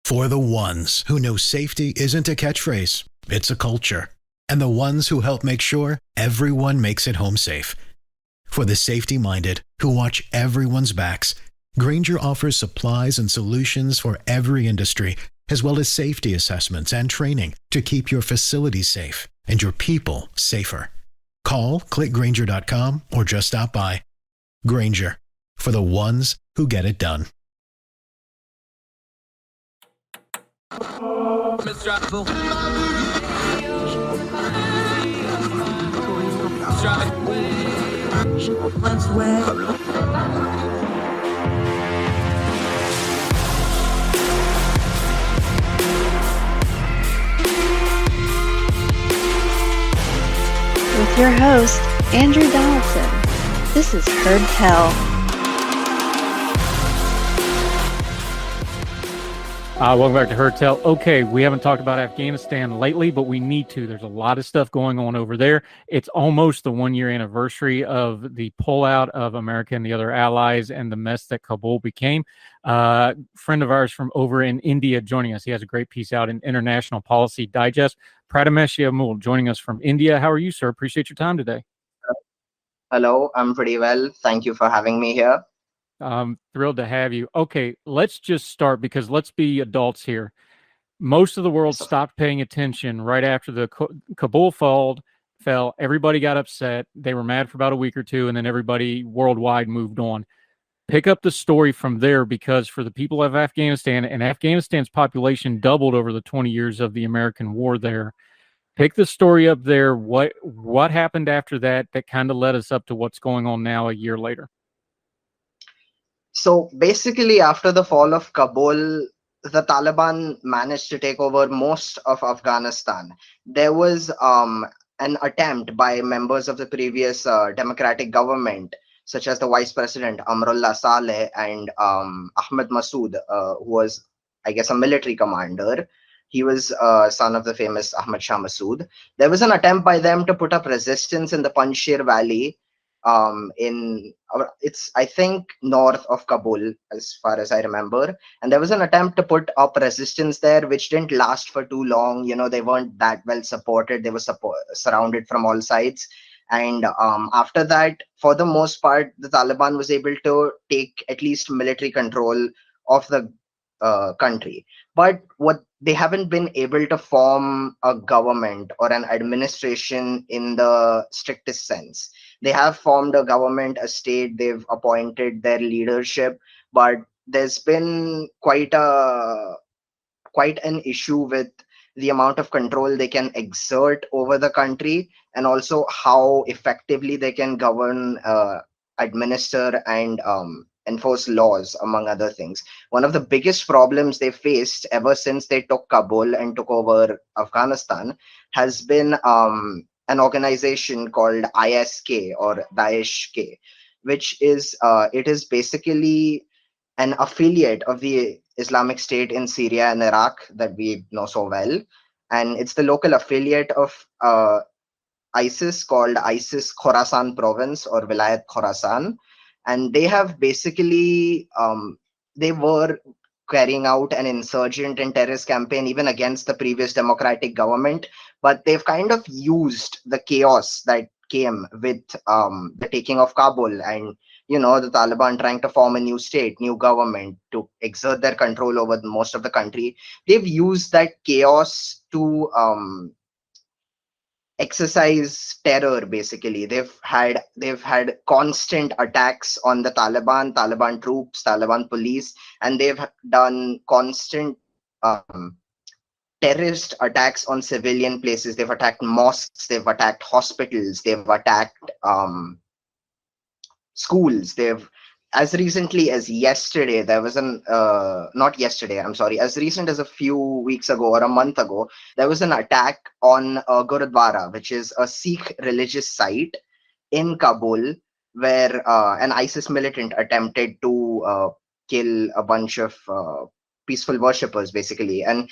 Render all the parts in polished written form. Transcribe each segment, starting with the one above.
For the ones who know safety isn't a catchphrase, it's a culture. And the ones who help make sure everyone makes it home safe. For the safety-minded who watch everyone's backs, Grainger offers supplies and solutions for every industry, as well as safety assessments and training to keep your facilities safe and your people safer. Call, click Grainger.com, or just stop by. Grainger, for the ones who get it done. With your host, Andrew Donaldson. This is Heard Tell. Welcome back to Heard Tell. Okay, we haven't talked about Afghanistan lately, but we need to. There's a lot of stuff going on over there. It's almost the one-year anniversary of the pullout of America and the other allies and the mess that Kabul became. Friend of ours from over in India joining us. He has a great piece out in International Policy Digest. Prathamesh Yamul joining us from India. How are you, sir? Appreciate your time today. Hello, I'm pretty well. Thank you for having me here. I'm thrilled to have you. Okay, let's just start because let's be adults here. Most of the world stopped paying attention right after the Kabul fell. Everybody got upset. They were mad for about a week or two, and then everybody worldwide moved on. Pick up the story from there, because for the people of Afghanistan, and Afghanistan's population doubled over the 20 years of the American war there. Pick the story up there. What happened after that kind of led us up to what's going on now a year later? So basically, after the fall of Kabul, the Taliban managed to take over most of Afghanistan. There was an attempt by members of the previous democratic government, such as the Vice President Amrullah Saleh and Ahmed Massoud, who was, I guess, a military commander. He was son of the famous Ahmad Shah Massoud. There was an attempt by them to put up resistance in the Panjshir Valley. It's, I think, north of Kabul, as far as I remember. And there was an attempt to put up resistance there, which didn't last for too long. You know, they weren't that well supported. They were surrounded from all sides. And after that, for the most part, the Taliban was able to take at least military control of the country. But what they haven't been able to form a government or an administration in the strictest sense. They have formed a government, a state, they've appointed their leadership, but there's been quite an issue with the amount of control they can exert over the country, and also how effectively they can govern, administer, and enforce laws, among other things. One of the biggest problems they faced ever since they took Kabul and took over Afghanistan has been an organization called IS-K or Daesh-K, which is it is basically an affiliate of the Islamic State in Syria and Iraq that we know so well. And it's the local affiliate of ISIS called ISIS Khorasan province or Vilayat Khorasan. And they have basically, they were carrying out an insurgent and terrorist campaign even against the previous democratic government, but they've kind of used the chaos that came with the taking of Kabul and, you know, the Taliban trying to form a new state, new government to exert their control over most of the country. They've used that chaos to exercise terror. Basically, they've had constant attacks on the Taliban troops, Taliban police, and they've done constant terrorist attacks on civilian places. They've attacked mosques, they've attacked hospitals, they've attacked schools. They've, as recently as yesterday, there was as recent as a few weeks ago or a month ago, there was an attack on Gurudwara, which is a Sikh religious site in Kabul, where an ISIS militant attempted to kill a bunch of peaceful worshippers, basically. And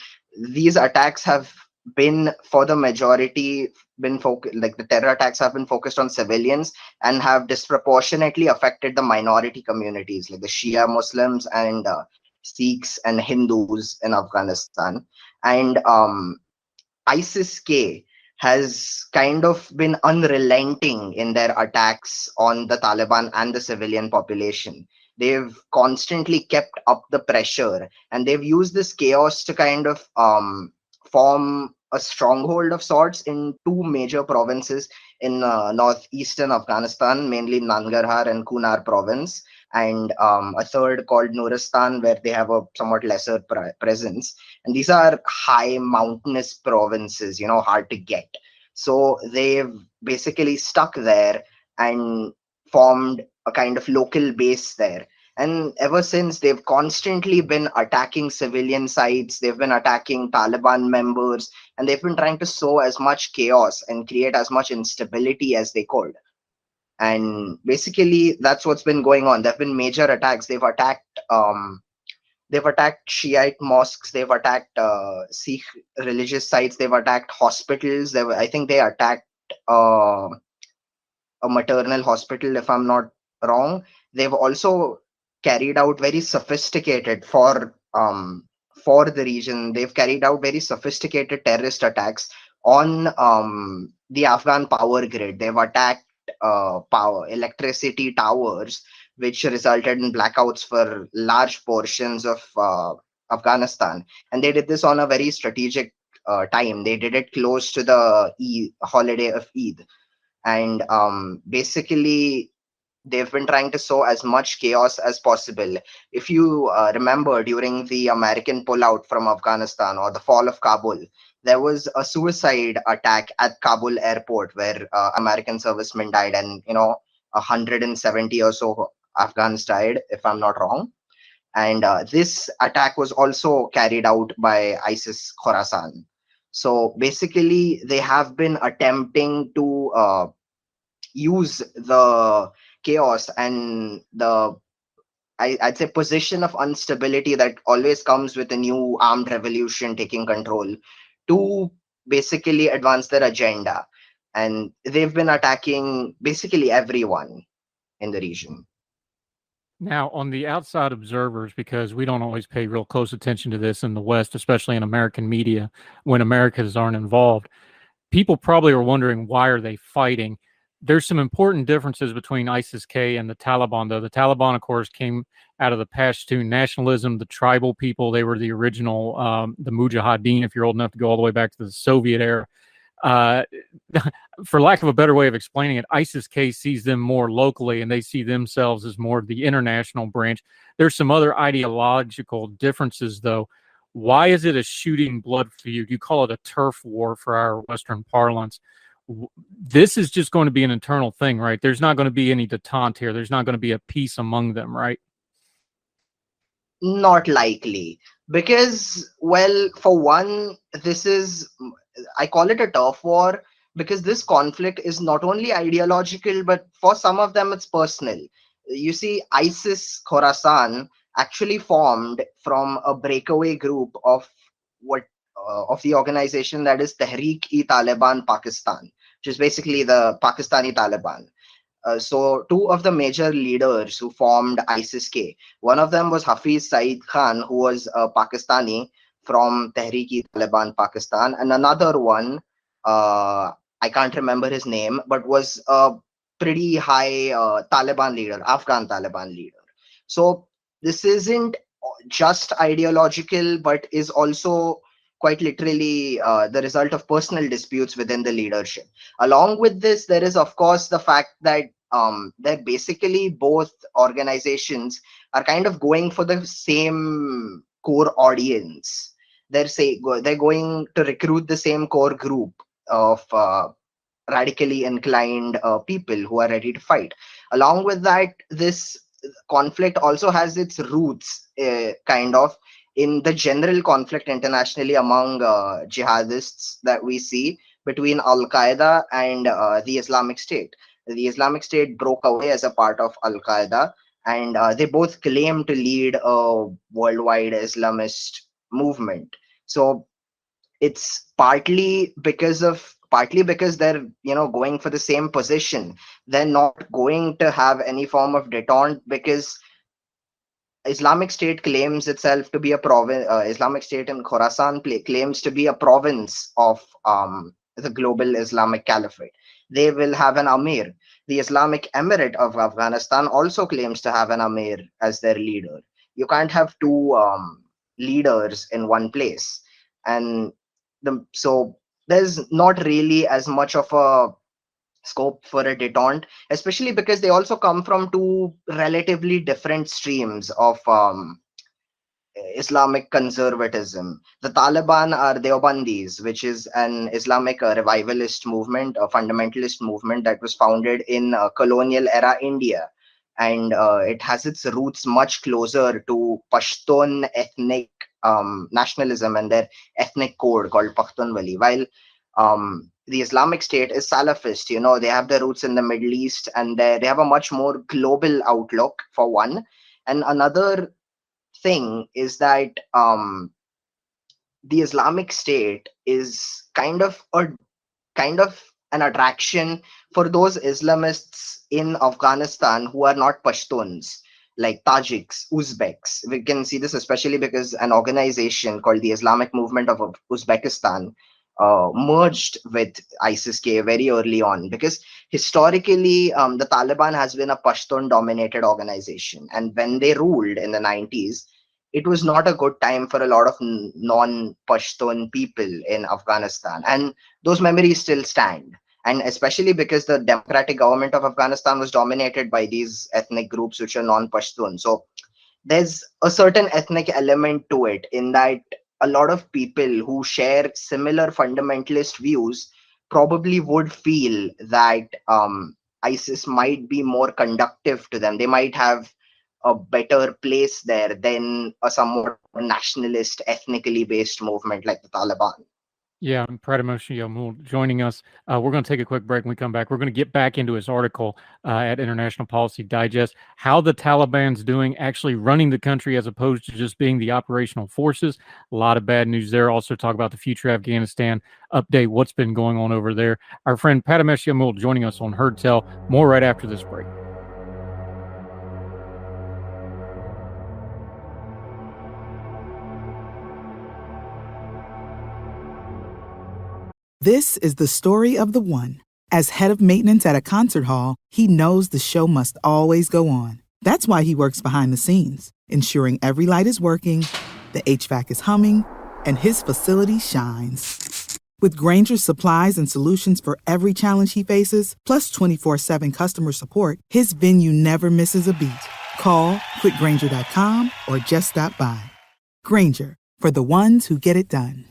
these attacks have been, for the majority, the terror attacks have been focused on civilians and have disproportionately affected the minority communities, like the Shia Muslims and Sikhs and Hindus in Afghanistan. And ISIS-K has kind of been unrelenting in their attacks on the Taliban and the civilian population. They've constantly kept up the pressure, and they've used this chaos to kind of form a stronghold of sorts in two major provinces in northeastern Afghanistan, mainly Nangarhar and Kunar province, and a third called Nuristan, where they have a somewhat lesser presence. And these are high mountainous provinces, hard to get. So they've basically stuck there and formed a kind of local base there. And ever since, they've constantly been attacking civilian sites, they've been attacking Taliban members, and they've been trying to sow as much chaos and create as much instability as they could. And basically, that's what's been going on. There have been major attacks. They've attacked Shiite mosques. They've attacked Sikh religious sites. They've attacked hospitals. I think they attacked a maternal hospital, if I'm not wrong. They've also carried out very sophisticated for the region. They've carried out very sophisticated terrorist attacks on the Afghan power grid. They've attacked electricity towers, which resulted in blackouts for large portions of Afghanistan. And they did this on a very strategic time. They did it close to the holiday of Eid. And basically, they've been trying to sow as much chaos as possible. If you remember, during the American pullout from Afghanistan or the fall of Kabul, there was a suicide attack at Kabul airport where American servicemen died, and 170 or so Afghans died, if I'm not wrong. And this attack was also carried out by ISIS Khorasan. So basically, they have been attempting to use the chaos and I'd say position of instability that always comes with a new armed revolution taking control to basically advance their agenda. And they've been attacking basically everyone in the region. Now, on the outside observers, because we don't always pay real close attention to this in the West, especially in American media, when Americans aren't involved, people probably are wondering, why are they fighting? There's some important differences between ISIS-K and the Taliban, though. The Taliban, of course, came out of the Pashtun nationalism, the tribal people. They were the original, the Mujahideen, if you're old enough to go all the way back to the Soviet era. For lack of a better way of explaining it, ISIS-K sees them more locally, and they see themselves as more the international branch. There's some other ideological differences, though. Why is it a shooting blood feud? You call it a turf war for our Western parlance. This is just going to be an internal thing, right? There's not going to be any detente here. There's not going to be a peace among them, right? Not likely. Because, well, for one, I call it a turf war because this conflict is not only ideological, but for some of them, it's personal. You see, ISIS Khorasan actually formed from a breakaway group of the organization that is Tehreek-e-Taliban Pakistan, which is basically the Pakistani Taliban. So two of the major leaders who formed ISIS-K, one of them was Hafiz Saeed Khan, who was a Pakistani from Tehreek-e-Taliban Pakistan, and another one, I can't remember his name, but was a pretty high Taliban leader, Afghan Taliban leader. So this isn't just ideological, but is also quite literally the result of personal disputes within the leadership. Along with this, there is, of course, the fact that they're basically both organizations are kind of going for the same core audience. They're going to recruit the same core group of radically inclined people who are ready to fight. Along with that, this conflict also has its roots kind of in the general conflict internationally among jihadists that we see between Al-Qaeda and the Islamic State. The Islamic State broke away as a part of Al-Qaeda, and they both claim to lead a worldwide Islamist movement. So it's partly because they're going for the same position. They're not going to have any form of detente because Islamic State claims itself to be a province. Islamic State in Khorasan claims to be a province of the global Islamic Caliphate. They will have an Amir. The Islamic Emirate of Afghanistan also claims to have an Amir as their leader. You can't have two leaders in one place, and so there's not really as much of a scope for a detente, especially because they also come from two relatively different streams of Islamic conservatism. The Taliban are Deobandis, which is an Islamic revivalist movement, a fundamentalist movement that was founded in colonial era India. And it has its roots much closer to Pashtun ethnic nationalism and their ethnic code called Pakhtunwali. While the Islamic State is Salafist, they have their roots in the Middle East, and they have a much more global outlook, for one. And another thing is that the Islamic State is kind of an attraction for those Islamists in Afghanistan who are not Pashtuns, like Tajiks, Uzbeks. We can see this especially because an organization called the Islamic Movement of Uzbekistan merged with ISIS-K very early on, because historically the Taliban has been a Pashtun-dominated organization, and when they ruled in the 90s, it was not a good time for a lot of non-Pashtun people in Afghanistan, and those memories still stand. And especially because the democratic government of Afghanistan was dominated by these ethnic groups which are non-Pashtun. So there's a certain ethnic element to it, in that a lot of people who share similar fundamentalist views probably would feel that ISIS might be more conductive to them. They might have a better place there than a somewhat nationalist, ethnically based movement like the Taliban. Yeah, Prathamesh Yamul joining us. We're going to take a quick break. When we come back, we're going to get back into his article at International Policy Digest, how the Taliban's doing actually running the country as opposed to just being the operational forces. A lot of bad news there. Also talk about the future of Afghanistan, update what's been going on over there. Our friend Prathamesh Yamul joining us on Heard Tell. More right after this break. This is the story of the one. As head of maintenance at a concert hall, he knows the show must always go on. That's why he works behind the scenes, ensuring every light is working, the HVAC is humming, and his facility shines. With Grainger's supplies and solutions for every challenge he faces, plus 24/7 customer support, his venue never misses a beat. Call quickgrainger.com or just stop by. Grainger, for the ones who get it done.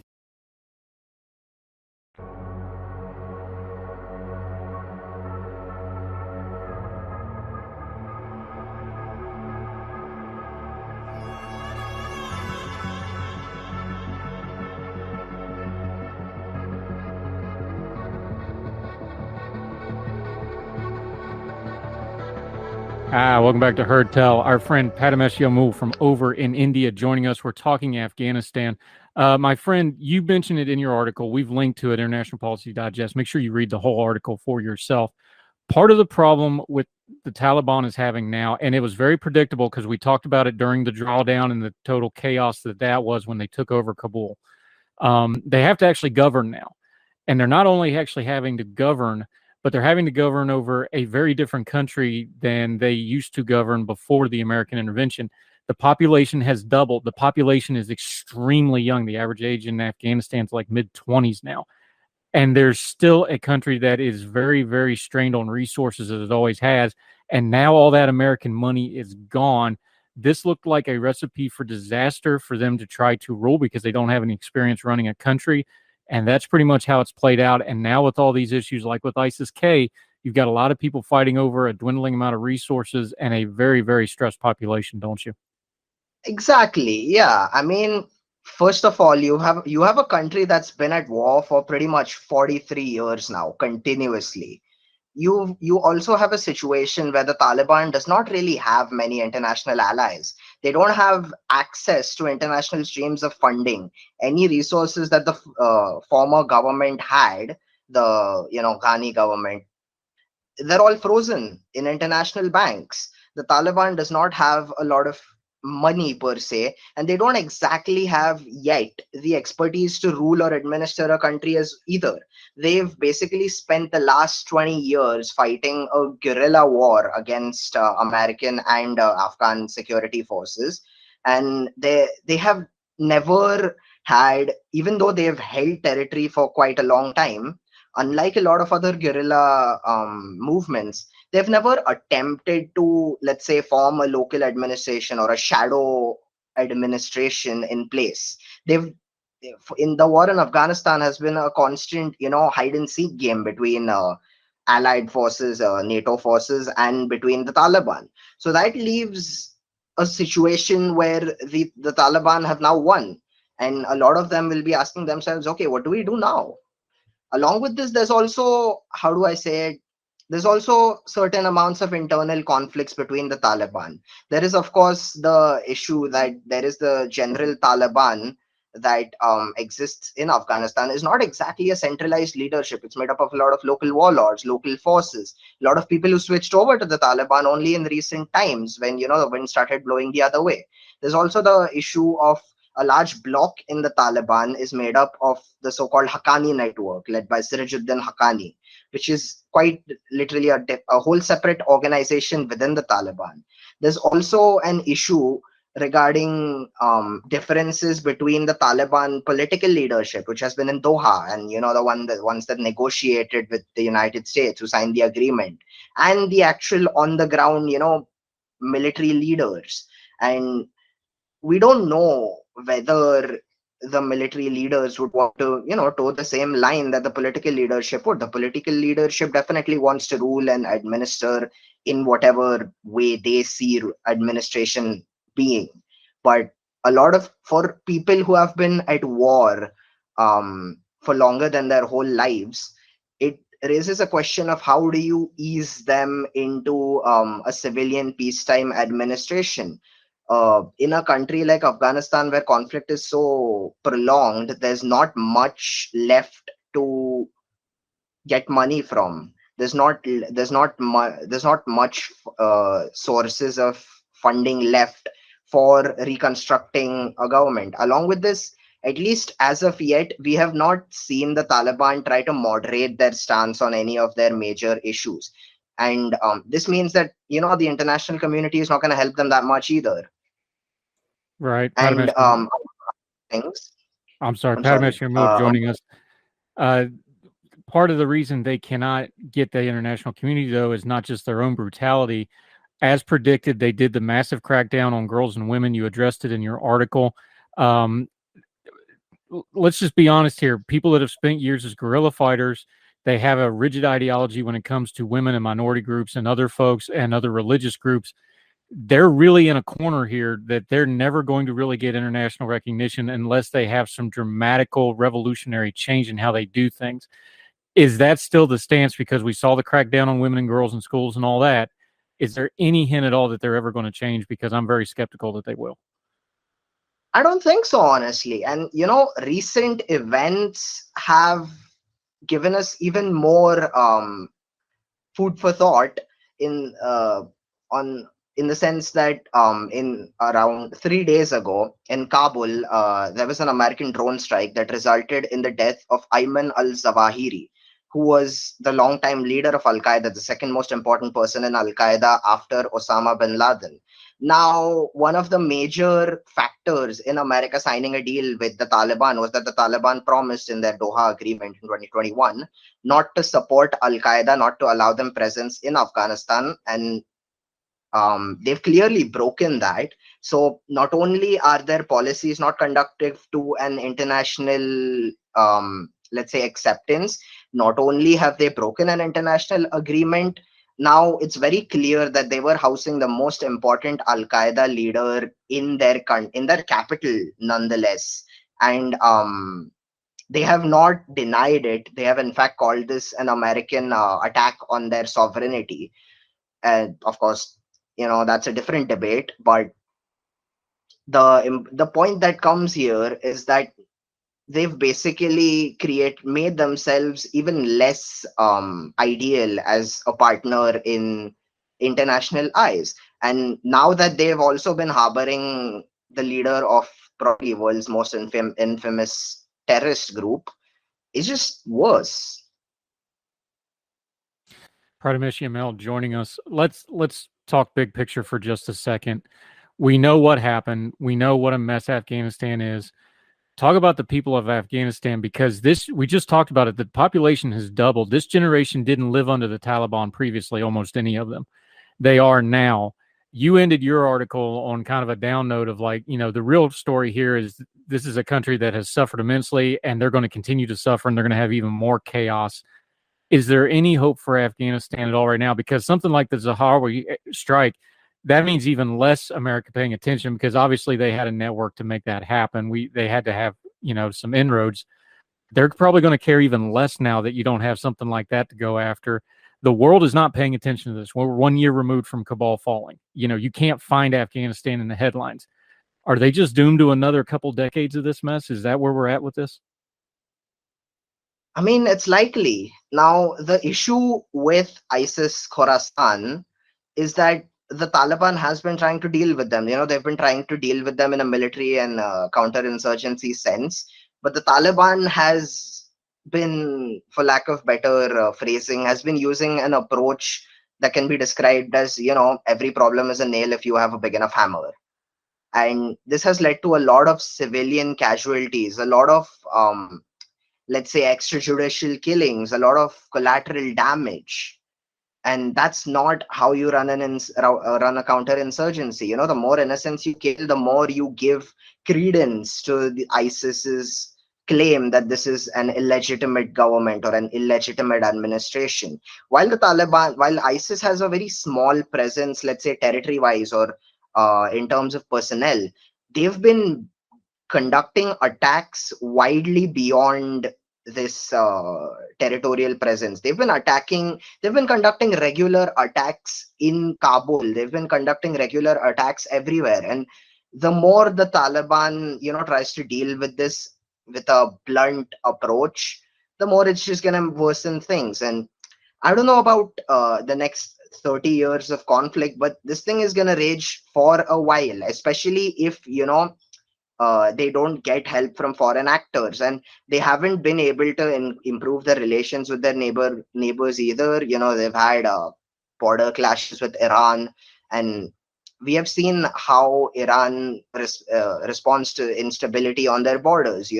Welcome back to Heard Tell. Our friend Prathamesh Yamul from over in India joining us. We're talking Afghanistan. My friend, you mentioned it in your article. We've linked to it, International Policy Digest. Make sure you read the whole article for yourself. Part of the problem with the Taliban is having now, and it was very predictable because we talked about it during the drawdown and the total chaos that was when they took over Kabul. They have to actually govern now. And they're not only actually having to govern, but they're having to govern over a very different country than they used to govern before the American intervention. The population has doubled. The population is extremely young. The average age in Afghanistan is like mid-20s now. And there's still a country that is very, very strained on resources, as it always has. And now all that American money is gone. This looked like a recipe for disaster for them to try to rule because they don't have any experience running a country. And that's pretty much how it's played out. And now with all these issues, like with ISIS-K, you've got a lot of people fighting over a dwindling amount of resources and a very, very stressed population, don't you? Exactly. Yeah. I mean, first of all, you have a country that's been at war for pretty much 43 years now, continuously. You also have a situation where the Taliban does not really have many international allies. They don't have access to international streams of funding. Any resources that the former government had, the Ghani government, they're all frozen in international banks. The Taliban does not have a lot of money per se, and they don't exactly have yet the expertise to rule or administer a country as either. They've basically spent the last 20 years fighting a guerrilla war against American and Afghan security forces, and they have never had, even though they've held territory for quite a long time, unlike a lot of other guerrilla movements, they've never attempted to, let's say, form a local administration or a shadow administration in place. They've in the war in Afghanistan has been a constant, hide and seek game between allied forces, NATO forces, and between the Taliban. So that leaves a situation where the Taliban have now won, and a lot of them will be asking themselves, okay, what do we do now? Along with this, there's also, how do I say it, there's also certain amounts of internal conflicts between the Taliban. There is, of course, the issue that there is the general Taliban that exists in Afghanistan is not exactly a centralized leadership. It's made up of a lot of local warlords, local forces, a lot of people who switched over to the Taliban only in recent times when, the wind started blowing the other way. There's also the issue of a large bloc in the Taliban is made up of the so-called Haqqani network led by Sirajuddin Haqqani, which is quite literally a whole separate organization within the Taliban. There's also an issue regarding differences between the Taliban political leadership, which has been in Doha, and the ones that negotiated with the United States, who signed the agreement, and the actual on the ground, military leaders. And we don't know whether the military leaders would want to, toe the same line that the political leadership would. The political leadership definitely wants to rule and administer in whatever way they see administration being. But for people who have been at war for longer than their whole lives, it raises a question of how do you ease them into a civilian peacetime administration. In a country like Afghanistan, where conflict is so prolonged, there's not much left to get money from. There's not much sources of funding left for reconstructing a government. Along with this, at least as of yet, we have not seen the Taliban try to moderate their stance on any of their major issues. And this means that, the international community is not going to help them that much either. Right. And things. I'm sorry, Prathamesh Yamul joining us. Part of the reason they cannot get the international community, though, is not just their own brutality. As predicted, they did the massive crackdown on girls and women. You addressed it in your article. Let's just be honest here. People that have spent years as guerrilla fighters, they have a rigid ideology when it comes to women and minority groups and other folks and other religious groups. They're really in a corner here that they're never going to really get international recognition unless they have some dramatical revolutionary change in how they do things. Is that still the stance? Because we saw the crackdown on women and girls in schools and all that. Is there any hint at all that they're ever going to change? Because I'm very skeptical that they will. I don't think so, honestly. And, recent events have given us even more food for thought in the sense that in around 3 days ago in Kabul, there was an American drone strike that resulted in the death of Ayman al-Zawahiri, who was the longtime leader of Al-Qaeda, the second most important person in Al-Qaeda after Osama bin Laden. Now, one of the major factors in America signing a deal with the Taliban was that the Taliban promised in their Doha agreement in 2021 not to support Al-Qaeda, not to allow them presence in Afghanistan, and they've clearly broken that. So not only are their policies not conducive to an international, let's say, acceptance, not only have they broken an international agreement, now it's very clear that they were housing the most important Al-Qaeda leader in their capital nonetheless. And they have not denied it. They have in fact called this an American attack on their sovereignty. And of course, that's a different debate. But the point that comes here is that they've basically made themselves even less ideal as a partner in international eyes. And now that they've also been harboring the leader of probably world's most infamous terrorist group, it's just worse. Prathamesh Yamul joining us. Let's talk big picture for just a second. We know what happened. We know what a mess Afghanistan is. Talk about the people of Afghanistan, because we just talked about it. The population has doubled. This generation didn't live under the Taliban previously, almost any of them. They are now. You ended your article on kind of a down note of like, the real story here is this is a country that has suffered immensely, and they're going to continue to suffer, and they're going to have even more chaos. Is there any hope for Afghanistan at all right now? Because something like the Zawahiri strike, that means even less America paying attention, because obviously they had a network to make that happen. They had to have, some inroads. They're probably going to care even less now that you don't have something like that to go after. The world is not paying attention to this. We're 1 year removed from Kabul falling. You can't find Afghanistan in the headlines. Are they just doomed to another couple decades of this mess? Is that where we're at with this? I mean, it's likely. Now, the issue with ISIS Khorasan is that the Taliban has been trying to deal with them. They've been trying to deal with them in a military and counterinsurgency sense. But the Taliban has been, for lack of better phrasing, has been using an approach that can be described as, every problem is a nail if you have a big enough hammer. And this has led to a lot of civilian casualties, a lot of let's say extrajudicial killings, a lot of collateral damage. And that's not how you run a counterinsurgency. The more innocents you kill, the more you give credence to the ISIS's claim that this is an illegitimate government or an illegitimate administration. While ISIS has a very small presence, let's say territory-wise or in terms of personnel, they've been conducting attacks widely beyond this territorial presence. They've been conducting regular attacks in Kabul. They've been conducting regular attacks everywhere. And the more the Taliban, tries to deal with this with a blunt approach, the more it's just going to worsen things. And I don't know about the next 30 years of conflict, but this thing is going to rage for a while, especially if, they don't get help from foreign actors, and they haven't been able to improve their relations with their neighbors either. They've had border clashes with Iran, and we have seen how Iran responds to instability on their borders.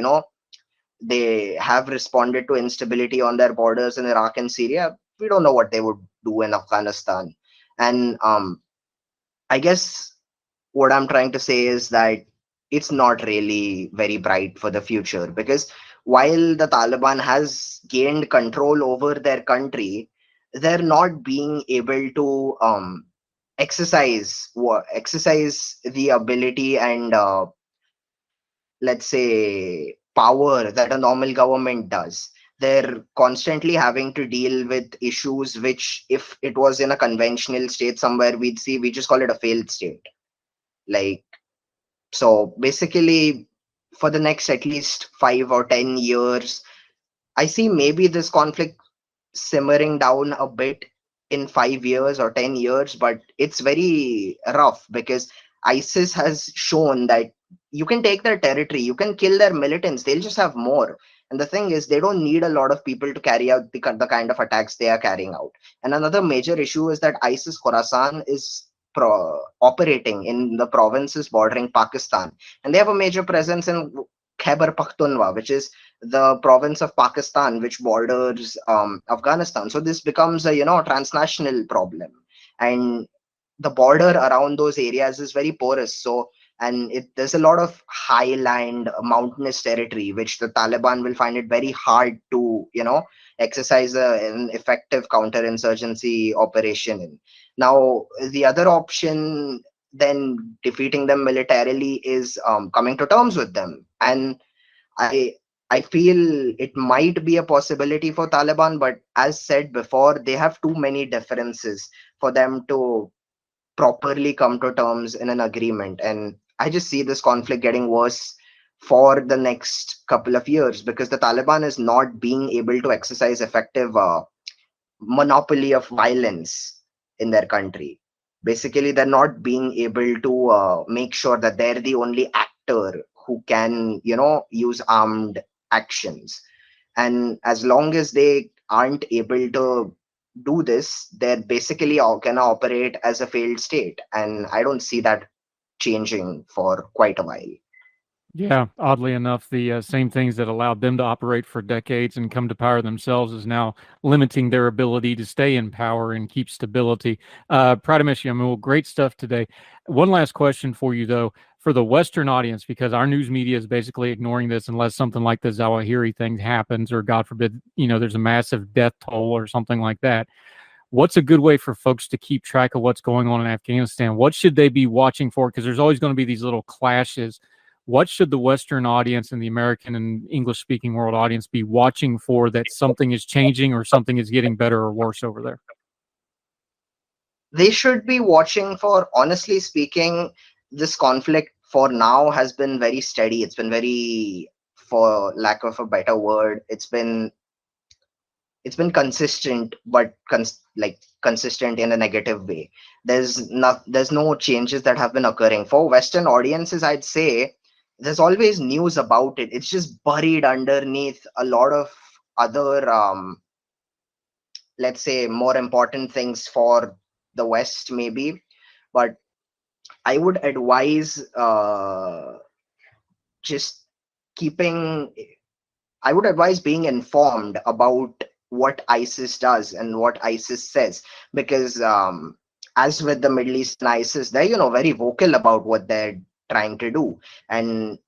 They have responded to instability on their borders in Iraq and Syria. We don't know what they would do in Afghanistan. And I guess what I'm trying to say is that it's not really very bright for the future, because while the Taliban has gained control over their country, they're not being able to exercise the ability and let's say power that a normal government does. They're constantly having to deal with issues which, if it was in a conventional state somewhere, we just call it a failed state. So basically, for the next at least 5 or 10 years, I see maybe this conflict simmering down a bit in 5 years or 10 years, but it's very rough because ISIS has shown that you can take their territory, you can kill their militants, they'll just have more. And the thing is, they don't need a lot of people to carry out the kind of attacks they are carrying out. And another major issue is that ISIS Khorasan is operating in the provinces bordering Pakistan, and they have a major presence in Khyber Pakhtunkhwa, which is the province of Pakistan which borders Afghanistan. So this becomes a transnational problem, and the border around those areas is very porous. So there's a lot of highland mountainous territory which the Taliban will find it very hard to exercise an effective counterinsurgency operation in. Now, the other option then defeating them militarily is coming to terms with them. And I feel it might be a possibility for Taliban, but as said before, they have too many differences for them to properly come to terms in an agreement. And I just see this conflict getting worse for the next couple of years because the Taliban is not being able to exercise effective monopoly of violence in their country. Basically, they're not being able to make sure that they're the only actor who can, use armed actions. And as long as they aren't able to do this, they're basically all gonna operate as a failed state. And I don't see that changing for quite a while. Yeah, oddly enough, the same things that allowed them to operate for decades and come to power themselves is now limiting their ability to stay in power and keep stability. Prathamesh Yamul, great stuff today. One last question for you, though, for the Western audience, because our news media is basically ignoring this unless something like the Zawahiri thing happens, or God forbid, there's a massive death toll or something like that. What's a good way for folks to keep track of what's going on in Afghanistan? What should they be watching for? Because there's always going to be these little clashes. What should the Western audience and the American and English-speaking world audience be watching for that something is changing or something is getting better or worse over there? They should be watching for, honestly speaking, this conflict for now has been very steady. It's been very, for lack of a better word, it's been consistent, but consistent in a negative way. There's no changes that have been occurring. For Western audiences, I'd say there's always news about it. It's just buried underneath a lot of other, let's say, more important things for the West, maybe. But I would advise just keeping. I would advise being informed about what ISIS does and what ISIS says, because as with the Middle East and ISIS, they're very vocal about what they're trying to do. And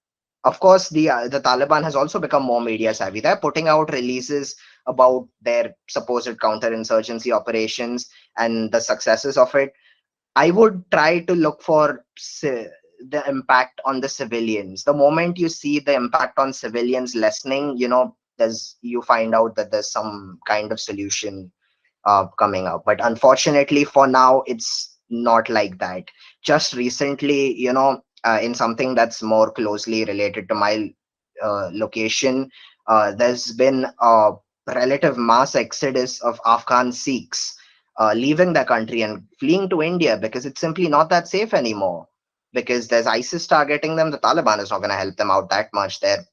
of course, the Taliban has also become more media savvy. They're putting out releases about their supposed counterinsurgency operations and the successes of it. I would try to look for the impact on the civilians. The moment you see the impact on civilians lessening, you find out that there's some kind of solution coming up. But unfortunately, for now, it's not like that. Just recently, in something that's more closely related to my location, there's been a relative mass exodus of Afghan Sikhs leaving the country and fleeing to India because it's simply not that safe anymore. Because there's ISIS targeting them, the Taliban is not going to help them out that much. They're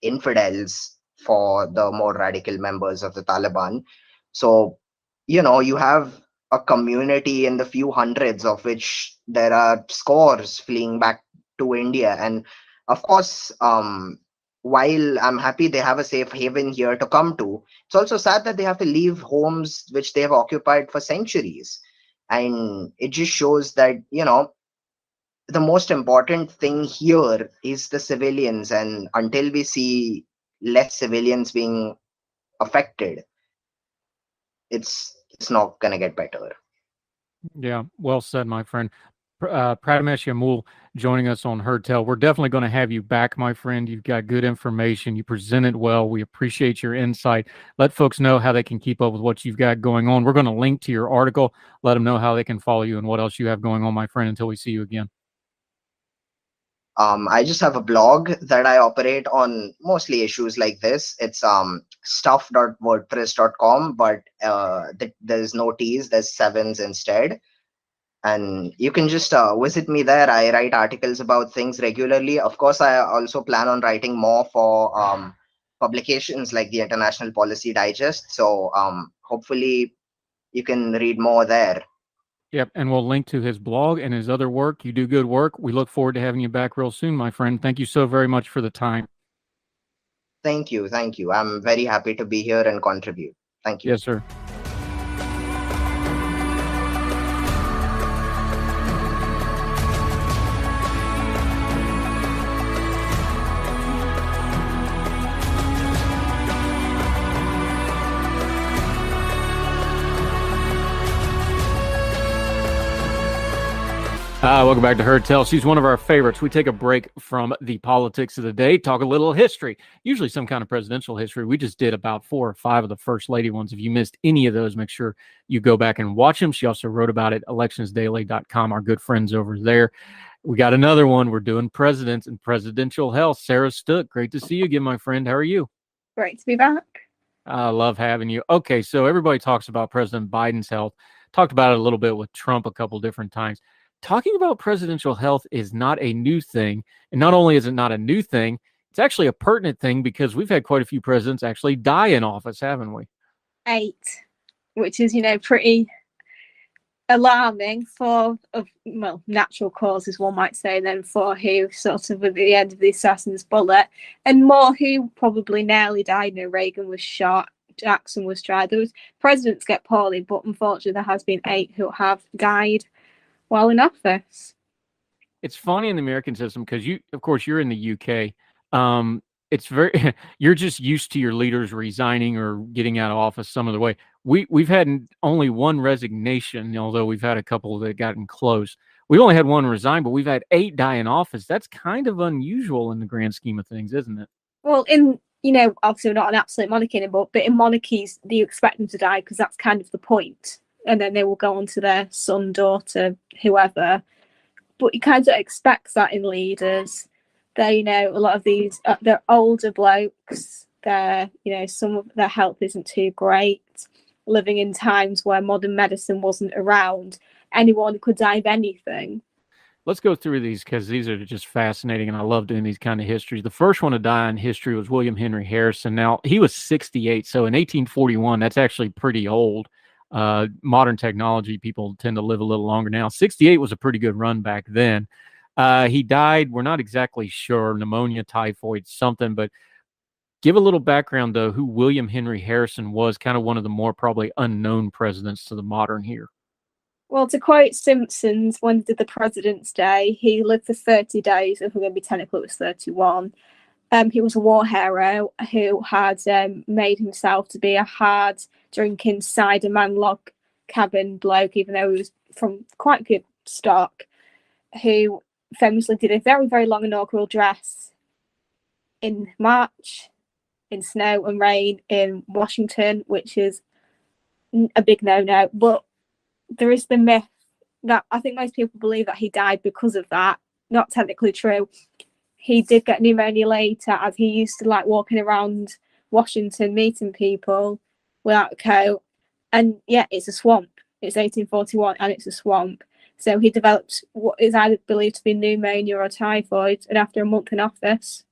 infidels for the more radical members of the Taliban. So, you have a community in the few hundreds, of which there are scores fleeing back to India. And of course, while I'm happy they have a safe haven here to come to, it's also sad that they have to leave homes which they have occupied for centuries. And it just shows that, the most important thing here is the civilians. And until we see less civilians being affected, it's not going to get better. Yeah, well said, my friend. Prathamesh Yamul joining us on Heard Tell. We're definitely going to have you back, my friend. You've got good information. You presented well. We appreciate your insight. Let folks know how they can keep up with what you've got going on. We're going to link to your article. Let them know how they can follow you and what else you have going on, my friend, until we see you again. I just have a blog that I operate on mostly issues like this. It's stuff.wordpress.com, but there's no T's, there's 7s instead. And you can just visit me there. I write articles about things regularly. Of course, I also plan on writing more for publications like the International Policy Digest. So hopefully you can read more there. Yep, and we'll link to his blog and his other work. You do good work. We look forward to having you back real soon, my friend. Thank you so very much for the time. Thank you. I'm very happy to be here and contribute. Thank you. Yes, sir. Welcome back to Heard Tell. She's one of our favorites. We take a break from the politics of the day, talk a little history, usually some kind of presidential history. We just did about 4 or 5 of the First Lady ones. If you missed any of those, make sure you go back and watch them. She also wrote about it at electionsdaily.com, our good friends over there. We got another one. We're doing presidents and presidential health. Sarah Stook, great to see you again, my friend. How are you? Great to be back. I love having you. Okay, so everybody talks about President Biden's health. talked about it a little bit with Trump a couple different times. Talking about presidential health is not a new thing. And not only is it not a new thing, it's actually a pertinent thing because we've had quite a few presidents actually die in office, haven't we? 8, which is, pretty alarming for, natural causes, one might say, then for who sort of at the end of the assassin's bullet, and more who probably nearly died. Reagan was shot, Jackson was tried. There was presidents get poorly, but unfortunately there has been 8 who have died while in office. It's funny in the American system because of course, you're in the UK. It's very you're just used to your leaders resigning or getting out of office some other way. We've had only one resignation, although we've had a couple that gotten close. We only had one resign, but we've had 8 die in office. That's kind of unusual in the grand scheme of things, isn't it? Well, obviously we're not an absolute monarchy anymore, but in monarchies, you expect them to die because that's kind of the point. And then they will go on to their son, daughter, whoever. But you kind of expect that in leaders. They're, a lot of these, they're older blokes. They're, some of their health isn't too great. Living in times where modern medicine wasn't around. Anyone could die of anything. Let's go through these because these are just fascinating, and I love doing these kind of histories. The first one to die in history was William Henry Harrison. Now, he was 68, so in 1841, that's actually pretty old. Modern technology, people tend to live a little longer now. 68 was a pretty good run back then. He died, we're not exactly sure, pneumonia, typhoid, something, but give a little background, though, who William Henry Harrison was, kind of one of the more probably unknown presidents to the modern here. Well, to quote Simpsons, when they did the President's Day, he lived for 30 days. If we're going to be technical, it was 31. He was a war hero who had made himself to be a hard-drinking cider-man log cabin bloke, even though he was from quite good stock, who famously did a very, very long inaugural address in March, in snow and rain in Washington, which is a big no-no. But there is the myth that I think most people believe that he died because of that. Not technically true. He did get pneumonia later, as he used to like walking around Washington meeting people without a coat. And yeah, it's a swamp. It's 1841 and it's a swamp. So he developed what is either believed to be pneumonia or typhoid. And after a month in office,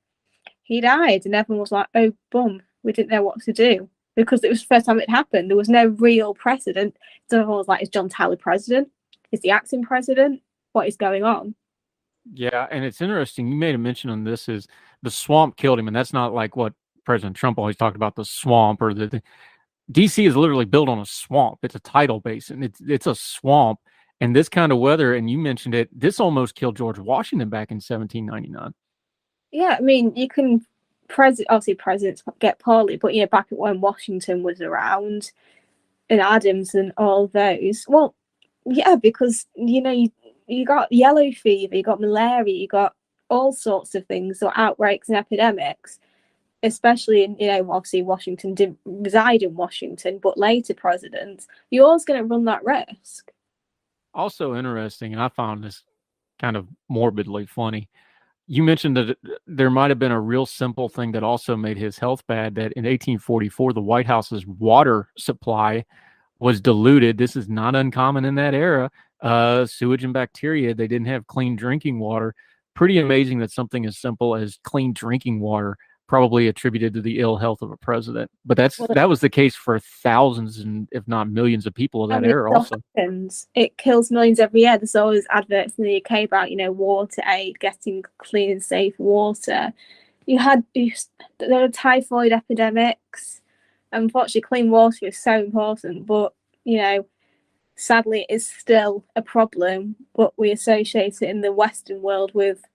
he died. And everyone was like, oh, bum, we didn't know what to do. Because it was the first time it happened. There was no real precedent. So everyone was like, is John Tyler president? Is the acting president? What is going on? Yeah, and it's interesting. You made a mention on this is the swamp killed him, and that's not like what President Trump always talked about, the swamp or the DC is literally built on a swamp. It's a tidal basin. It's a swamp, and this kind of weather, and you mentioned it, this almost killed George Washington back in 1799. Yeah, I mean, you can obviously presidents get poorly, but back at when Washington was around and Adams and all those. Well, yeah, because you got yellow fever, you got malaria, you got all sorts of things, so outbreaks and epidemics, especially in, obviously Washington didn't reside in Washington, but later presidents, you're always going to run that risk. Also interesting, and I found this kind of morbidly funny. You mentioned that there might have been a real simple thing that also made his health bad, that in 1844, the White House's water supply was diluted. This is not uncommon in that era. Sewage and bacteria, they didn't have clean drinking water. Pretty amazing that something as simple as clean drinking water probably attributed to the ill health of a president. But that was the case for thousands and if not millions of people of that era also. It kills millions every year. There's always adverts in the UK about, water aid, getting clean and safe water. There are typhoid epidemics. Unfortunately, clean water is so important, but, sadly, it is still a problem, but we associate it in the Western world with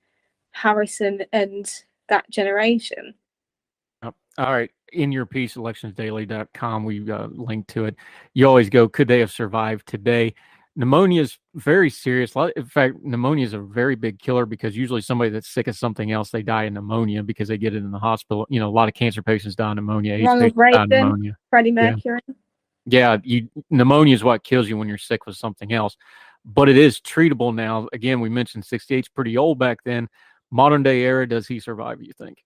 Harrison and that generation. All right. In your piece, electionsdaily.com, we linked to it. You always go, could they have survived today? Pneumonia is very serious. In fact, pneumonia is a very big killer because usually somebody that's sick of something else, they die of pneumonia because they get it in the hospital. A lot of cancer patients die of pneumonia. Ronald Reagan, Freddie Mercury. Yeah, pneumonia is what kills you when you're sick with something else. But it is treatable now. Again, we mentioned 68's pretty old back then. Modern day era, does he survive, you think?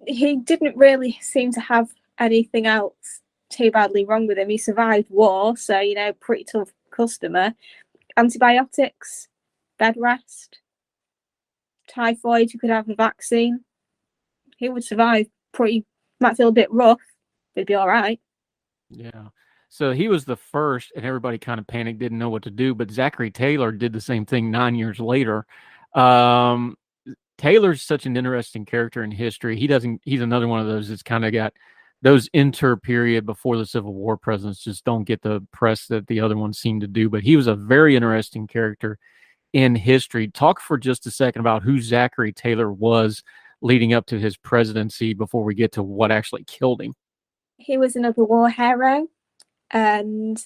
He didn't really seem to have anything else too badly wrong with him. He survived war, so, pretty tough customer. Antibiotics, bed rest, typhoid, you could have a vaccine. He would survive. Might feel a bit rough, but he'd be all right. Yeah. So he was the first, and everybody kind of panicked, didn't know what to do. But Zachary Taylor did the same thing 9 years later. Taylor's such an interesting character in history. He's another one of those that's kind of got those inter-period before the Civil War presidents just don't get the press that the other ones seem to do. But he was a very interesting character in history. Talk for just a second about who Zachary Taylor was leading up to his presidency before we get to what actually killed him. He was another war hero and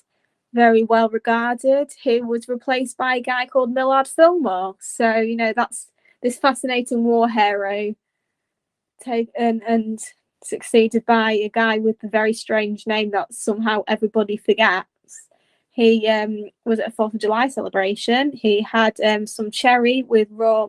very well regarded. He was replaced by a guy called Millard Fillmore. So, that's this fascinating war hero and succeeded by a guy with a very strange name that somehow everybody forgets. He was at a 4th of July celebration. He had some cherry with raw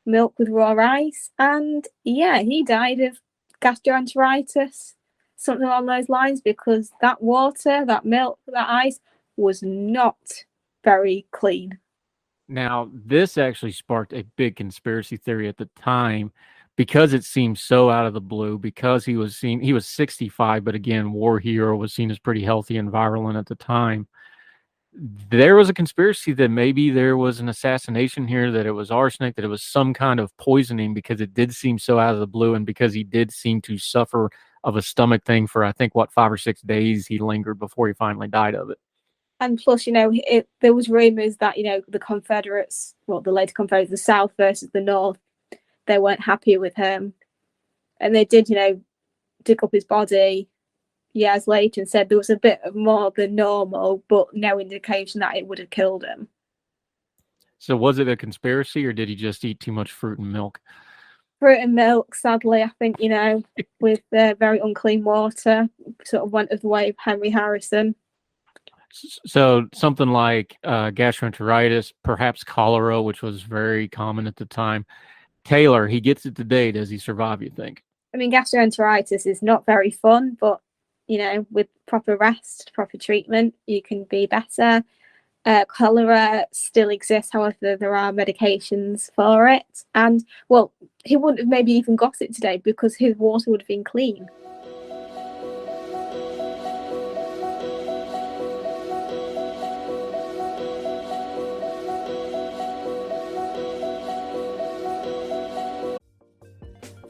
milk with raw rice. And he died of gastroenteritis, something along those lines, because that water, that milk, that ice was not very clean. Now, this actually sparked a big conspiracy theory at the time because it seemed so out of the blue, because he was 65, but again, war hero, was seen as pretty healthy and virulent at the time. There was a conspiracy that maybe there was an assassination here, that it was arsenic, that it was some kind of poisoning, because it did seem so out of the blue, and because he did seem to suffer of a stomach thing for, I think, 5 or 6 days he lingered before he finally died of it. And plus, there was rumors that, the Confederates, the later Confederates, the South versus the North, they weren't happy with him. And they did, dig up his body years later and said there was a bit of more than normal, but no indication that it would have killed him. So was it a conspiracy, or did he just eat too much fruit and milk? Fruit and milk, sadly, I think, with very unclean water, sort of went of the way of Henry Harrison. So something like gastroenteritis, perhaps cholera, which was very common at the time. Taylor, he gets it today. Does he survive, you think? I mean, gastroenteritis is not very fun, but, with proper rest, proper treatment, you can be better. Cholera still exists, however, there are medications for it. And, he wouldn't have maybe even got it today because his water would have been clean.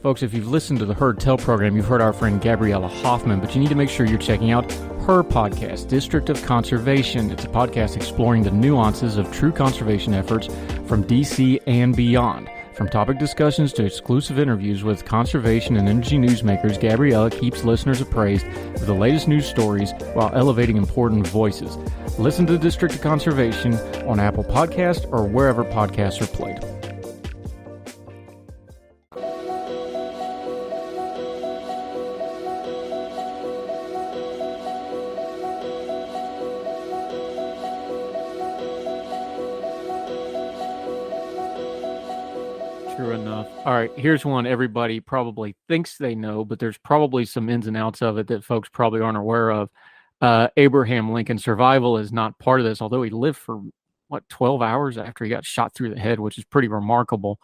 Folks, if you've listened to the Heard Tell program, you've heard our friend Gabriella Hoffman, but you need to make sure you're checking out her podcast, District of Conservation. It's a podcast exploring the nuances of true conservation efforts from DC and beyond. From topic discussions to exclusive interviews with conservation and energy newsmakers, Gabriella keeps listeners appraised of the latest news stories while elevating important voices. Listen to the District of Conservation on Apple Podcasts or wherever podcasts are played. True enough. All right, here's one everybody probably thinks they know, but there's probably some ins and outs of it that folks probably aren't aware of. Abraham Lincoln's survival is not part of this, although he lived for, 12 hours after he got shot through the head, which is pretty remarkable.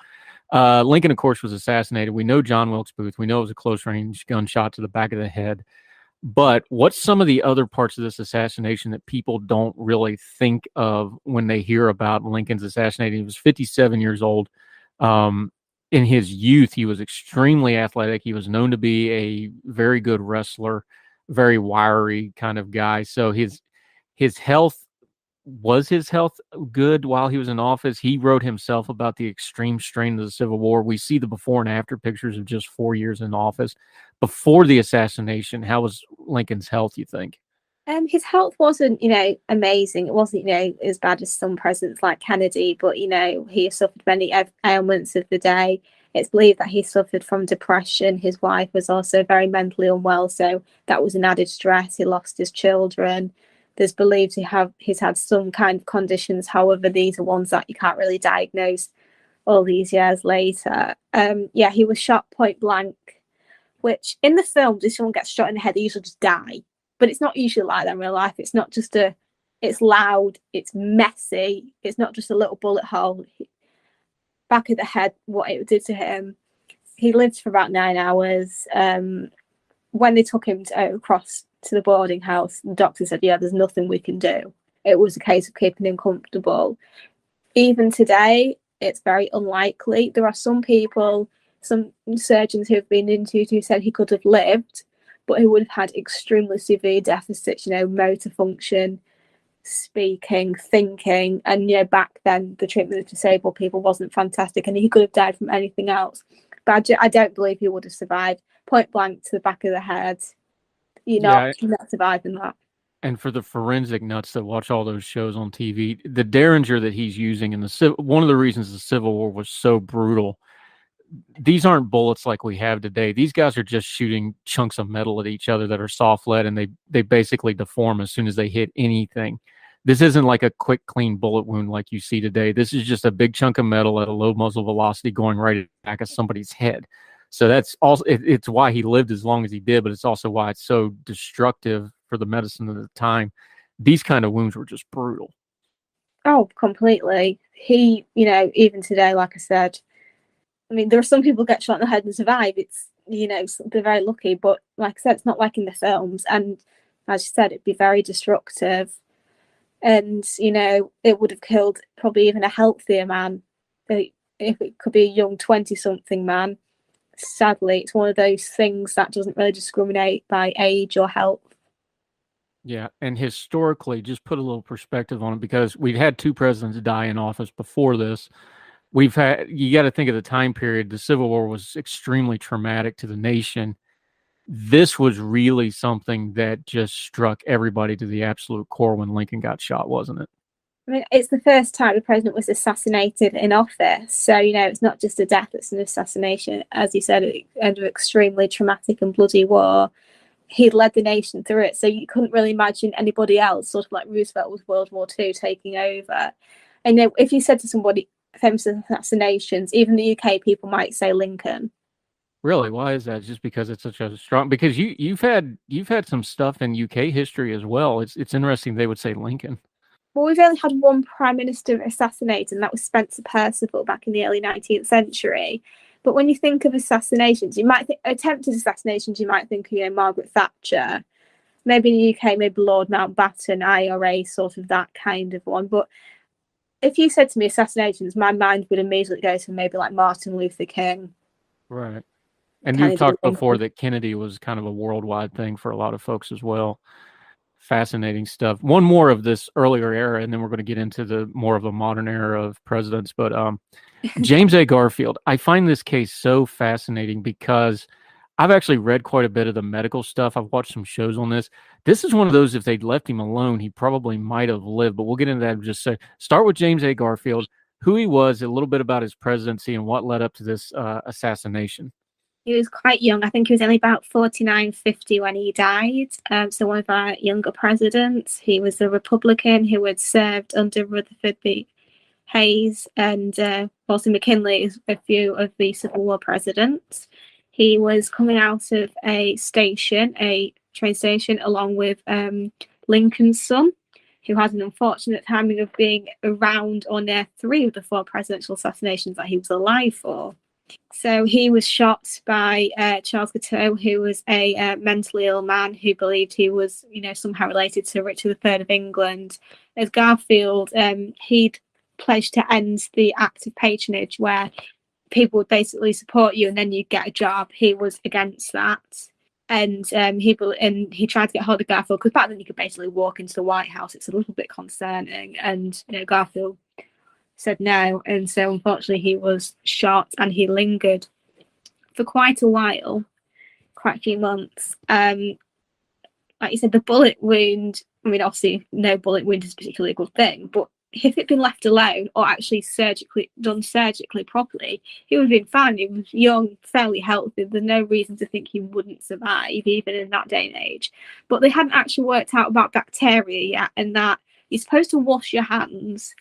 Lincoln, of course, was assassinated. We know John Wilkes Booth. We know it was a close-range gunshot to the back of the head. But what's some of the other parts of this assassination that people don't really think of when they hear about Lincoln's assassination? He was 57 years old. In his youth, he was extremely athletic. He was known to be a very good wrestler, very wiry kind of guy. So his health good while he was in office? He wrote himself about the extreme strain of the Civil War. We see the before and after pictures of just 4 years in office. Before the assassination, how was Lincoln's health, you think? His health wasn't, amazing. It wasn't, as bad as some presidents like Kennedy, but, he suffered many ailments of the day. It's believed that he suffered from depression. His wife was also very mentally unwell, so that was an added stress. He lost his children. There's believed he's had some kind of conditions. However, these are ones that you can't really diagnose all these years later. He was shot point blank, which in the films, if someone gets shot in the head, they usually just die. But it's not usually like that in real life. It's not just a It's loud, it's messy, it's not just a little bullet hole. Back of the head, what it did to him. He lived for about 9 hours. When they took him across to the boarding house, the doctor said, yeah, there's nothing we can do. It was a case of keeping him comfortable. Even today, it's very unlikely. There are some people, some surgeons who have been interviewed who said he could have lived, but he would have had extremely severe deficits, motor function, speaking, thinking, and back then the treatment of disabled people wasn't fantastic, and he could have died from anything else. But I don't believe he would have survived. Point blank to the back of the head. You're not surviving that. And for the forensic nuts that watch all those shows on TV, the Derringer that he's using in one of the reasons the Civil War was so brutal, these aren't bullets like we have today. These guys are just shooting chunks of metal at each other that are soft lead, and they basically deform as soon as they hit anything. This isn't like a quick, clean bullet wound like you see today. This is just a big chunk of metal at a low muzzle velocity going right at the back of somebody's head. So that's also, it's why he lived as long as he did, but it's also why it's so destructive for the medicine of the time. These kind of wounds were just brutal. Oh, completely. He, even today, like I said, I mean, there are some people who get shot in the head and survive. It's, they're very lucky, but like I said, it's not like in the films. And as you said, it'd be very destructive. And, it would have killed probably even a healthier man. If it could be a young 20-something man. Sadly, it's one of those things that doesn't really discriminate by age or health. Yeah, and historically, just put a little perspective on it, because we've had 2 presidents die in office before this. You got to think of the time period. The Civil War was extremely traumatic to the nation. This was really something that just struck everybody to the absolute core when Lincoln got shot, wasn't it? I mean, it's the first time the president was assassinated in office. So, it's not just a death, it's an assassination. As you said, under an extremely traumatic and bloody war. He'd led the nation through it. So you couldn't really imagine anybody else, sort of like Roosevelt with World War II, taking over. And if you said to somebody, famous assassinations, even the UK people might say Lincoln. Really? Why is that? Just because it's such a strong, because you've had some stuff in UK history as well. It's interesting they would say Lincoln. Well, we've only had one prime minister assassinated, and that was Spencer Perceval back in the early 19th century. But when you think of assassinations, you might think attempted assassinations. You might think of Margaret Thatcher, maybe in the UK, maybe Lord Mountbatten, IRA, sort of that kind of one. But if you said to me assassinations, my mind would immediately go to maybe like Martin Luther King. Right. And you've talked before that Kennedy was kind of a worldwide thing for a lot of folks as well. Fascinating stuff. One more of this earlier era, and then we're going to get into the more of a modern era of presidents. But James A. Garfield, I find this case so fascinating because I've actually read quite a bit of the medical stuff. I've watched some shows on this. This is one of those, if they'd left him alone, he probably might have lived. But we'll get into that in just a second. Start with James A. Garfield, who he was, a little bit about his presidency, and what led up to this assassination. He was quite young. I think he was only about 49, 50 when he died. So one of our younger presidents. He was a Republican who had served under Rutherford B. Hayes and also McKinley, a few of the Civil War presidents. He was coming out of a train station, along with Lincoln's son, who had an unfortunate timing of being around or near 3 of the 4 presidential assassinations that he was alive for. So he was shot by Charles Guiteau, who was a mentally ill man who believed he was, somehow related to Richard III of England. As Garfield, he'd pledged to end the act of patronage, where people would basically support you and then you get a job. He was against that, and he tried to get hold of Garfield, because back then you could basically walk into the White House. It's a little bit concerning, and Garfield said no, and so unfortunately he was shot, and he lingered for quite a while, quite a few months. Like you said, the bullet wound, I mean, obviously no bullet wound is particularly a good thing, but if it'd been left alone or actually done surgically properly, he would have been fine. He was young, fairly healthy. There's no reason to think he wouldn't survive, even in that day and age. But they hadn't actually worked out about bacteria yet, and that you're supposed to wash your hands.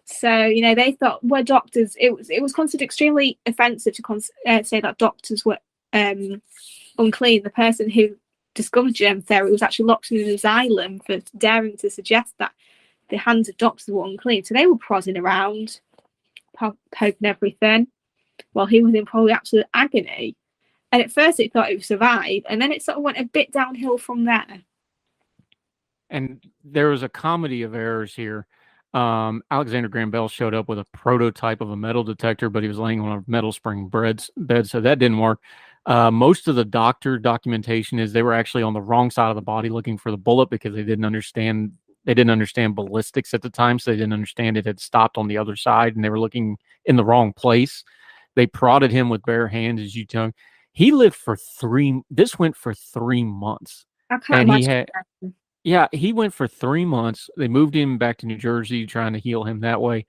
So, they thought, we're doctors. It was considered extremely offensive to say that doctors were unclean. The person who discovered germ theory was actually locked in an asylum for daring to suggest that the hands of doctors were unclean. So they were prodding around, poking everything, while he was in probably absolute agony. And at first it thought it would survive, and then it sort of went a bit downhill from there. And there was a comedy of errors here. Alexander Graham Bell showed up with a prototype of a metal detector, but he was laying on a metal spring bed, so that didn't work. Most of the doctor documentation is they were actually on the wrong side of the body looking for the bullet because they didn't understand ballistics at the time, so they didn't understand it had stopped on the other side, and they were looking in the wrong place. They prodded him with bare hands, as you tell. He lived for this went for 3 months. I can't imagine. Yeah, he went for 3 months. They moved him back to New Jersey, trying to heal him that way.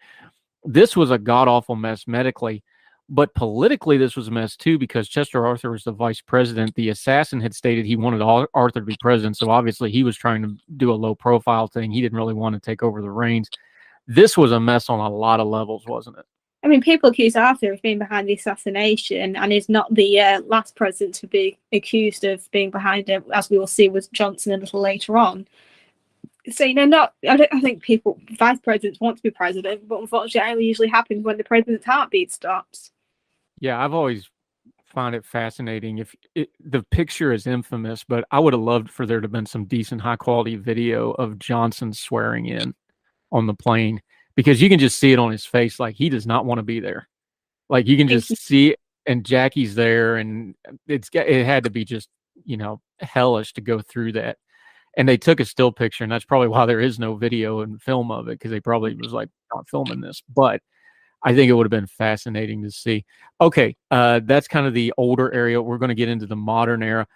This was a god-awful mess medically, but politically this was a mess too, because Chester Arthur was the vice president. The assassin had stated he wanted Arthur to be president, so obviously he was trying to do a low-profile thing. He didn't really want to take over the reins. This was a mess on a lot of levels, wasn't it? I mean, people accuse Arthur of being behind the assassination, and is not the last president to be accused of being behind it, as we will see with Johnson a little later on. So, I think vice presidents want to be president, but unfortunately, it only usually happens when the president's heartbeat stops. Yeah, I've always found it fascinating. The picture is infamous, but I would have loved for there to have been some decent, high-quality video of Johnson swearing in on the plane, because you can just see it on his face, like he does not want to be there. Like you can just see it, and Jackie's there, and it had to be just, hellish to go through that. And they took a still picture, and that's probably why there is no video and film of it, because they probably was like, not filming this. But I think it would have been fascinating to see. Okay, that's kind of the older area. We're going to get into the modern era.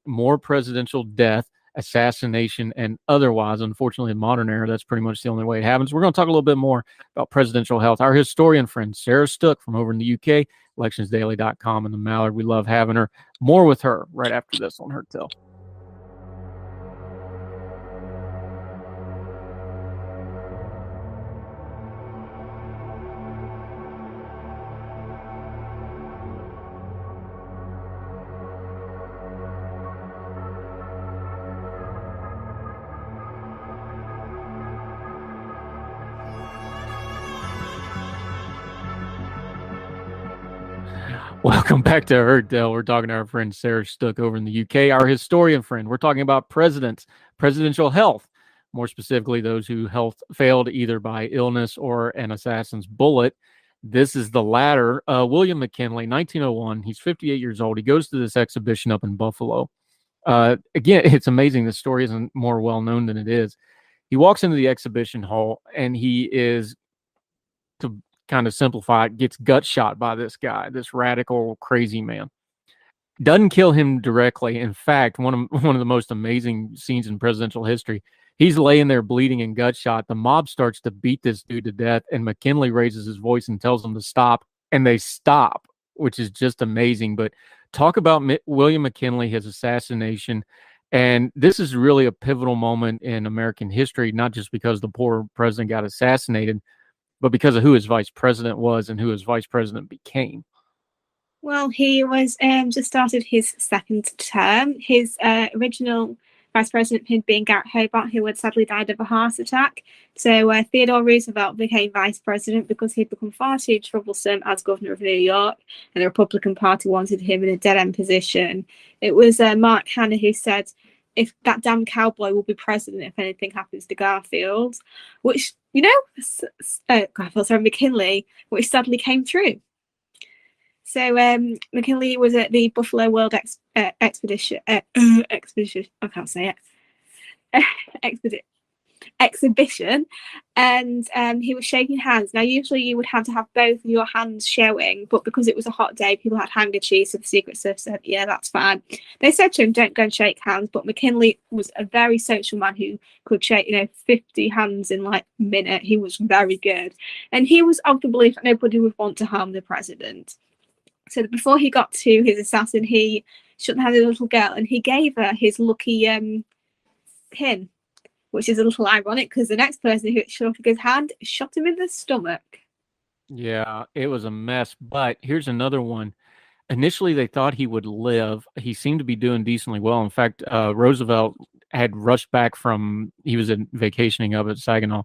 More presidential death, assassination, and otherwise. Unfortunately, in modern era, that's pretty much the only way it happens. We're going to talk a little bit more about presidential health. Our historian friend, Sarah Stook from over in the UK, electionsdaily.com and the Mallard. We love having her. More with her right after this on Her Tell. Welcome back to Her Tell. We're talking to our friend Sarah Stook over in the UK, our historian friend. We're talking about presidential health, more specifically those who health failed either by illness or an assassin's bullet. This is the latter. William McKinley, 1901. He's 58 years old. He goes to this exhibition up in Buffalo. Again, it's amazing. This story isn't more well known than it is. He walks into the exhibition hall, and he is, to kind of simplify it, gets gut shot by this guy, this radical, crazy man. Doesn't kill him directly. In fact, one of the most amazing scenes in presidential history, he's laying there bleeding and gut shot. The mob starts to beat this dude to death, and McKinley raises his voice and tells them to stop, and they stop, which is just amazing. But talk about William McKinley, his assassination. And this is really a pivotal moment in American history, not just because the poor president got assassinated, but because of who his vice president was and who his vice president became. Well, he was just started his second term. His original vice president had been Garrett Hobart, who had sadly died of a heart attack. So Theodore Roosevelt became vice president because he'd become far too troublesome as governor of New York, and the Republican Party wanted him in a dead-end position. It was Mark Hanna who said, "If that damn cowboy will be president if anything happens to Garfield," which, McKinley, which sadly came true. So McKinley was at the Buffalo World Exhibition. I can't say it. Exhibition, and he was shaking hands. Now, usually you would have to have both of your hands showing, but because it was a hot day, people had handkerchiefs, so the Secret Service said, yeah, that's fine. They said to him, don't go and shake hands, but McKinley was a very social man who could shake 50 hands in like a minute. He was very good, and he was of the belief that nobody would want to harm the president. So before he got to his assassin, he shook the hand of a little girl, and he gave her his lucky pin, which is a little ironic because the next person who shot his hand shot him in the stomach. Yeah, it was a mess. But here's another one. Initially, they thought he would live. He seemed to be doing decently well. In fact, Roosevelt had rushed back he was vacationing up at Saginaw.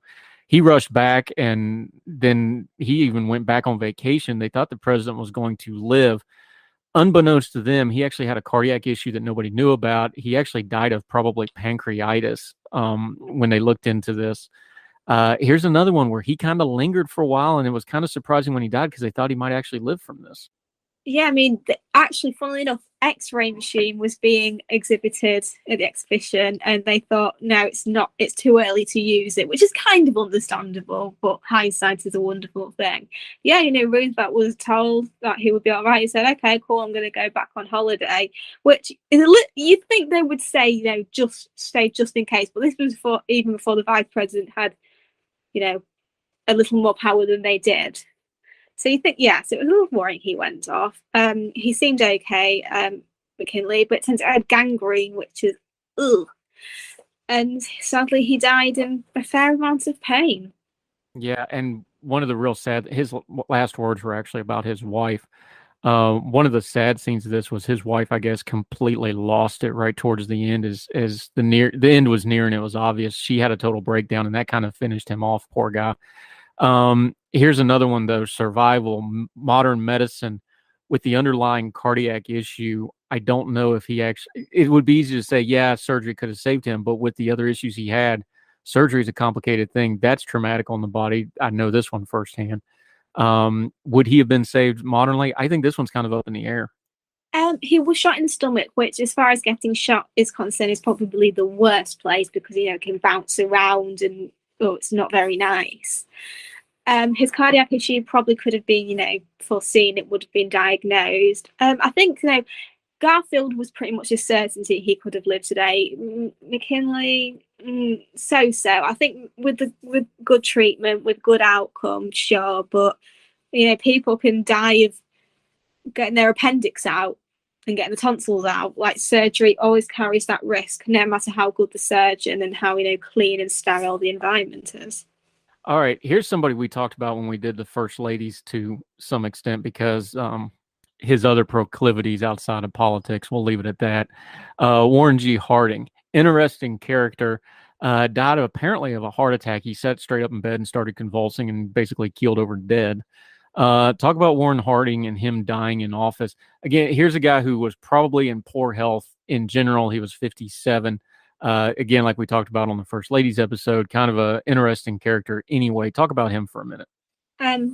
He rushed back, and then he even went back on vacation. They thought the president was going to live. Unbeknownst to them, he actually had a cardiac issue that nobody knew about. He actually died of probably pancreatitis when they looked into this. Here's another one where he kind of lingered for a while, and it was kind of surprising when he died because they thought he might actually live from this. Yeah, I mean, actually, funnily enough, X-ray machine was being exhibited at the exhibition, and they thought, no, it's not. It's too early to use it, which is kind of understandable. But hindsight is a wonderful thing. Yeah, Roosevelt was told that he would be all right. He said, "Okay, cool, I'm going to go back on holiday," which is you'd think they would say, just stay just in case. But this was even before the vice president had, a little more power than they did. So you think, yes, it was a little worrying he went off. He seemed okay, McKinley, but it turns out he had gangrene, which is, ugh. And sadly, he died in a fair amount of pain. Yeah, and one of the real sad, his last words were actually about his wife. One of the sad scenes of this was his wife, I guess, completely lost it right towards the end as the end was near and it was obvious. She had a total breakdown, and that kind of finished him off, poor guy. Here's another one, though, survival, modern medicine with the underlying cardiac issue. I don't know if it would be easy to say, yeah, surgery could have saved him, but with the other issues he had, surgery is a complicated thing. That's traumatic on the body. I know this one firsthand. Would he have been saved modernly? I think this one's kind of up in the air. He was shot in the stomach, which, as far as getting shot is concerned, is probably the worst place because, it can bounce around and, it's not very nice. His cardiac issue probably could have been, foreseen. It would have been diagnosed. I think, Garfield was pretty much a certainty he could have lived today. McKinley, so-so. I think with good treatment, with good outcome, sure. But, people can die of getting their appendix out and getting the tonsils out. Like, surgery always carries that risk, no matter how good the surgeon and how, clean and sterile the environment is. All right, here's somebody we talked about when we did the First Ladies to some extent because his other proclivities outside of politics. We'll leave it at that. Warren G. Harding, interesting character, died apparently of a heart attack. He sat straight up in bed and started convulsing and basically keeled over dead. Talk about Warren Harding and him dying in office. Again, here's a guy who was probably in poor health in general. He was 57. Again, like we talked about on the First Ladies episode, kind of a interesting character anyway. Talk about him for a minute.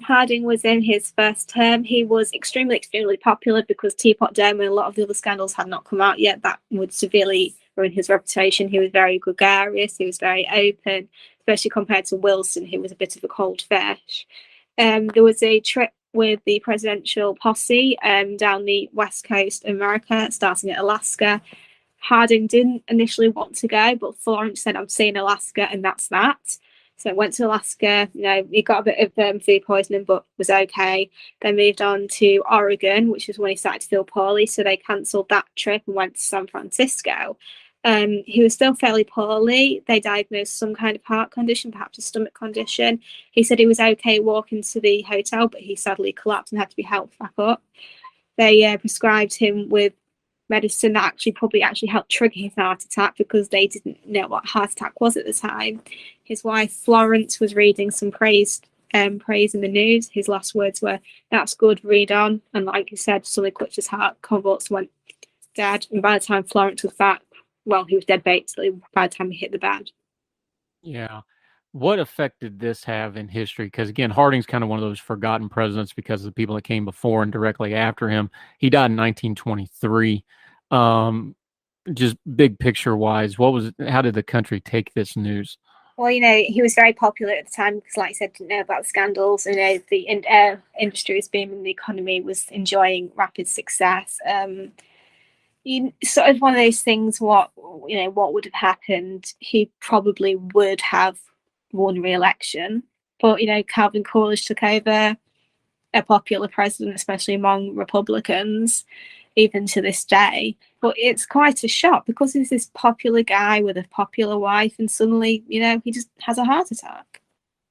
Harding was in his first term. He was extremely popular because Teapot Dome and a lot of the other scandals had not come out yet. That would severely ruin his reputation. He was very gregarious. He was very open, especially compared to Wilson, who was a bit of a cold fish. There was a trip with the presidential posse down the west coast of America, starting at Alaska. Harding didn't initially want to go, but Florence said, "I'm seeing Alaska, and that's that." So went to Alaska. He got a bit of food poisoning, but was okay. Then moved on to Oregon, which was when he started to feel poorly. So they cancelled that trip and went to San Francisco. He was still fairly poorly. They diagnosed some kind of heart condition, perhaps a stomach condition. He said he was okay walking to the hotel, but he sadly collapsed and had to be helped back up. They prescribed him with medicine that probably helped trigger his heart attack because they didn't know what heart attack was at the time. His wife Florence was reading some praise in the news. His last words were, "That's good, read on." And like you said, suddenly clutched his heart, convulsed, went dead. And by the time Florence was back, he was dead basically by the time he hit the bed. Yeah. What effect did this have in history? Because again, Harding's kind of one of those forgotten presidents because of the people that came before and directly after him. He died in 1923. Just big picture wise, how did the country take this news? Well, he was very popular at the time because, like I said, didn't know about the scandals. The air industry was booming, the economy was enjoying rapid success. Sort of one of those things. What would have happened? He probably would have won re-election, but Calvin Coolidge took over, a popular president, especially among Republicans, even to this day. But it's quite a shock because he's this popular guy with a popular wife, and suddenly, he just has a heart attack.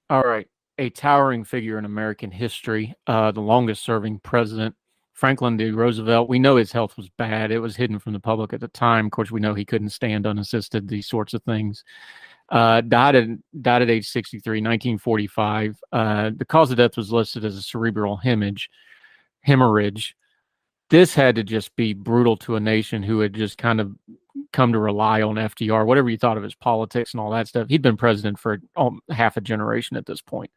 All right. A towering figure in American history, the longest serving president, Franklin D. Roosevelt, we know his health was bad. It was hidden from the public at the time. Of course, we know he couldn't stand unassisted, these sorts of things. Died at age 63, 1945. The cause of death was listed as a cerebral hemorrhage. This had to just be brutal to a nation who had just kind of come to rely on FDR, whatever you thought of his politics and all that stuff. He'd been president for half a generation at this point.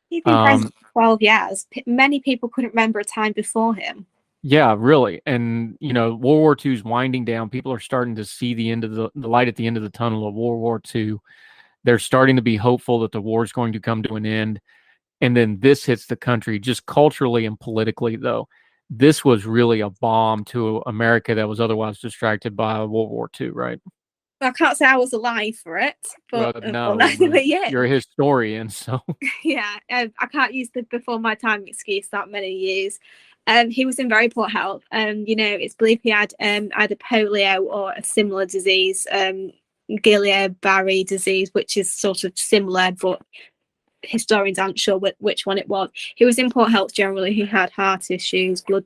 He'd been president for 12 years. Many people couldn't remember a time before him. Yeah, really. And, World War II is winding down. People are starting to see the end of the light at the end of the tunnel of World War II. They're starting to be hopeful that the war is going to come to an end. And then this hits the country just culturally and politically, though. This was really a bomb to America that was otherwise distracted by World War II, right? I can't say I was alive for it, but no, yeah. You're a historian, so. Yeah, I can't use the before my time excuse that many years. He was in very poor health, and it's believed he had either polio or a similar disease, Guillain-Barré disease, which is sort of similar, but historians aren't sure which one it was. He was in poor health generally. He had heart issues, blood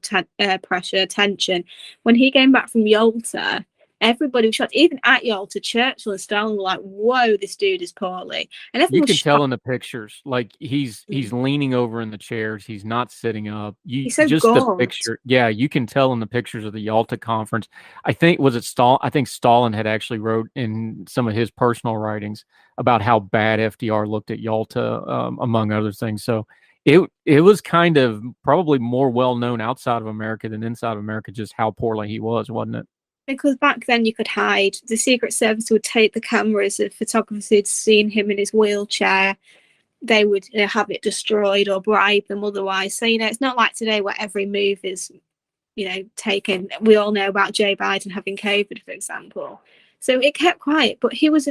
pressure, tension. When he came back from Yalta, everybody was shocked. Even at Yalta, Churchill and Stalin were like, "Whoa, this dude is poorly." And you can tell in the pictures, like he's leaning over in the chairs. He's not sitting up. He's so just gaunt. The picture. Yeah, you can tell in the pictures of the Yalta conference. I think Stalin had actually wrote in some of his personal writings about how bad FDR looked at Yalta, among other things. So it was kind of probably more well known outside of America than inside of America, just how poorly he was, wasn't it? Because back then you could hide. The Secret Service would take the cameras of photographers who'd seen him in his wheelchair. They would have it destroyed or bribe them otherwise. So, it's not like today where every move is, taken. We all know about Joe Biden having COVID, for example. So it kept quiet, but he was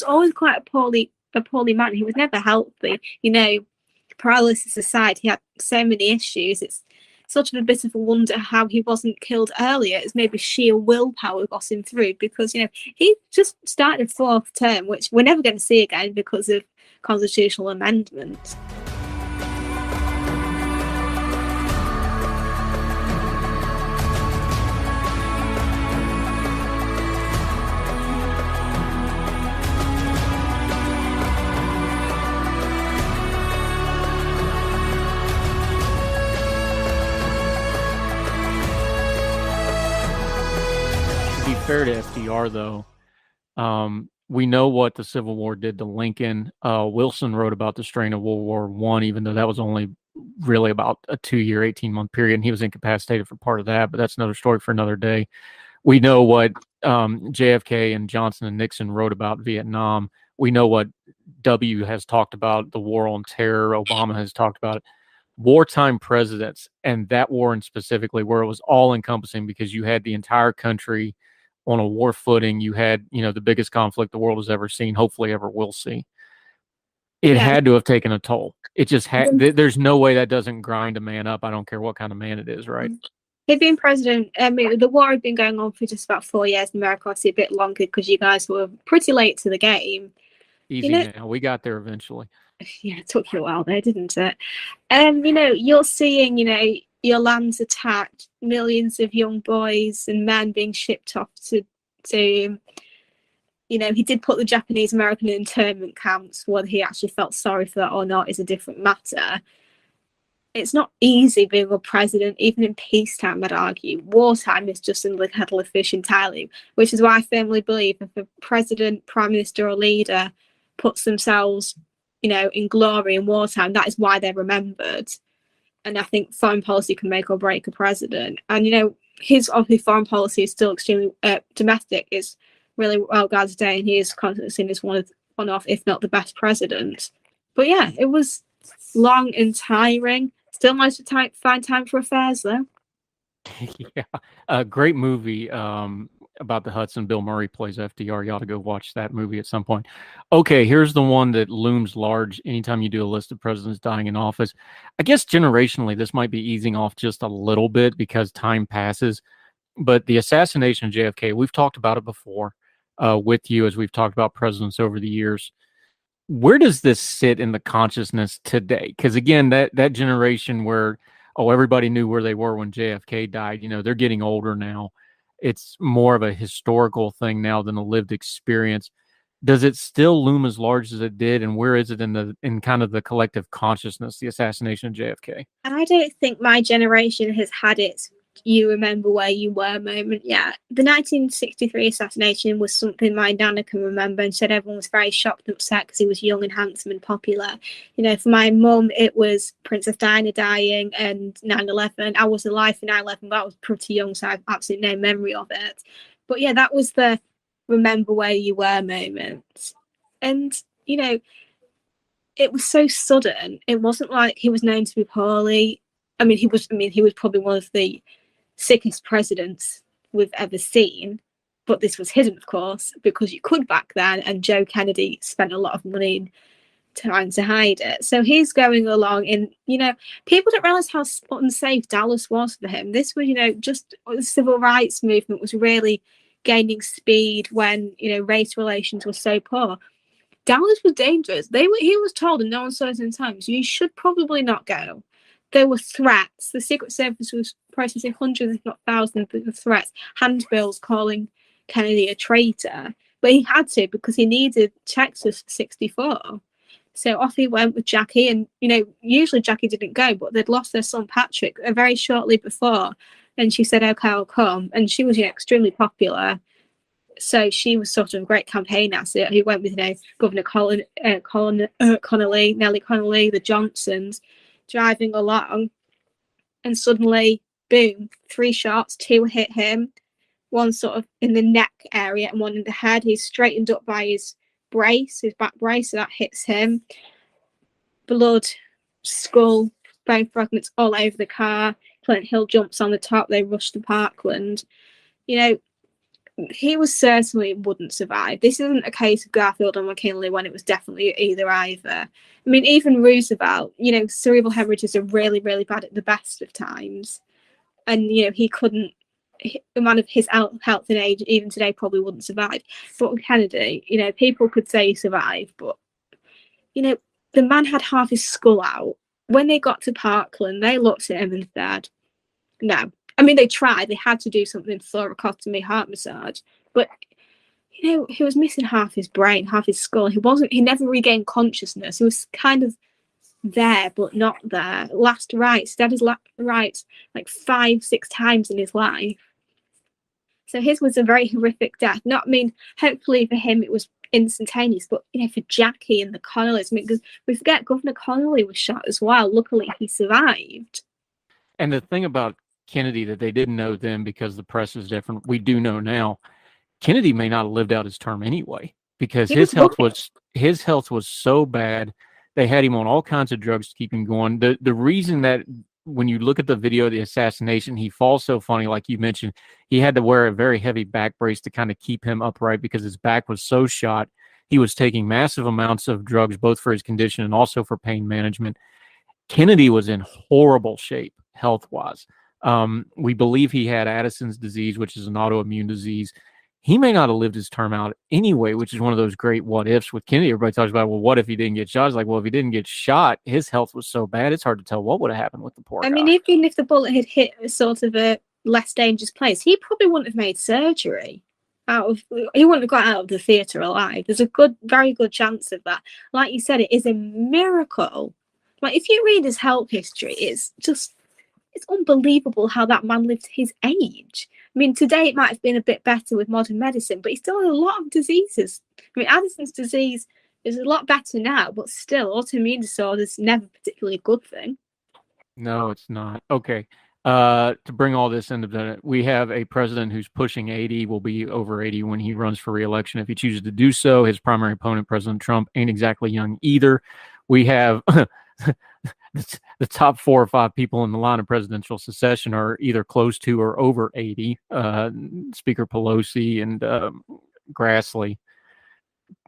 always quite a poorly man. He was never healthy. Paralysis aside, he had so many issues. It's sort of a bit of a wonder how he wasn't killed earlier. It's maybe sheer willpower got him through, because he just started 4th term, which we're never going to see again because of constitutional amendments. Fair to FDR, though, we know what the Civil War did to Lincoln. Wilson wrote about the strain of World War I, even though that was only really about a 2-year, 18-month period, and he was incapacitated for part of that, but that's another story for another day. We know what JFK and Johnson and Nixon wrote about Vietnam. We know what W has talked about, the war on terror. Obama has talked about it. Wartime presidents, and that war in specifically, where it was all-encompassing because you had the entire country on a war footing. You had, the biggest conflict the world has ever seen, hopefully ever will see. It had to have taken a toll. It just had. There's no way that doesn't grind a man up. I don't care what kind of man it is, right? He'd been president. The war had been going on for just about 4 years in America, obviously a bit longer because you guys were pretty late to the game. Easy now. We got there eventually. Yeah, it took you a while there, didn't it? You're seeing, your land's attacked, millions of young boys and men being shipped off to he did put the Japanese American in internment camps. Whether he actually felt sorry for that or not is a different matter. It's not easy being a president, even in peacetime, I'd argue. Wartime is just in the kettle of fish entirely, which is why I firmly believe if a president, prime minister or leader puts themselves, in glory in wartime, that is why they're remembered. And I think foreign policy can make or break a president. And, his obviously foreign policy is still extremely domestic. It's really well guarded today, and he is constantly seen as one of, if not the best president. But yeah, it was long and tiring. Still managed to find time for affairs, though. Yeah, a great movie about the Hudson. Bill Murray plays FDR. You ought to go watch that movie at some point. Okay, here's the one that looms large anytime you do a list of presidents dying in office. I guess generationally, this might be easing off just a little bit because time passes. But the assassination of JFK, we've talked about it before with you as we've talked about presidents over the years. Where does this sit in the consciousness today? Because again, that generation where oh, everybody knew where they were when JFK died. They're getting older now. It's more of a historical thing now than a lived experience. Does it still loom as large as it did, and where is it in kind of the collective consciousness, the assassination of JFK? I don't think my generation has had its "you remember where you were" moment yet. The 1963 assassination was something my nana can remember, and said everyone was very shocked and upset because he was young and handsome and popular. For my mum, it was Princess Diana dying and 9/11. I was alive for 9/11, but I was pretty young, so I have absolutely no memory of it. But yeah, that was the remember where you were moment. And it was so sudden. It wasn't like he was known to be poorly. He was probably one of the sickest presidents we've ever seen, but this was hidden, of course, because you could back then, and Joe Kennedy spent a lot of money trying to hide it. So he's going along, and people don't realize how unsafe Dallas was for him. This was just the civil rights movement was really gaining speed when race relations were so poor. Dallas was dangerous. He was told in no uncertain times, you should probably not go. There were threats. The Secret Service was processing hundreds, if not thousands, of threats, handbills calling Kennedy a traitor. But he had to, because he needed Texas for 64. So off he went with Jackie, and usually Jackie didn't go, but they'd lost their son Patrick very shortly before, and she said, "Okay, I'll come." And she was extremely popular, so she was sort of a great campaign asset. He went with Governor Connolly, Nellie Connolly, the Johnsons, driving along, and suddenly, boom! 3 shots, 2 hit him, one sort of in the neck area and one in the head. He's straightened up by his back brace, so that hits him. Blood, skull, bone fragments all over the car. Clint Hill jumps on the top. They rush to Parkland. He was certainly wouldn't survive. This isn't a case of Garfield or McKinley when it was definitely either. Even Roosevelt, cerebral hemorrhages are really, really bad at the best of times. And, he couldn't, a man of his health and age, even today, probably wouldn't survive. But with Kennedy, people could say he survived, but, the man had half his skull out. When they got to Parkland, they looked at him and said, no. They tried. They had to do something, thoracotomy, heart massage. But, he was missing half his brain, half his skull. He never regained consciousness. He was kind of there, but not there. Last rites. He had his last rites like 5-6 times in his life. So his was a very horrific death. Hopefully for him it was instantaneous, but for Jackie and the Connollys, because we forget Governor Connolly was shot as well. Luckily he survived. And the thing about Kennedy that they didn't know then, because the press is different, we do know now, Kennedy may not have lived out his term anyway, because his health was so bad. They had him on all kinds of drugs to keep him going. The reason that when you look at the video of the assassination, he falls so funny, like you mentioned, he had to wear a very heavy back brace to kind of keep him upright because his back was so shot. He was taking massive amounts of drugs, both for his condition and also for pain management. Kennedy was in horrible shape health-wise. We believe he had Addison's disease, which is an autoimmune disease. He may not have lived his term out anyway, which is one of those great what ifs with Kennedy. Everybody talks about, well, what if he didn't get shot? It's like, well, if he didn't get shot, his health was so bad, it's hard to tell what would have happened with the poor guy. Even if the bullet had hit a sort of a less dangerous place, he probably wouldn't have made surgery. He wouldn't have got out of the theatre alive. There's a very good chance of that. Like you said, it is a miracle. If you read his health history, it's unbelievable how that man lived his age. Today it might have been a bit better with modern medicine, but he still had a lot of diseases. Addison's disease is a lot better now, but still, autoimmune disorder is never particularly a good thing. No, it's not. Okay. To bring all this into the, we have a president who's pushing 80, will be over 80 when he runs for re-election. If he chooses to do so, his primary opponent, President Trump, ain't exactly young either. We have the top 4 or 5 people in the line of presidential succession are either close to or over 80. Speaker Pelosi and Grassley.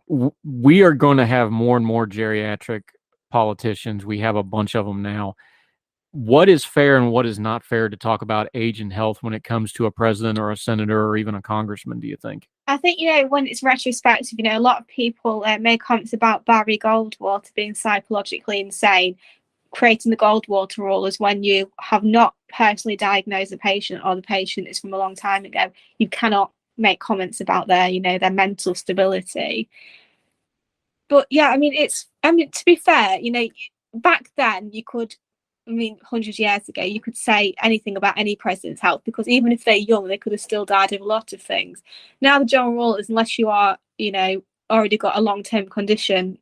We are going to have more and more geriatric politicians. We have a bunch of them now. What is fair and what is not fair to talk about age and health when it comes to a president or a senator or even a congressman, do you think? I think, when it's retrospective, a lot of people make comments about Barry Goldwater being psychologically insane. creating the Goldwater rule is when you have not personally diagnosed the patient or the patient is from a long time ago, you cannot make comments about their, their mental stability. But yeah, I mean, to be fair, back then you could, 100 years ago, you could say anything about any president's health, because even if they're young, they could have still died of a lot of things. Now the general rule is, unless you are, already got a long-term condition,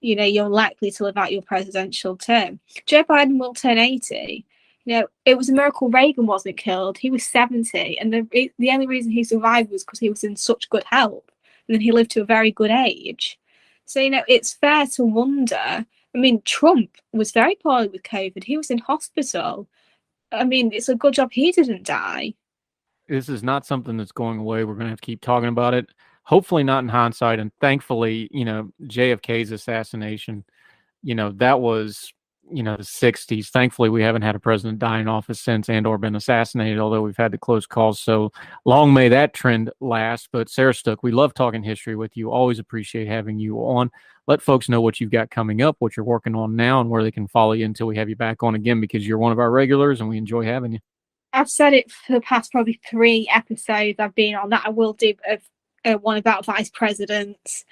you're likely to live out your presidential term. Joe Biden will turn 80. It was a miracle Reagan wasn't killed. He was 70, and the only reason he survived was because he was in such good health, and then he lived to a very good age. So, it's fair to wonder. Trump was very poorly with COVID. He was in hospital. It's a good job he didn't die. This is not something that's going away. We're going to have to keep talking about it. Hopefully not in hindsight. And thankfully, JFK's assassination, that was, the 60s. Thankfully, we haven't had a president die in office since and or been assassinated, although we've had the close calls. So long may that trend last. But Sarah Stook, we love talking history with you. Always appreciate having you on. Let folks know what you've got coming up, what you're working on now, and where they can follow you until we have you back on again, because you're one of our regulars and we enjoy having you. I've said it for the past probably 3 episodes I've been on that I will do one about vice presidents.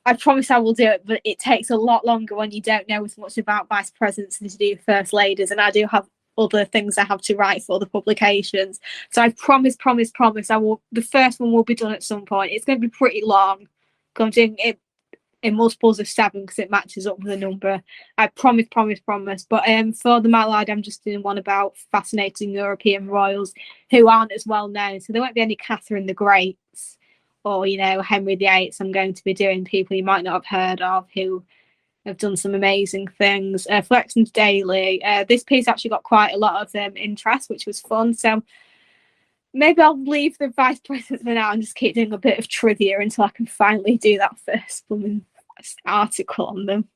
I promise I will do it, but it takes a lot longer when you don't know as much about vice presidents as you do first ladies, and I do have other things I have to write for the publications. So I promise, I will. The first one will be done at some point. It's going to be pretty long. I'm doing it in multiples of 7 because it matches up with the number. I promise. But for the Mallard, I'm just doing one about fascinating European royals who aren't as well known. So there won't be any Catherine the Greats or, Henry VIII. I'm going to be doing people you might not have heard of who have done some amazing things. Flexion's Daily. This piece actually got quite a lot of interest, which was fun. So maybe I'll leave the vice president for now and just keep doing a bit of trivia until I can finally do that first article on them.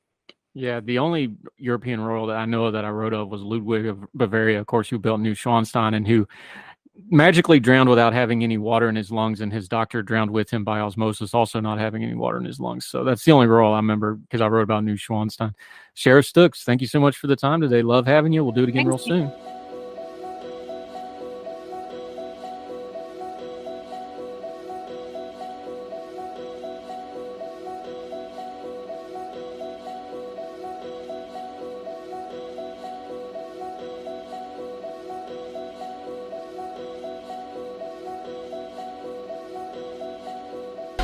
Yeah, the only European royal that I know of that I wrote of was Ludwig of Bavaria, of course, who built Neuschwanstein and who magically drowned without having any water in his lungs, and his doctor drowned with him by osmosis, also not having any water in his lungs. So that's the only royal I remember because I wrote about Neuschwanstein. Sheriff Stooks, thank you so much for the time today. Love having you. We'll do it again real soon.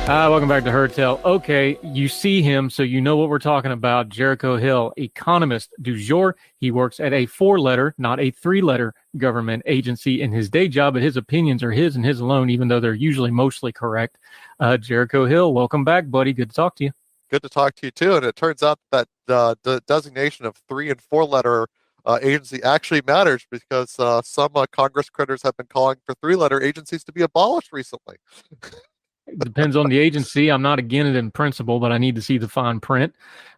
Welcome back to Her Tale. Okay, you see him, so you know what we're talking about. Jericho Hill, economist du jour. He works at a 4-letter, not a 3-letter government agency in his day job, but his opinions are his and his alone, even though they're usually mostly correct. Jericho Hill, welcome back, buddy. Good to talk to you. Good to talk to you, too. And it turns out that the designation of 3- and 4-letter agency actually matters, because some Congress critters have been calling for 3-letter agencies to be abolished recently. It depends on the agency. I'm not against it in principle, but I need to see the fine print.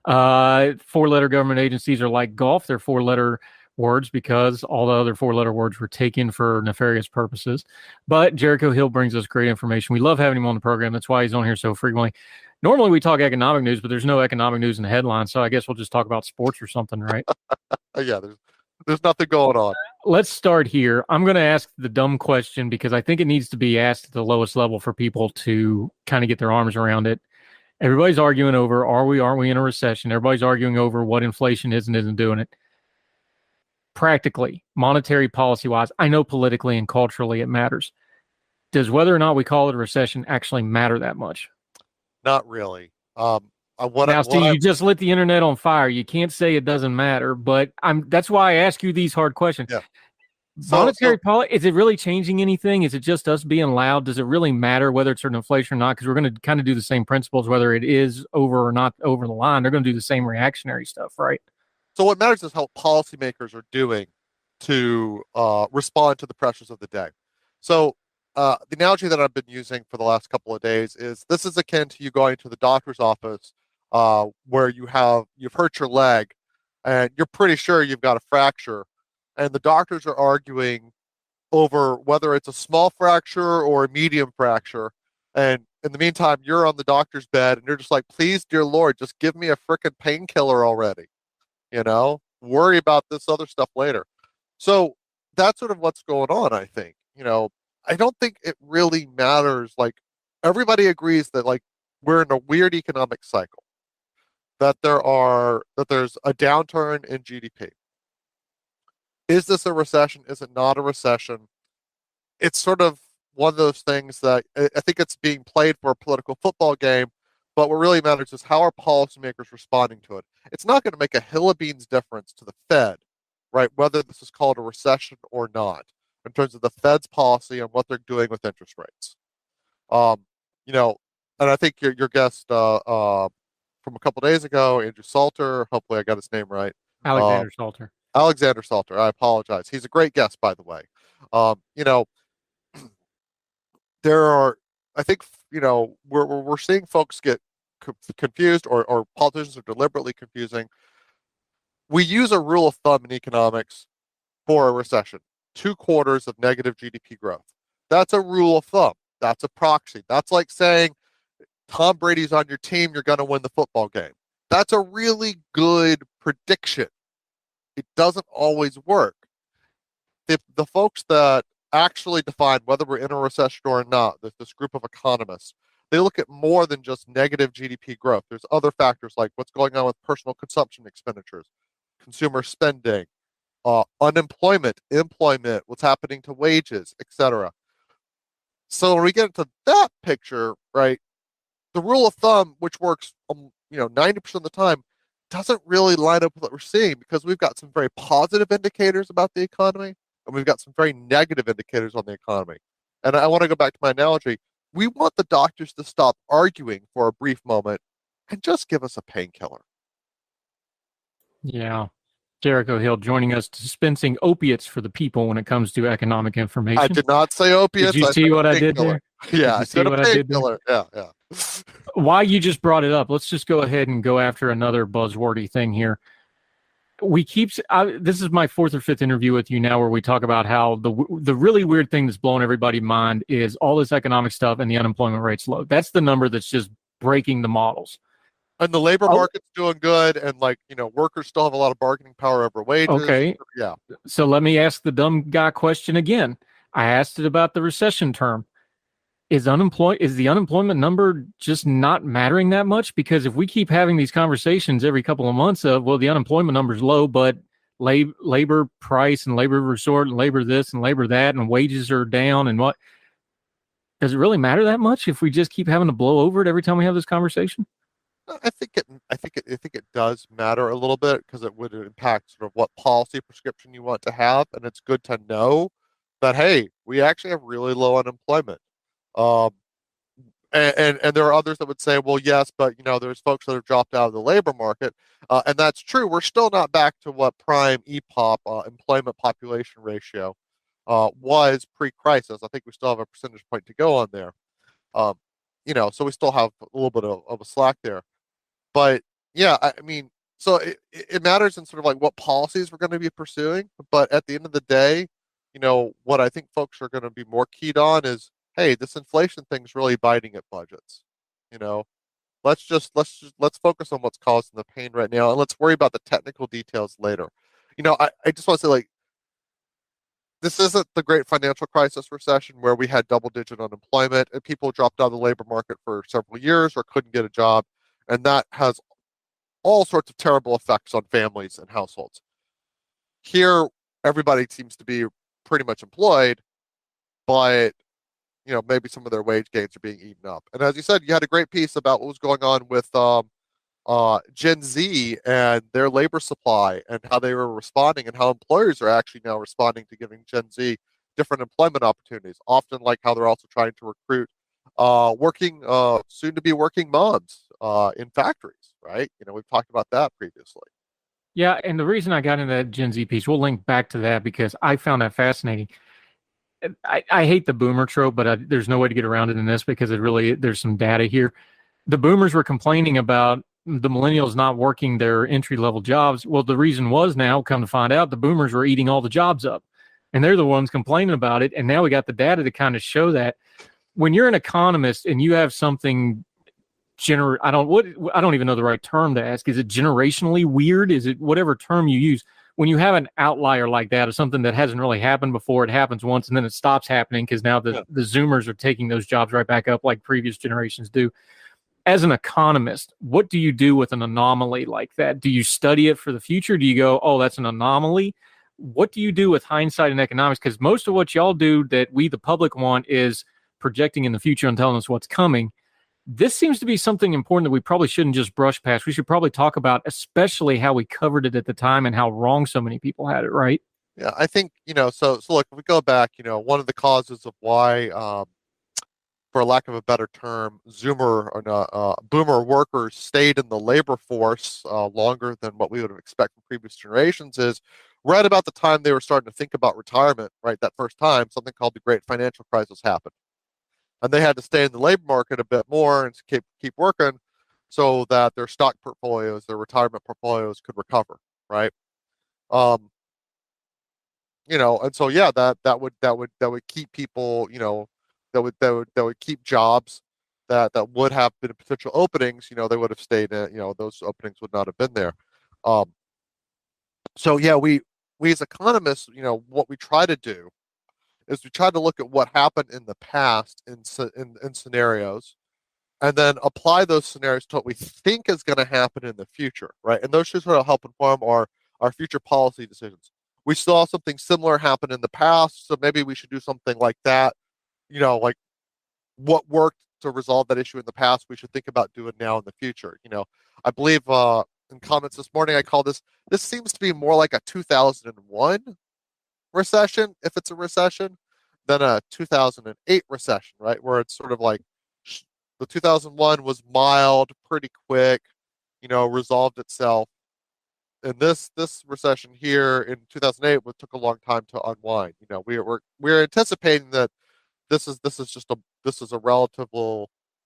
4-letter government agencies are like golf. They're 4-letter words because all the other 4-letter words were taken for nefarious purposes. But Jericho Hill brings us great information. We love having him on the program. That's why he's on here so frequently. Normally we talk economic news, but there's no economic news in the headlines, so I guess we'll just talk about sports or something, right? Yeah, there's nothing going on. Let's start here. I'm going to ask the dumb question because I think it needs to be asked at the lowest level for people to kind of get their arms around it. Everybody's arguing over, aren't we in a recession? Everybody's arguing over what inflation is and isn't doing it. Practically, monetary policy-wise, I know politically and culturally it matters. Does whether or not we call it a recession actually matter that much? Not really. You just lit the internet on fire. You can't say it doesn't matter, but that's why I ask you these hard questions. Yeah. Monetary policy, is it really changing anything? Is it just us being loud? Does it really matter whether it's an inflation or not? Because we're going to kind of do the same principles, whether it is over or not over the line. They're going to do the same reactionary stuff, right? So what matters is how policymakers are doing to respond to the pressures of the day. So the analogy that I've been using for the last couple of days is this is akin to you going to the doctor's office where you've hurt your leg and you're pretty sure you've got a fracture, and the doctors are arguing over whether it's a small fracture or a medium fracture. And in the meantime, you're on the doctor's bed and you're just like, please, dear Lord, just give me a frickin' painkiller already. worry about this other stuff later. So that's sort of what's going on, I think. I don't think it really matters. Like, everybody agrees that, like, we're in a weird economic cycle, that there's a downturn in GDP. Is this a recession? Is it not a recession? It's sort of one of those things that I think it's being played for a political football game, but what really matters is how are policymakers responding to it. It's not going to make a hill of beans difference to the Fed, right, whether this is called a recession or not, in terms of the Fed's policy and what they're doing with interest rates. And I think your guest from a couple days ago, Andrew Salter, hopefully I got his name right. Alexander Salter. Alexander Salter, I apologize. He's a great guest, by the way. There are, I think, we're seeing folks get confused, or politicians are deliberately confusing. We use a rule of thumb in economics for a recession: 2 quarters of negative GDP growth. That's a rule of thumb. That's a proxy. That's like saying Tom Brady's on your team, you're going to win the football game. That's a really good prediction. It doesn't always work. The folks that actually define whether we're in a recession or not, this group of economists, they look at more than just negative GDP growth. There's other factors like what's going on with personal consumption expenditures, consumer spending, unemployment, employment, what's happening to wages, etc. So when we get into that picture, right, the rule of thumb, which works 90% of the time, doesn't really line up with what we're seeing, because we've got some very positive indicators about the economy and we've got some very negative indicators on the economy. And I want to go back to my analogy. We want the doctors to stop arguing for a brief moment and just give us a painkiller. Yeah. Jericho Hill joining us, dispensing opiates for the people when it comes to economic information. I did not say opiates. Did you see what I did there? Yeah, I said a painkiller. Yeah. Why you just brought it up, let's just go ahead and go after another buzzwordy thing here. This is my 4th or 5th interview with you now where we talk about how the really weird thing that's blowing everybody's mind is all this economic stuff and the unemployment rate's low. That's the number that's just breaking the models. And the labor market's doing good, and workers still have a lot of bargaining power over wages. Okay. Yeah. So let me ask the dumb guy question again. I asked it about the recession term. Is the unemployment number just not mattering that much? Because if we keep having these conversations every couple of months of, well, the unemployment number's low, but labor price and labor resort and labor this and labor that and wages are down, and what, does it really matter that much if we just keep having to blow over it every time we have this conversation? I think it does matter a little bit, because it would impact sort of what policy prescription you want to have, and it's good to know that, hey, we actually have really low unemployment. And there are others that would say, well, yes, but there's folks that have dropped out of the labor market, and that's true. We're still not back to what prime EPOP, employment population ratio, was pre-crisis. I think we still have a percentage point to go on there. So we still have a little bit of a slack there. But yeah, I mean, so it matters in sort of like what policies we're going to be pursuing. But at the end of the day, what I think folks are going to be more keyed on is, hey, this inflation thing's really biting at budgets. Let's focus on what's causing the pain right now, and let's worry about the technical details later. I just want to say, like, this isn't the great financial crisis recession where we had double-digit unemployment and people dropped out of the labor market for several years or couldn't get a job, and that has all sorts of terrible effects on families and households. Here, everybody seems to be pretty much employed, but maybe some of their wage gains are being eaten up. And as you said, you had a great piece about what was going on with Gen Z and their labor supply and how they were responding, and how employers are actually now responding to giving Gen Z different employment opportunities, often like how they're also trying to recruit soon to be working moms in factories, right? We've talked about that previously. Yeah, and the reason I got into that Gen Z piece, we'll link back to that because I found that fascinating. I hate the boomer trope, but there's no way to get around it in this because there's some data here. The boomers were complaining about the millennials not working their entry-level jobs. Well, the reason was, now come to find out, the boomers were eating all the jobs up, and they're the ones complaining about it. And now we got the data to kind of show that when you're an economist and you have something I don't even know the right term to ask. Is it generationally weird? Is it whatever term you use? When you have an outlier like that, or something that hasn't really happened before, it happens once and then it stops happening because now the Zoomers are taking those jobs right back up like previous generations do. As an economist, what do you do with an anomaly like that? Do you study it for the future? Do you go, oh, that's an anomaly? What do you do with hindsight and economics? Because most of what y'all do that we, the public, want is projecting in the future and telling us what's coming. This seems to be something important that we probably shouldn't just brush past. We should probably talk about, especially how we covered it at the time and how wrong so many people had it, right? Yeah, I think, so look, if we go back, one of the causes of why, for lack of a better term, boomer workers stayed in the labor force longer than what we would have expected from previous generations is right about the time they were starting to think about retirement, right? That first time, something called the Great Financial Crisis happened. And they had to stay in the labor market a bit more and keep working so that their stock portfolios, their retirement portfolios could recover, right? And so yeah, that would keep people, that would keep jobs that would have been potential openings, they would have stayed in, those openings would not have been there. So yeah, we as economists, what we try to do is we try to look at what happened in the past in scenarios, and then apply those scenarios to what we think is going to happen in the future, right? And those should sort of help inform our future policy decisions. We saw something similar happen in the past, so maybe we should do something like that. Like what worked to resolve that issue in the past, we should think about doing now in the future. I believe in comments this morning, I call this seems to be more like a 2001 recession, if it's a recession, than a 2008 recession, right? Where it's sort of like the 2001 was mild, pretty quick, resolved itself. And this recession here in 2008 took a long time to unwind. We're anticipating that this is a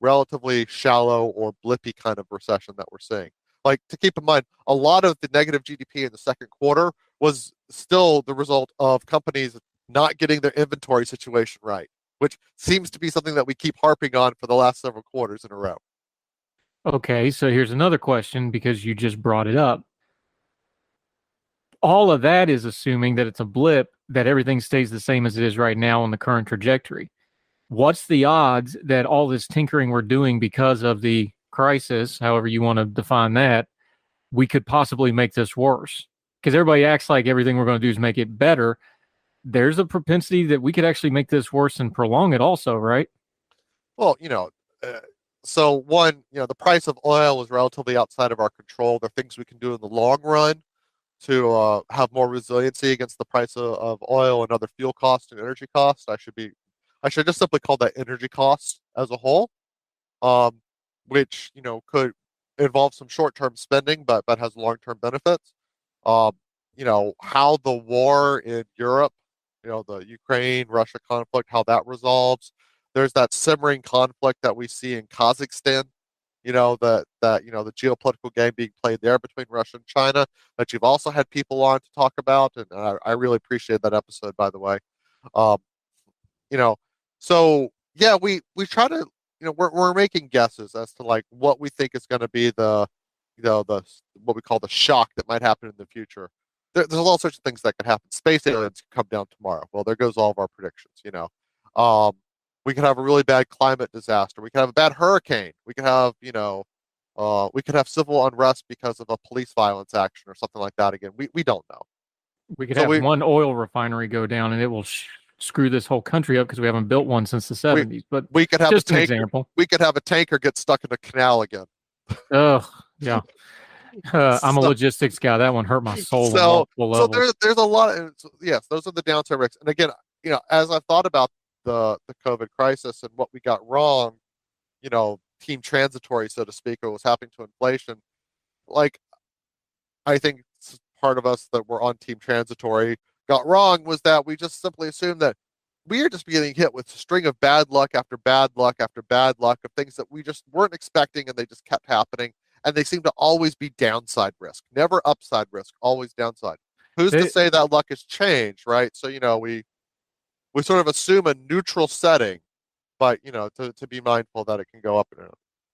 relatively shallow or blippy kind of recession that we're seeing. Like, to keep in mind, a lot of the negative GDP in the second quarter was still the result of companies not getting their inventory situation right, which seems to be something that we keep harping on for the last several quarters in a row. Okay, so here's another question because you just brought it up. All of that is assuming that it's a blip, that everything stays the same as it is right now on the current trajectory. What's the odds that all this tinkering we're doing because of the crisis, however you want to define that, we could possibly make this worse? Because everybody acts like everything we're going to do is make it better. There's a propensity that we could actually make this worse and prolong it also, right? Well, so one, the price of oil is relatively outside of our control. There are things we can do in the long run to have more resiliency against the price of oil and other fuel costs and energy costs. I should just simply call that energy costs as a whole, which could involve some short-term spending, but has long-term benefits. How the war in Europe, the Ukraine-Russia conflict, how that resolves. There's that simmering conflict that we see in Kazakhstan, the geopolitical game being played there between Russia and China, that you've also had people on to talk about, and I really appreciate that episode, by the way. So yeah, we try to, we're making guesses as to like what we think is going to be the what we call the shock that might happen in the future. There's all sorts of things that could happen. Space aliens come down tomorrow. Well, there goes all of our predictions. We could have a really bad climate disaster. We could have a bad hurricane. We could have, we could have civil unrest because of a police violence action or something like that. Again, we don't know. We could have one oil refinery go down and it will screw this whole country up because we haven't built one since the 70s. But we could have just an example. We could have a tanker get stuck in a canal again. Oh, yeah. I'm a logistics guy. That one hurt my soul on multiple levels. So there's a lot of, yes, those are the downside risks. And again, as I've thought about the COVID crisis and what we got wrong, team transitory, so to speak, or what's happening to inflation, like, I think part of us that were on team transitory got wrong was that we just simply assumed that we are just getting hit with a string of bad luck after bad luck after bad luck of things that we just weren't expecting, and they just kept happening. And they seem to always be downside risk, never upside risk, always downside. Who's to say that luck has changed, right? So, we sort of assume a neutral setting, but, to be mindful that it can go up and down.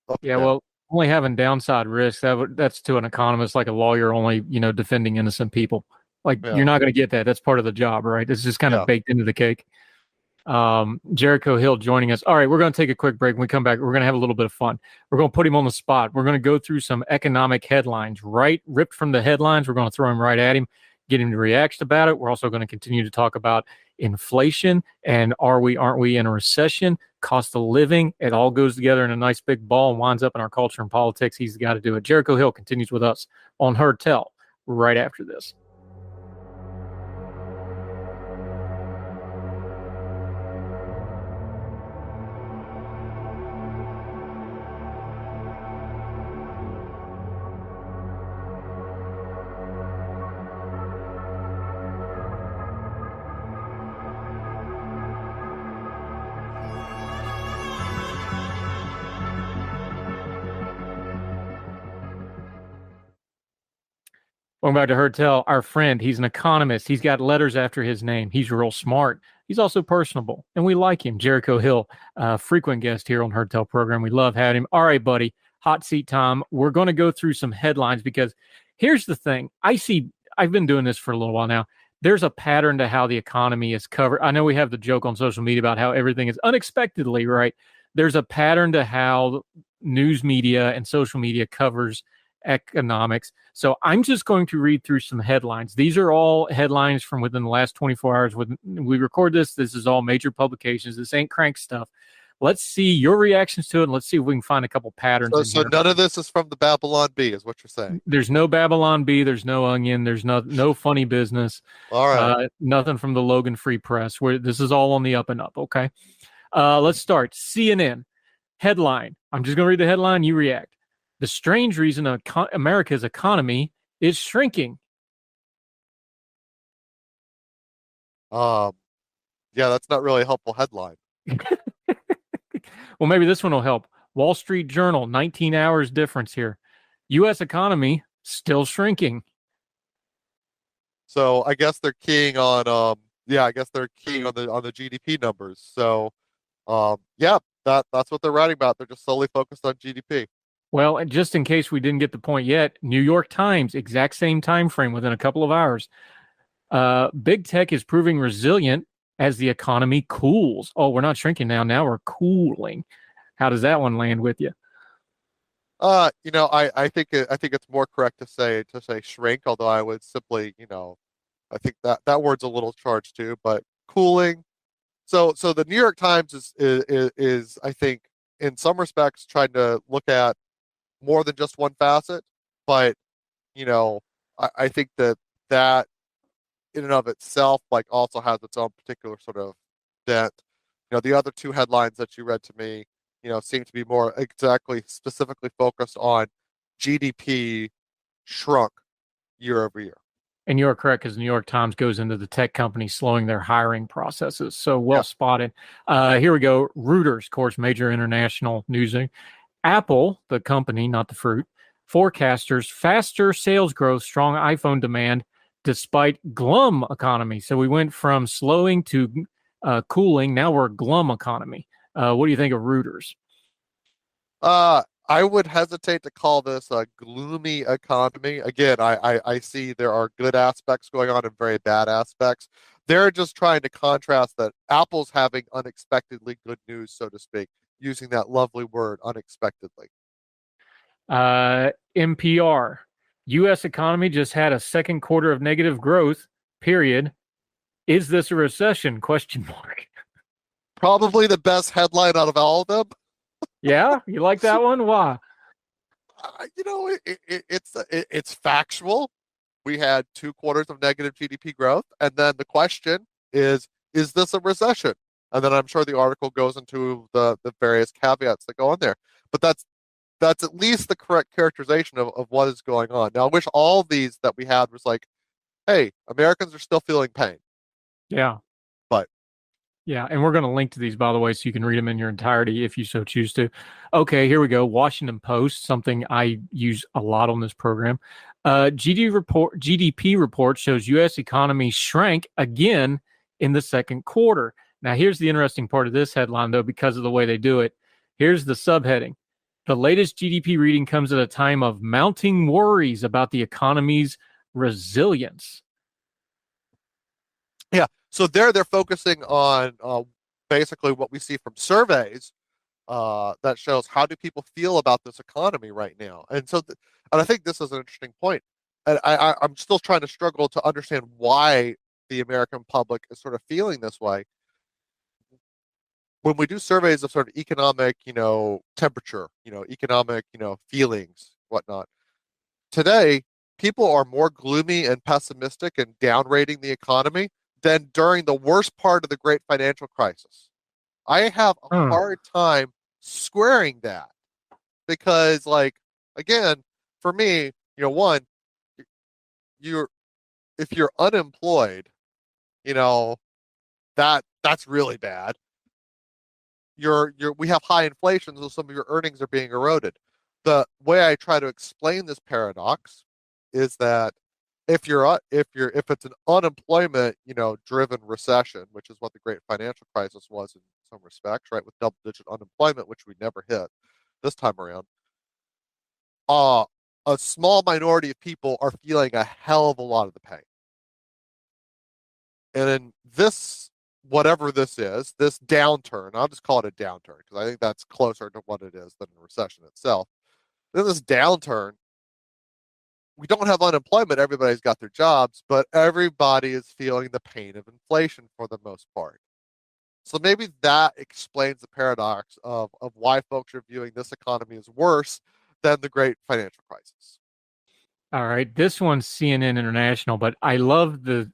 up Yeah, and down. well, only having downside risk, that's to an economist like a lawyer only, defending innocent people. Like Yeah. you're not going to get that. That's part of the job, right? It's just kind Yeah. of baked into the cake. Jericho Hill joining us. All right, we're going to take a quick break. When we come back, we're going to have a little bit of fun. We're going to put him on the spot. We're going to go through some economic headlines, right? Ripped from the headlines. We're going to throw him right at him, get him to react about it. We're also going to continue to talk about inflation and aren't we in a recession, cost of living. It all goes together in a nice big ball and winds up in our culture and politics. He's the guy to do it. Jericho Hill continues with us on Heard Tell right after this. Welcome back to Heard Tell. Our friend, he's an economist. He's got letters after his name. He's real smart. He's also personable, and we like him. Jericho Hill, frequent guest here on Heard Tell program. We love having him. All right, buddy, hot seat time. We're going to go through some headlines because here's the thing. I've been doing this for a little while now. There's a pattern to how the economy is covered. I know we have the joke on social media about how everything is unexpectedly, right? There's a pattern to how news media and social media covers economics. So I'm just going to read through some headlines. These are all headlines from within the last 24 hours. When we record this, this is all major publications. This ain't crank stuff. Let's see your reactions to it, and let's see if we can find a couple patterns. So none of this is from the Babylon Bee, is what you're saying. There's no Babylon Bee. There's no Onion. There's no funny business. All right. Nothing from the Logan Free Press. Where this is all on the up and up. Okay. Let's start. CNN headline. I'm just going to read the headline. You react. The strange reason America's economy is shrinking. Yeah, that's not really a helpful headline. Well, maybe this one will help. Wall Street Journal, 19 hours difference here. U.S. economy still shrinking. So I guess they're keying on the GDP numbers. So that's what they're writing about. They're just solely focused on GDP. Well, and just in case we didn't get the point yet, New York Times, exact same time frame within a couple of hours. Big tech is proving resilient as the economy cools. Oh, we're not shrinking now. Now we're cooling. How does that one land with you? I think it's more correct to say shrink, although I would simply, I think that word's a little charged too, but cooling. So the New York Times is I think in some respects trying to look at more than just one facet, but I think that in and of itself also has its own particular sort of dent. The other two headlines that you read to me, seem to be more exactly specifically focused on GDP shrunk year over year. And you're correct, because the New York Times goes into the tech companies slowing their hiring processes. So well spotted. Here we go. Reuters, of course, major international news. Apple, the company, not the fruit, forecasters faster sales growth, strong iPhone demand despite glum economy. So we went from slowing to cooling. Now we're a glum economy. What do you think of Reuters? I would hesitate to call this a gloomy economy. Again, I see there are good aspects going on and very bad aspects. They're just trying to contrast that Apple's having unexpectedly good news, so to speak, using that lovely word, unexpectedly. NPR, U.S. economy just had a second quarter of negative growth, period. Is this a recession? Question mark. Probably the best headline out of all of them. Yeah, you like that one? Why? It's factual. We had 2 quarters of negative GDP growth, and then the question is this a recession? And then I'm sure the article goes into the various caveats that go in there. But that's at least the correct characterization of what is going on. Now, I wish all these that we had was like, hey, Americans are still feeling pain. Yeah. Yeah, and we're going to link to these, by the way, so you can read them in your entirety if you so choose to. Okay, here we go. Washington Post, something I use a lot on this program. GDP report shows U.S. economy shrank again in the second quarter. Now, here's the interesting part of this headline, though, because of the way they do it. Here's the subheading. The latest GDP reading comes at a time of mounting worries about the economy's resilience. Yeah, so they're focusing on basically what we see from surveys that shows how do people feel about this economy right now. And so, and I think this is an interesting point. And I'm still trying to struggle to understand why the American public is sort of feeling this way. When we do surveys of sort of economic, temperature, economic, feelings, whatnot, today people are more gloomy and pessimistic and downrating the economy than during the worst part of the great financial crisis. I have a hard time squaring that because, like, again, for me, one, if you're unemployed, that's really bad. We have high inflation, so some of your earnings are being eroded. The way I try to explain this paradox is that if it's an unemployment, driven recession, which is what the great financial crisis was in some respects, right, with double-digit unemployment, which we never hit this time around, a small minority of people are feeling a hell of a lot of the pain. And in this, whatever this is, this downturn, I'll just call it a downturn because I think that's closer to what it is than a recession itself. Then this downturn, we don't have unemployment, everybody's got their jobs, but everybody is feeling the pain of inflation for the most part. So maybe that explains the paradox of why folks are viewing this economy as worse than the great financial crisis. All right, this one's CNN International, but I love the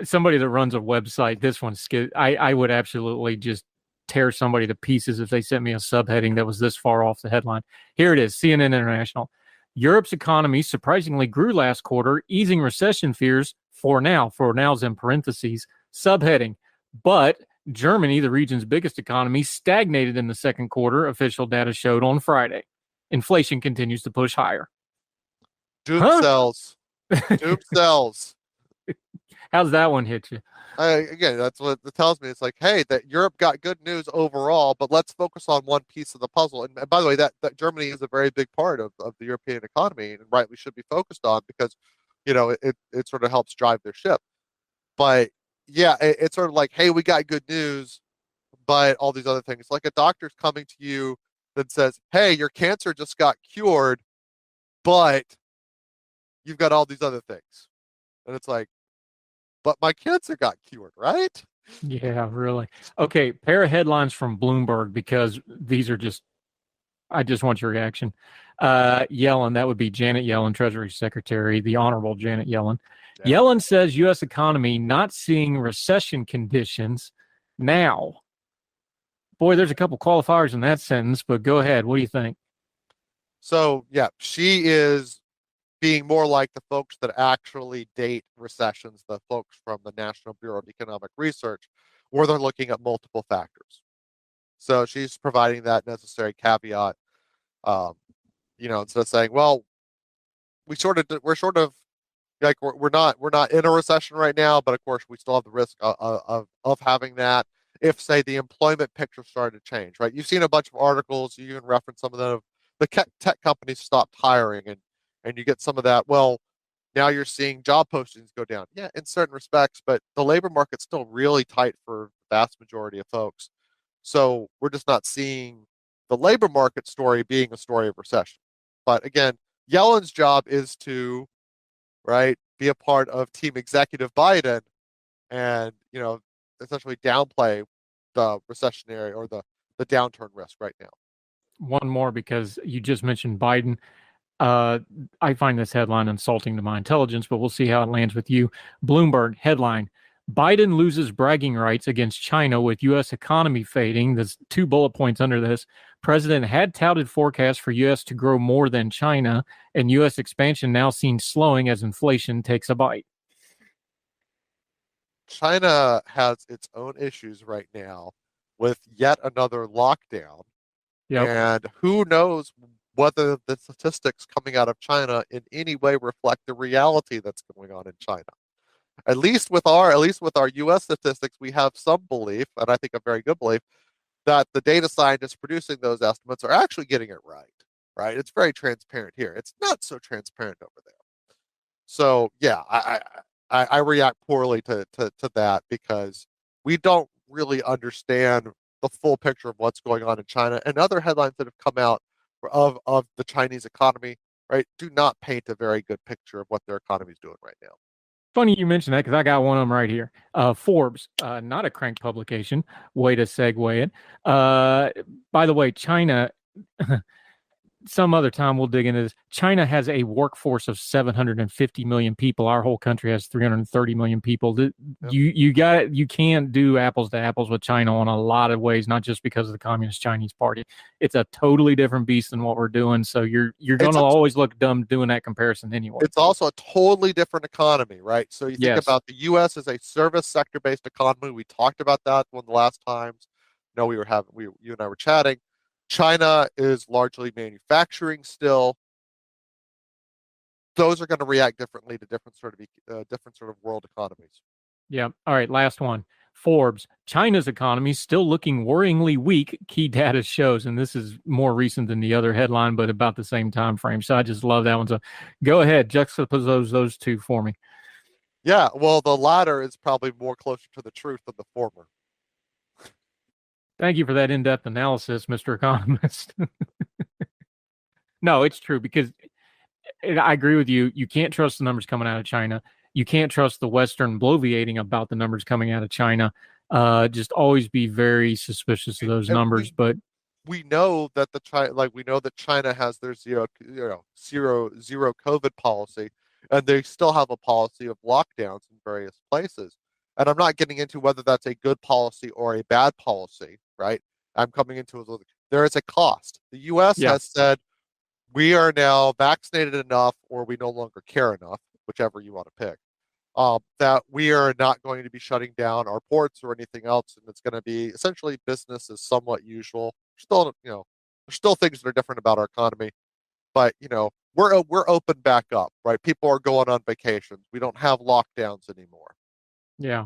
somebody that runs a website. This one's I would absolutely just tear somebody to pieces if they sent me a subheading that was this far off the headline. Here it is, CNN International. Europe's economy surprisingly grew last quarter, easing recession fears for now. For now's in parentheses. Subheading, but Germany, the region's biggest economy, stagnated in the second quarter, official data showed on Friday. Inflation continues to push higher. Doom cells. Doom cells. How's that one hit you? Again, that's what it tells me. It's like, hey, that Europe got good news overall, but let's focus on one piece of the puzzle. And by the way, that Germany is a very big part of the European economy, and rightly should be focused on because, it sort of helps drive their ship. But yeah, it's sort of like, hey, we got good news, but all these other things. Like a doctor's coming to you that says, hey, your cancer just got cured, but you've got all these other things. And it's like, but my cancer got cured, right? Yeah, really. Okay, pair of headlines from Bloomberg because these are just, I just want your reaction. Yellen, that would be Janet Yellen, Treasury Secretary, the Honorable Janet Yellen. Yeah. Yellen says U.S. economy not seeing recession conditions now. Boy, there's a couple qualifiers in that sentence, but go ahead. What do you think? So, yeah, she is being more like the folks that actually date recessions, the folks from the National Bureau of Economic Research, where they're looking at multiple factors. So she's providing that necessary caveat, instead of saying, well, we're sort of like we're not in a recession right now, but of course we still have the risk of having that if, say, the employment picture started to change, right? You've seen a bunch of articles, you even referenced some of them, the tech companies stopped hiring, and you get some of that. Well, now you're seeing job postings go down. Yeah, in certain respects, but the labor market's still really tight for the vast majority of folks. So we're just not seeing the labor market story being a story of recession. But again, Yellen's job is to, right, be a part of Team Executive Biden and, essentially downplay the recessionary or the downturn risk right now. One more, because you just mentioned Biden. I find this headline insulting to my intelligence, but we'll see how it lands with you. Bloomberg headline, Biden loses bragging rights against China with U.S. economy fading. There's 2 bullet points under this. President had touted forecasts for U.S. to grow more than China, and U.S. expansion now seen slowing as inflation takes a bite. China has its own issues right now with yet another lockdown. Yep. And who knows whether the statistics coming out of China in any way reflect the reality that's going on in China. At least with our U.S. statistics, we have some belief, and I think a very good belief, that the data scientists producing those estimates are actually getting it right? It's very transparent here. It's not so transparent over there. So yeah, I react poorly to that because we don't really understand the full picture of what's going on in China, and other headlines that have come out of the Chinese economy, right, do not paint a very good picture of what their economy is doing right now. Funny you mentioned that because I got one of them right here. Forbes, not a crank publication. Way to segue it. By the way, China, some other time we'll dig into this. China has a workforce of 750 million people. Our whole country has 330 million people. You can't do apples to apples with China on a lot of ways, not just because of the Communist Chinese Party. It's a totally different beast than what we're doing. So you're going to always look dumb doing that comparison anyway. It's also a totally different economy, right? So you think about the U.S. as a service sector based economy. We talked about that one of the last times. You and I were chatting. China is largely manufacturing still. Those are going to react differently to different sort of world economies. Yeah. All right. Last one. Forbes. China's economy still looking worryingly weak. Key data shows, and this is more recent than the other headline, but about the same time frame. So I just love that one. So go ahead, juxtapose those two for me. Yeah. Well, the latter is probably more closer to the truth than the former. Thank you for that in-depth analysis, Mr. Economist. No, it's true because I agree with you. You can't trust the numbers coming out of China. You can't trust the Western bloviating about the numbers coming out of China. Just always be very suspicious of those numbers. But we know that China has their zero COVID policy, and they still have a policy of lockdowns in various places. And I'm not getting into whether that's a good policy or a bad policy, right? I'm coming into there is a cost. The U.S. has said we are now vaccinated enough, or we no longer care enough, whichever you want to pick, that we are not going to be shutting down our ports or anything else, and it's going to be essentially business as somewhat usual. Still, there's still things that are different about our economy, but we're open back up, right? People are going on vacations. We don't have lockdowns anymore. Yeah.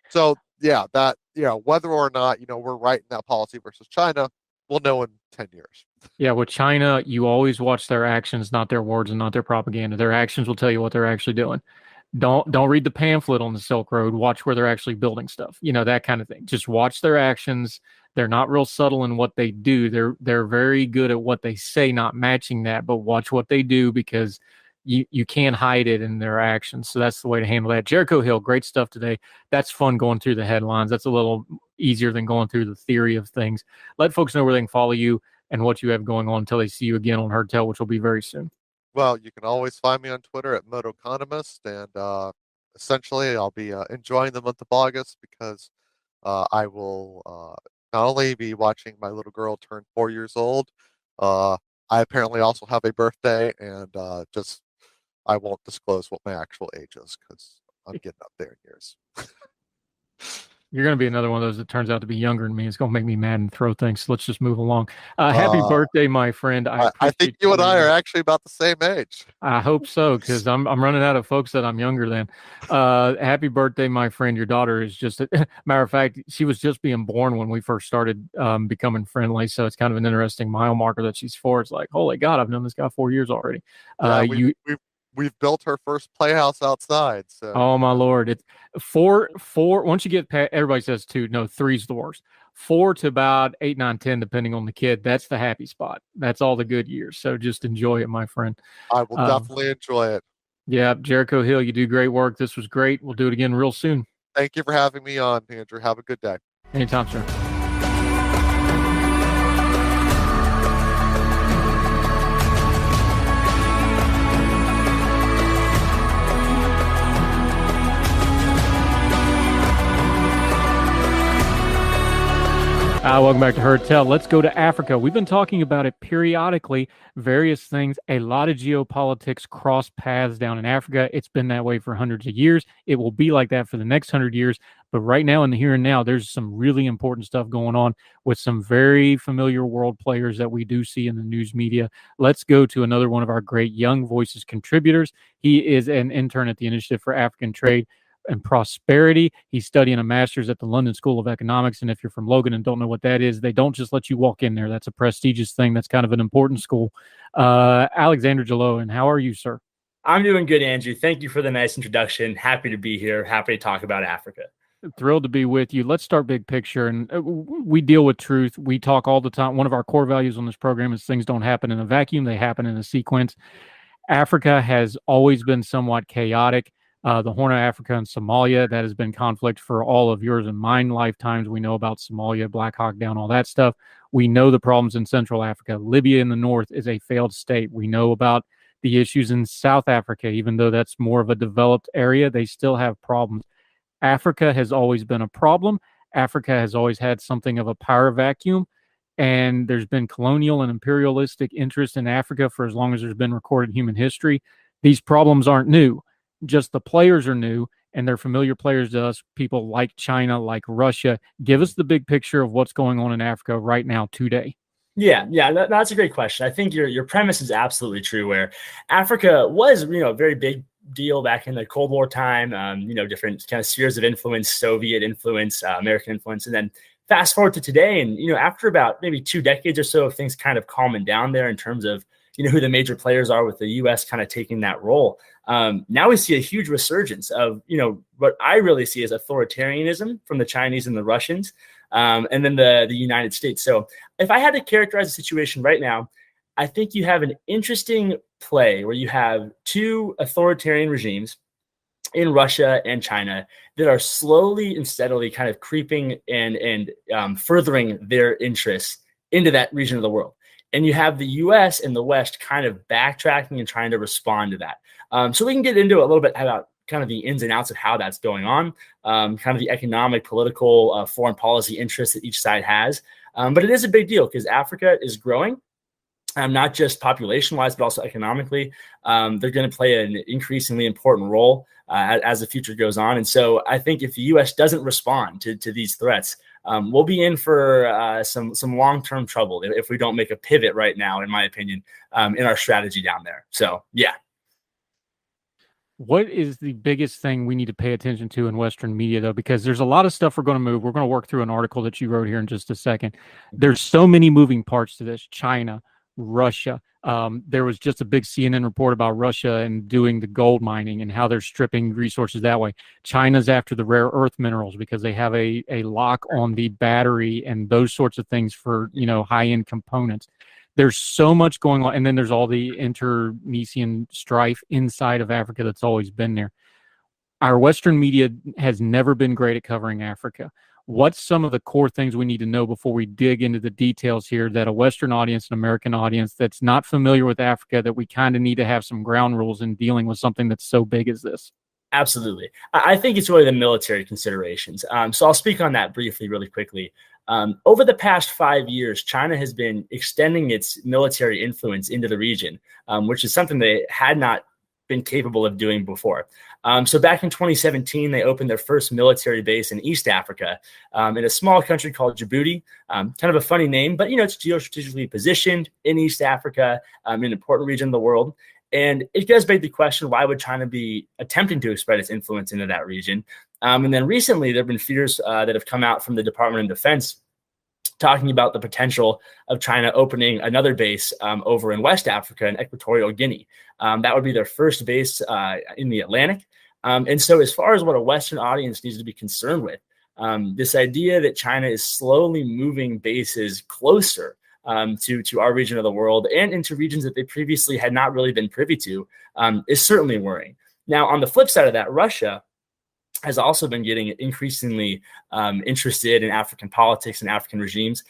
So whether or not we're right in that policy versus China, we'll know in 10 years. Yeah, with China, you always watch their actions, not their words and not their propaganda. Their actions will tell you what they're actually doing. Don't read the pamphlet on the Silk Road. Watch where they're actually building stuff. That kind of thing. Just watch their actions. They're not real subtle in what they do. They're very good at what they say, not matching that, but watch what they do because you can't hide it in their actions. So that's the way to handle that. Jericho Hill, great stuff today. That's fun going through the headlines. That's a little easier than going through the theory of things. Let folks know where they can follow you and what you have going on until they see you again on Heard Tell, which will be very soon. Well, you can always find me on Twitter at Motoeconomist, and essentially I'll be enjoying the month of August because I will not only be watching my little girl turn 4 years old, I apparently also have a birthday, and I won't disclose what my actual age is because I'm getting up there in years. You're going to be another one of those that turns out to be younger than me. It's going to make me mad and throw things. So let's just move along. Happy birthday, my friend. I think you and I are actually about the same age. I hope so, because I'm running out of folks that I'm younger than. Happy birthday, my friend. Your daughter is just, matter of fact, she was just being born when we first started becoming friendly. So it's kind of an interesting mile marker that she's 4. It's like, holy God, I've known this guy 4 years already. We've built her first playhouse outside. So. Oh my Lord! It's four. Once you get past, everybody says 2. No, 3's the worst. 4 to about 8, 9, 10, depending on the kid. That's the happy spot. That's all the good years. So just enjoy it, my friend. I will definitely enjoy it. Yeah, Jericho Hill, you do great work. This was great. We'll do it again real soon. Thank you for having me on, Andrew. Have a good day. Anytime, sir. Welcome back to Heard Tell. Let's go to Africa. We've been talking about it periodically, various things. A lot of geopolitics cross paths down in Africa. It's been that way for hundreds of years. It will be like that for the next 100 years. But right now, in the here and now, there's some really important stuff going on with some very familiar world players that we do see in the news media. Let's go to another one of our great Young Voices contributors. He is an intern at the Initiative for African Trade. and prosperity. He's studying a master's at the London School of Economics. And if you're from Logan and don't know what that is, they don't just let you walk in there. That's a prestigious thing. That's kind of an important school. Alexander Jaloin, how are you, sir? I'm doing good, Andrew. Thank you for the nice introduction. Happy to be here. Happy to talk about Africa. Thrilled to be with you. Let's start big picture. And we deal with truth. We talk all the time. One of our core values on this program is things don't happen in a vacuum. They happen in a sequence. Africa has always been somewhat chaotic. The Horn of Africa and Somalia, that has been conflict for all of yours and mine lifetimes. We know about Somalia, Black Hawk Down, all that stuff. We know the problems in Central Africa. Libya in the north is a failed state. We know about the issues in South Africa. Even though that's more of a developed area, they still have problems. Africa has always been a problem. Africa has always had something of a power vacuum. And there's been colonial and imperialistic interest in Africa for as long as there's been recorded human history. These problems aren't new. Just the players are new, and they're familiar players to us, people like China, like Russia. Give us the big picture of what's going on in Africa right now, today. Yeah, that's a great question. I think your premise is absolutely true, where Africa was, a very big deal back in the Cold War time, different kind of spheres of influence, Soviet influence, American influence, and then fast forward to today, and after about maybe 2 decades or so of things kind of calming down there in terms of who the major players are, with the U.S. kind of taking that role. Now we see a huge resurgence of what I really see as authoritarianism from the Chinese and the Russians, and then the United States. So if I had to characterize the situation right now, I think you have an interesting play where you have 2 authoritarian regimes in Russia and China that are slowly and steadily kind of creeping and furthering their interests into that region of the world. And you have the U.S. and the West kind of backtracking and trying to respond to that. So we can get into a little bit about kind of the ins and outs of how that's going on, kind of the economic, political, foreign policy interests that each side has. But it is a big deal because Africa is growing. Not just population-wise, but also economically. They're going to play an increasingly important role as the future goes on. And so I think if the U.S. doesn't respond to these threats, we'll be in for some long-term trouble if we don't make a pivot right now, in my opinion, in our strategy down there. So, yeah. What is the biggest thing we need to pay attention to in Western media, though? Because there's a lot of stuff we're going to move. We're going to work through an article that you wrote here in just a second. There's so many moving parts to this. China, Russia. There was just a big CNN report about Russia and doing the gold mining and how they're stripping resources that way. China's after the rare earth minerals because they have a lock on the battery and those sorts of things for, high-end components. There's so much going on. And then there's all the internecine strife inside of Africa that's always been there. Our Western media has never been great at covering Africa. What's some of the core things we need to know before we dig into the details here that a Western audience, an American audience that's not familiar with Africa, that we kind of need to have some ground rules in dealing with something that's so big as this? Absolutely. I think it's really the military considerations. So I'll speak on that briefly, really quickly. Over the past 5 years, China has been extending its military influence into the region, which is something they had not been capable of doing before. So back in 2017, they opened their first military base in East Africa, in a small country called Djibouti. Kind of a funny name, but it's geostrategically positioned in East Africa, in an important region of the world. And it does beg the question, why would China be attempting to spread its influence into that region? And then recently, there have been fears that have come out from the Department of Defense talking about the potential of China opening another base over in West Africa in Equatorial Guinea. That would be their first base in the Atlantic. And so as far as what a Western audience needs to be concerned with, this idea that China is slowly moving bases closer to our region of the world and into regions that they previously had not really been privy to is certainly worrying. Now, on the flip side of that, Russia has also been getting increasingly interested in African politics and African regimes.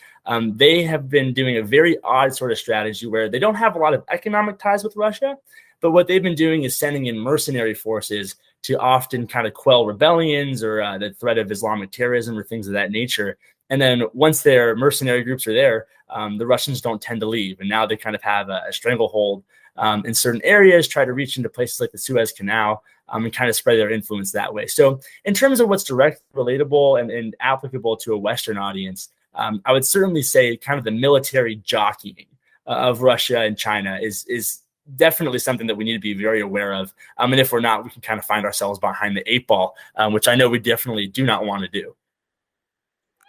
They have been doing a very odd sort of strategy where they don't have a lot of economic ties with Russia, but what they've been doing is sending in mercenary forces to often kind of quell rebellions or the threat of Islamic terrorism or things of that nature. And then once their mercenary groups are there, the Russians don't tend to leave. And now they kind of have a stranglehold in certain areas, try to reach into places like the Suez Canal and kind of spread their influence that way. So in terms of what's direct, relatable, and applicable to a Western audience, I would certainly say kind of the military jockeying of Russia and China is definitely something that we need to be very aware of. And if we're not, we can kind of find ourselves behind the 8 ball, which I know we definitely do not want to do.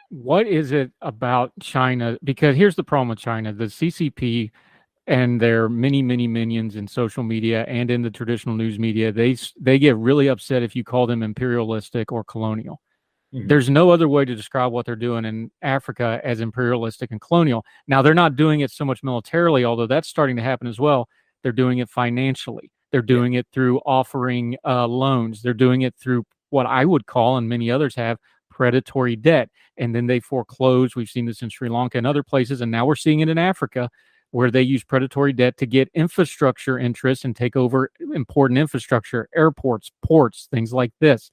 What is it about China? Because here's the problem with China: the CCP and their many minions in social media and in the traditional news media, they get really upset if you call them imperialistic or colonial. Mm-hmm. There's no other way to describe what they're doing in Africa as imperialistic and colonial. Now, they're not doing it so much militarily, although that's starting to happen as well. They're doing it financially. They're doing it through offering loans. They're doing it through what I would call, and many others have, predatory debt. And then they foreclose. We've seen this in Sri Lanka and other places, and now we're seeing it in Africa, where they use predatory debt to get infrastructure interests and take over important infrastructure, airports, ports, things like this.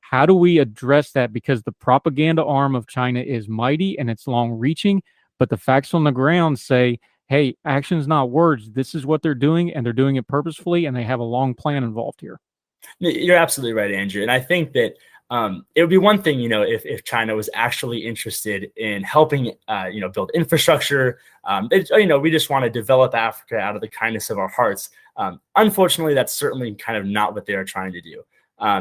How do we address that? Because the propaganda arm of China is mighty and it's long-reaching, but the facts on the ground say, hey, action's not words. This is what they're doing, and they're doing it purposefully, and they have a long plan involved here. You're absolutely right, Andrew. And I think that it would be one thing, if China was actually interested in helping, build infrastructure. We just want to develop Africa out of the kindness of our hearts. Unfortunately, that's certainly kind of not what they are trying to do.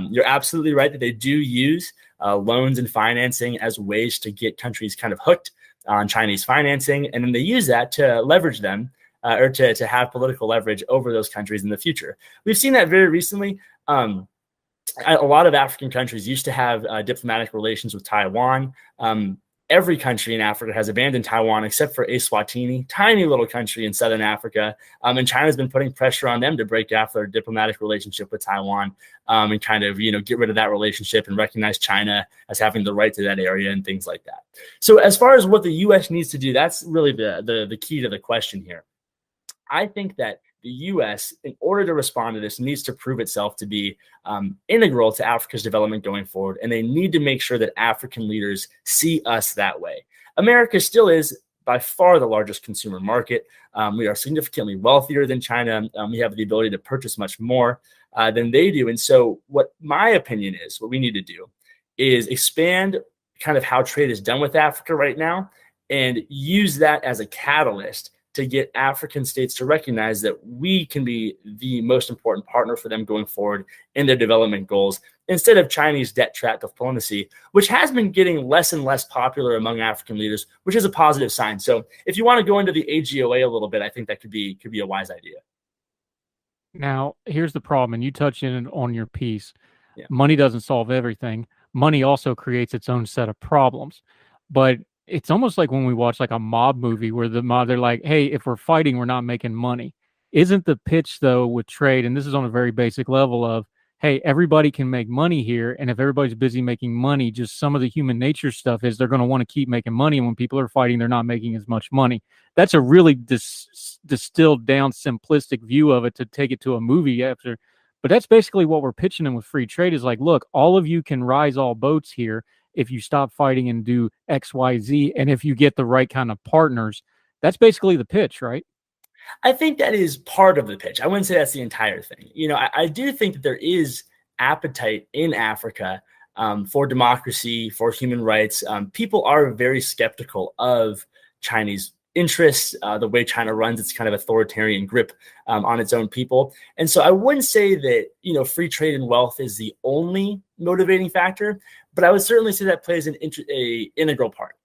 You're absolutely right that they do use loans and financing as ways to get countries kind of hooked on Chinese financing. And then they use that to leverage them or to have political leverage over those countries in the future. We've seen that very recently. A lot of African countries used to have diplomatic relations with Taiwan. Every country in Africa has abandoned Taiwan except for Eswatini, tiny little country in southern Africa. And China's been putting pressure on them to break off their diplomatic relationship with Taiwan and kind of, get rid of that relationship and recognize China as having the right to that area and things like that. So as far as what the U.S. needs to do, that's really the key to the question here. I think that the U.S., in order to respond to this, needs to prove itself to be integral to Africa's development going forward. And they need to make sure that African leaders see us that way. America still is by far the largest consumer market. We are significantly wealthier than China. We have the ability to purchase much more than they do. And so what my opinion is, what we need to do is expand kind of how trade is done with Africa right now and use that as a catalyst to get African states to recognize that we can be the most important partner for them going forward in their development goals, instead of Chinese debt trap diplomacy, which has been getting less and less popular among African leaders, which is a positive sign. So if you want to go into the AGOA a little bit, I think that could be a wise idea. Now, here's the problem, and you touched on your piece. Yeah. Money doesn't solve everything. Money also creates its own set of problems. But it's almost like when we watch like a mob movie where they're like, hey, if we're fighting, we're not making money. Isn't the pitch, though, with trade, and this is on a very basic level of, hey, everybody can make money here, and if everybody's busy making money, just some of the human nature stuff is they're going to want to keep making money, and when people are fighting, they're not making as much money. That's a really distilled down simplistic view of it to take it to a movie after. But that's basically what we're pitching them with free trade is like, look, all of you can rise all boats here if you stop fighting and do X, Y, Z, and if you get the right kind of partners. That's basically the pitch, right? I think that is part of the pitch. I wouldn't say that's the entire thing. I do think that there is appetite in Africa for democracy, for human rights. People are very skeptical of Chinese interests, the way China runs its kind of authoritarian grip on its own people. And so I wouldn't say that, free trade and wealth is the only motivating factor, but I would certainly say that plays an integral part.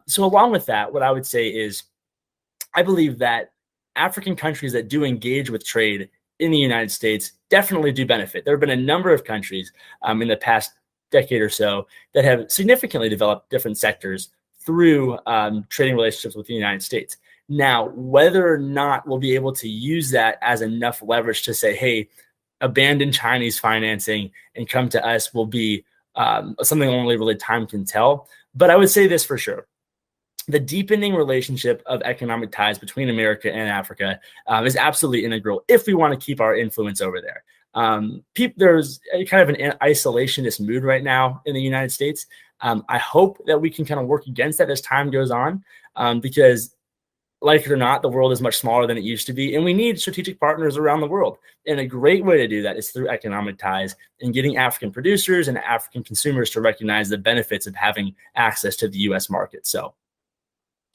So along with that, what I would say is I believe that African countries that do engage with trade in the United States definitely do benefit. There have been a number of countries in the past decade or so that have significantly developed different sectors through trading relationships with the United States. Now, whether or not we'll be able to use that as enough leverage to say, hey, abandon Chinese financing and come to us will be something only really time can tell. But I would say this for sure. The deepening relationship of economic ties between America and Africa is absolutely integral if we want to keep our influence over there. There's kind of an isolationist mood right now in the United States. I hope that we can kind of work against that as time goes on because, like it or not, the world is much smaller than it used to be, and we need strategic partners around the world. And a great way to do that is through economic ties and getting African producers and African consumers to recognize the benefits of having access to the U.S. market. So.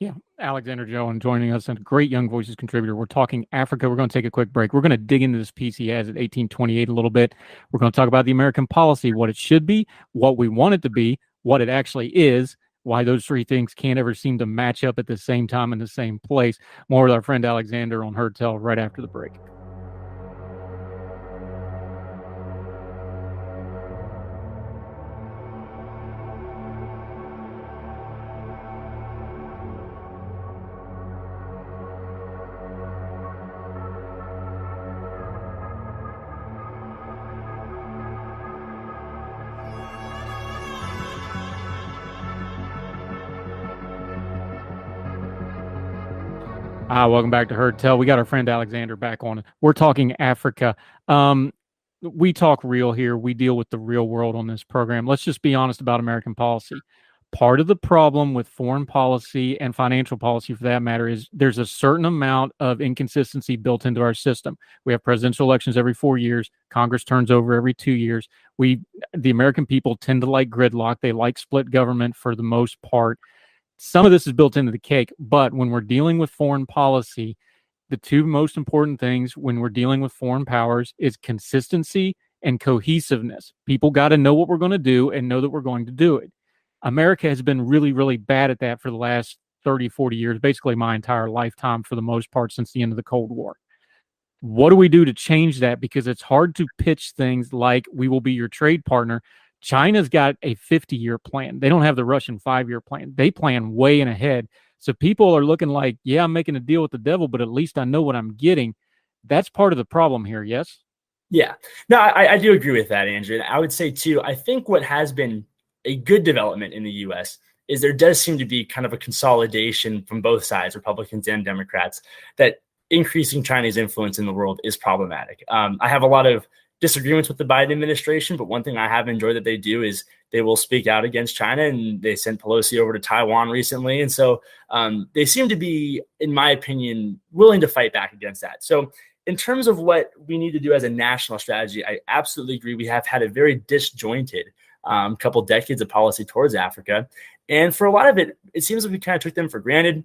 Yeah, Alexander Joan joining us, and a great Young Voices contributor. We're talking Africa. We're going to take a quick break. We're going to dig into this piece he has at 1828 a little bit. We're going to talk about the American policy, what it should be, what we want it to be, what it actually is, why those three things can't ever seem to match up at the same time in the same place. More with our friend Alexander on Heard Tell right after the break. Welcome back to Heard Tell. We got our friend Alexander back on. We're talking Africa. We talk real here. We deal with the real world on this program. Let's just be honest about American policy. Part of the problem with foreign policy and financial policy, for that matter, is there's a certain amount of inconsistency built into our system. We have presidential elections every 4 years. Congress turns over every 2 years. The American people tend to like gridlock. They like split government for the most part. Some of this is built into the cake, but when we're dealing with foreign policy, the two most important things when we're dealing with foreign powers is consistency and cohesiveness. People got to know what we're going to do and know that we're going to do it. America has been really, really bad at that for the last 30, 40 years, basically my entire lifetime for the most part since the end of the Cold War. What do we do to change that? Because it's hard to pitch things like we will be your trade partner. China's got a 50-year plan. They don't have the Russian 5-year plan. They plan way in ahead. So people are looking like, yeah, I'm making a deal with the devil, but at least I know what I'm getting. That's part of the problem here, yes? Yeah. No, I do agree with that, Andrew. And I would say, too, I think what has been a good development in the U.S. is there does seem to be kind of a consolidation from both sides, Republicans and Democrats, that increasing China's influence in the world is problematic. I have a lot of disagreements with the Biden administration, but one thing I have enjoyed that they do is they will speak out against China, and they sent Pelosi over to Taiwan recently. And so they seem to be, in my opinion, willing to fight back against that. So in terms of what we need to do as a national strategy, I absolutely agree. We have had a very disjointed couple decades of policy towards Africa. And for a lot of it, it seems like we kind of took them for granted.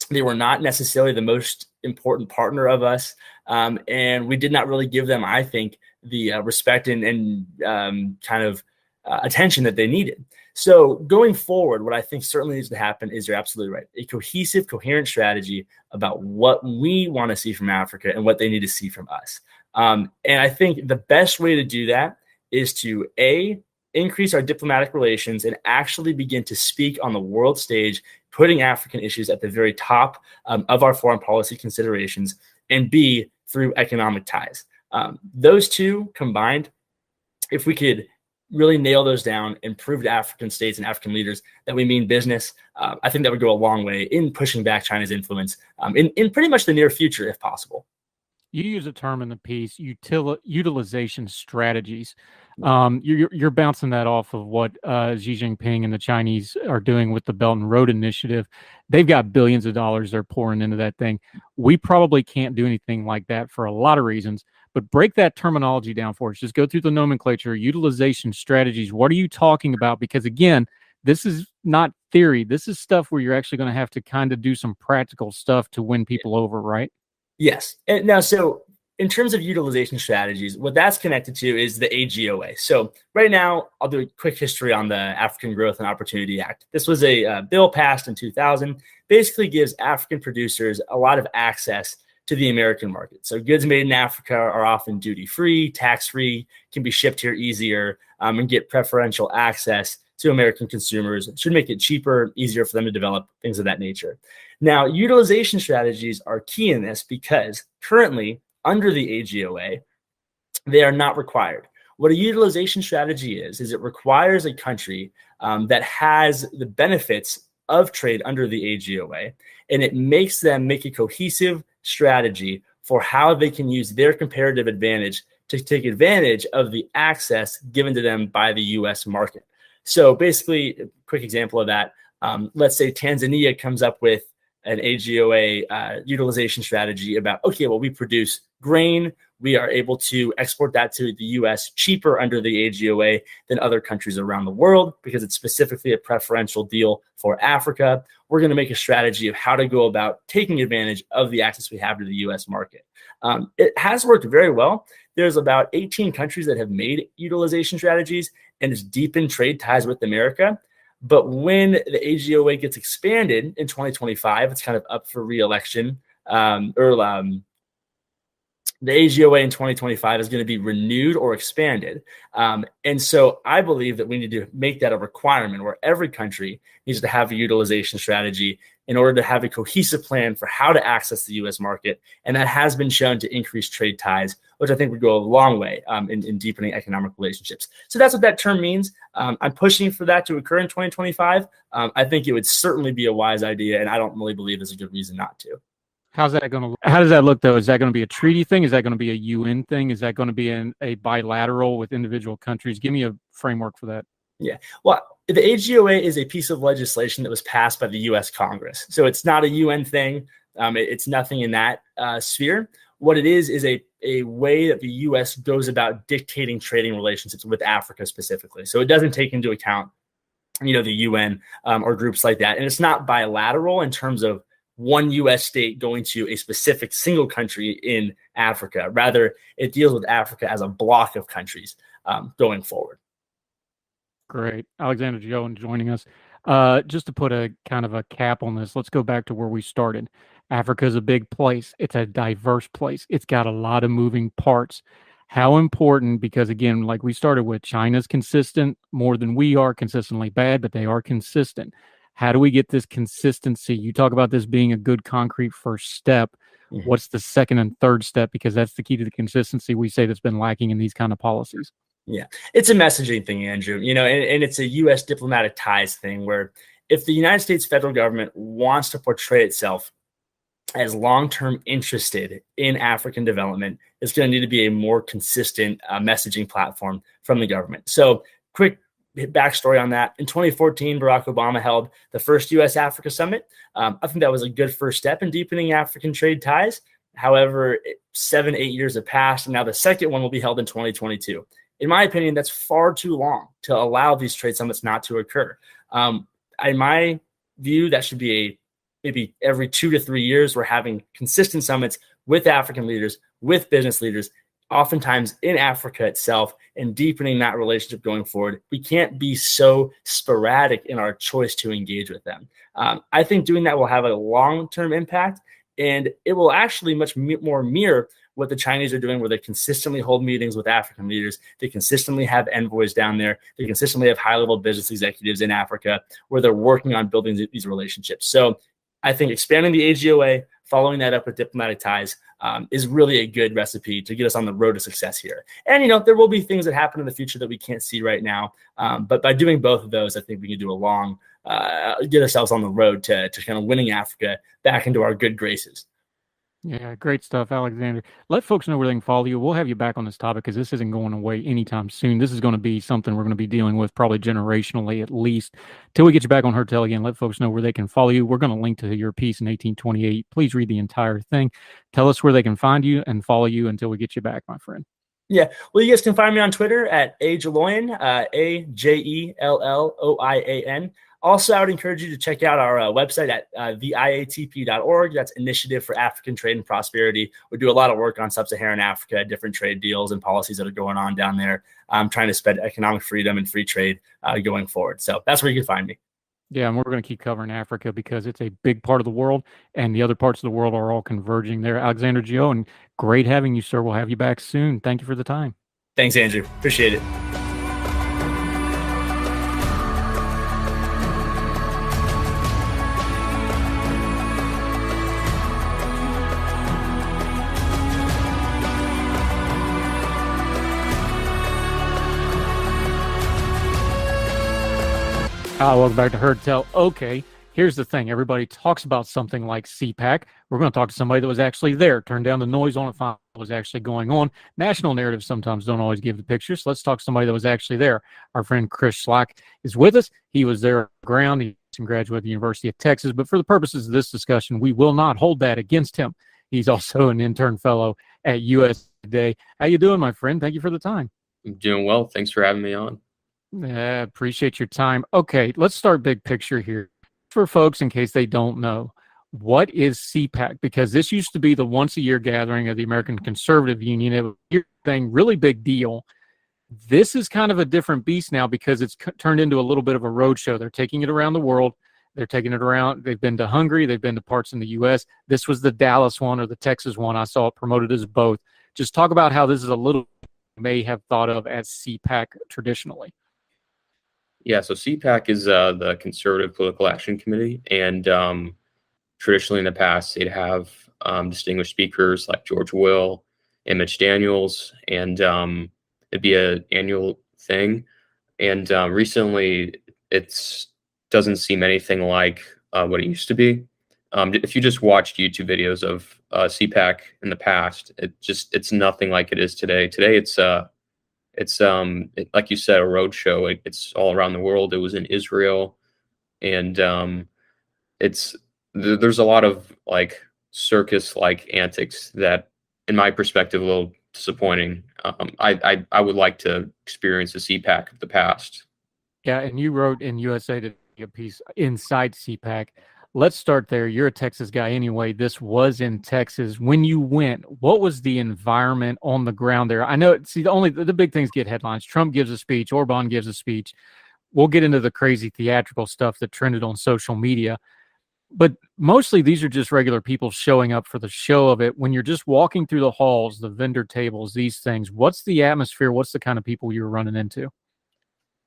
They were not necessarily the most important partner of us. And we did not really give them, I think, the respect and kind of attention that they needed. So going forward, what I think certainly needs to happen is, you're absolutely right, a cohesive, coherent strategy about what we want to see from Africa and what they need to see from us. And I think the best way to do that is to, A, increase our diplomatic relations and actually begin to speak on the world stage, putting African issues at the very top of our foreign policy considerations, and B, through economic ties. Those two combined, if we could really nail those down and prove to African states and African leaders that we mean business, I think that would go a long way in pushing back China's influence in pretty much the near future, if possible. You use a term in the piece, utilization strategies. You're bouncing that off of what Xi Jinping and the Chinese are doing with the Belt and Road Initiative. They've got billions of dollars they're pouring into that thing. We probably can't do anything like that for a lot of reasons, but break that terminology down for us. Just go through the nomenclature, utilization strategies. What are you talking about? Because again, this is not theory. This is stuff where you're actually going to have to kind of do some practical stuff to win people over, right? Yes. And now, so in terms of utilization strategies, what that's connected to is the AGOA. So right now, I'll do a quick history on the African Growth and Opportunity Act. This was a bill passed in 2000, basically gives African producers a lot of access to the American market. So goods made in Africa are often duty-free, tax-free, can be shipped here easier, and get preferential access to American consumers. It should make it cheaper, easier for them to develop, things of that nature. Now, utilization strategies are key in this because currently, under the AGOA, they are not required. What a utilization strategy is it requires a country that has the benefits of trade under the AGOA, and it makes them make a cohesive strategy for how they can use their comparative advantage to take advantage of the access given to them by the U.S. market. So basically, a quick example of that, let's say Tanzania comes up with an AGOA utilization strategy about, okay, well, we produce grain. We are able to export that to the U.S. cheaper under the AGOA than other countries around the world because it's specifically a preferential deal for Africa. We're going to make a strategy of how to go about taking advantage of the access we have to the U.S. market. It has worked very well. There's about 18 countries that have made utilization strategies and it's deepened trade ties with America. But when the AGOA gets expanded in 2025, it's kind of up for re-election, the AGOA in 2025 is going to be renewed or expanded. And so I believe that we need to make that a requirement where every country needs to have a utilization strategy in order to have a cohesive plan for how to access the U.S. market. And that has been shown to increase trade ties, which I think would go a long way in deepening economic relationships. So that's what that term means. I'm pushing for that to occur in 2025. I think it would certainly be a wise idea, and I don't really believe there's a good reason not to. How does that look, though? Is that going to be a treaty thing? Is that going to be a UN thing? Is that going to be a bilateral with individual countries? Give me a framework for that. Yeah. Well, the AGOA is a piece of legislation that was passed by the U.S. Congress. So it's not a UN thing. It's nothing in that sphere. What it is a way that the U.S. goes about dictating trading relationships with Africa specifically. So it doesn't take into account, the UN or groups like that. And it's not bilateral in terms of one U.S. state going to a specific single country in Africa. Rather, it deals with Africa as a block of countries going forward. Great. Alexander Joe joining us. Just to put a kind of a cap on this, let's go back to where we started. Africa is a big place. It's a diverse place. It's got a lot of moving parts. How important, because again, like we started with, China's consistent more than we are, consistently bad, but they are consistent. How do we get this consistency? You talk about this being a good concrete first step. Mm-hmm. What's the second and third step? Because that's the key to the consistency we say that's been lacking in these kind of policies. Yeah, it's a messaging thing, Andrew, and it's a U.S. diplomatic ties thing where if the United States federal government wants to portray itself as long-term interested in African development, it's going to need to be a more consistent messaging platform from the government. So quick backstory on that. In 2014, Barack Obama held the first U.S.-Africa summit. I think that was a good first step in deepening African trade ties. However, 7-8 years have passed, and now the second one will be held in 2022. In my opinion, that's far too long to allow these trade summits not to occur. In my view, that should be maybe every 2 to 3 years, we're having consistent summits with African leaders, with business leaders, oftentimes in Africa itself, and deepening that relationship going forward. We can't be so sporadic in our choice to engage with them. I think doing that will have a long-term impact, and it will actually much more mirror what the Chinese are doing, where they consistently hold meetings with African leaders. They consistently have envoys down there. They consistently have high-level business executives in Africa where they're working on building these relationships. So I think expanding the AGOA, following that up with diplomatic ties, is really a good recipe to get us on the road to success here. And, there will be things that happen in the future that we can't see right now. But by doing both of those, I think we can do get ourselves on the road to kind of winning Africa back into our good graces. Yeah, great stuff, Alexander. Let folks know where they can follow you. We'll have you back on this topic because this isn't going away anytime soon. This is going to be something we're going to be dealing with probably generationally at least. Till we get you back on Hertel again, let folks know where they can follow you. We're going to link to your piece in 1828. Please read the entire thing. Tell us where they can find you and follow you until we get you back, my friend. Yeah, well, you guys can find me on Twitter at Ajelloian, AJELLOIAN. Also, I would encourage you to check out our website at theiatp.org. That's Initiative for African Trade and Prosperity. We do a lot of work on sub-Saharan Africa, different trade deals and policies that are going on down there, trying to spread economic freedom and free trade going forward. So that's where you can find me. Yeah, and we're going to keep covering Africa because it's a big part of the world, and the other parts of the world are all converging there. Alexander Gio, and great having you, sir. We'll have you back soon. Thank you for the time. Thanks, Andrew. Appreciate it. Welcome back to Heard Tell. Okay, here's the thing. Everybody talks about something like CPAC. We're going to talk to somebody that was actually there. Turn down the noise on it, find what was actually going on. National narratives sometimes don't always give the pictures. So let's talk to somebody that was actually there. Our friend Chris Slack is with us. He was there on the ground. He and graduate of the University of Texas. But for the purposes of this discussion, we will not hold that against him. He's also an intern fellow at US Today. How you doing, my friend? Thank you for the time. I'm doing well. Thanks for having me on. Appreciate your time. Okay, let's start big picture here. For folks, in case they don't know, what is CPAC? Because this used to be the once-a-year gathering of the American Conservative Union. It was a thing, really big deal. This is kind of a different beast now because it's turned into a little bit of a roadshow. They're taking it around the world. They're taking it around. They've been to Hungary. They've been to parts in the U.S. This was the Dallas one or the Texas one. I saw it promoted as both. Just talk about how this is a little you may have thought of as CPAC traditionally. Yeah, so CPAC is the Conservative Political Action Committee, and traditionally in the past, they'd have distinguished speakers like George Will and Mitch Daniels, and it'd be an annual thing. And recently, it doesn't seem anything like what it used to be. If you just watched YouTube videos of CPAC in the past, it's nothing like it is today. Today, it's like you said, a roadshow. It's all around the world. It was in Israel, and there's a lot of like circus-like antics that, in my perspective, a little disappointing. I would like to experience the CPAC of the past. Yeah, and you wrote in USA Today a piece inside CPAC. Let's start there. You're a Texas guy anyway. This was in Texas. When you went, what was the environment on the ground there? I know, see, the big things get headlines. Trump gives a speech, Orban gives a speech. We'll get into the crazy theatrical stuff that trended on social media. But mostly these are just regular people showing up for the show of it. When you're just walking through the halls, the vendor tables, these things, what's the atmosphere? What's the kind of people you're running into?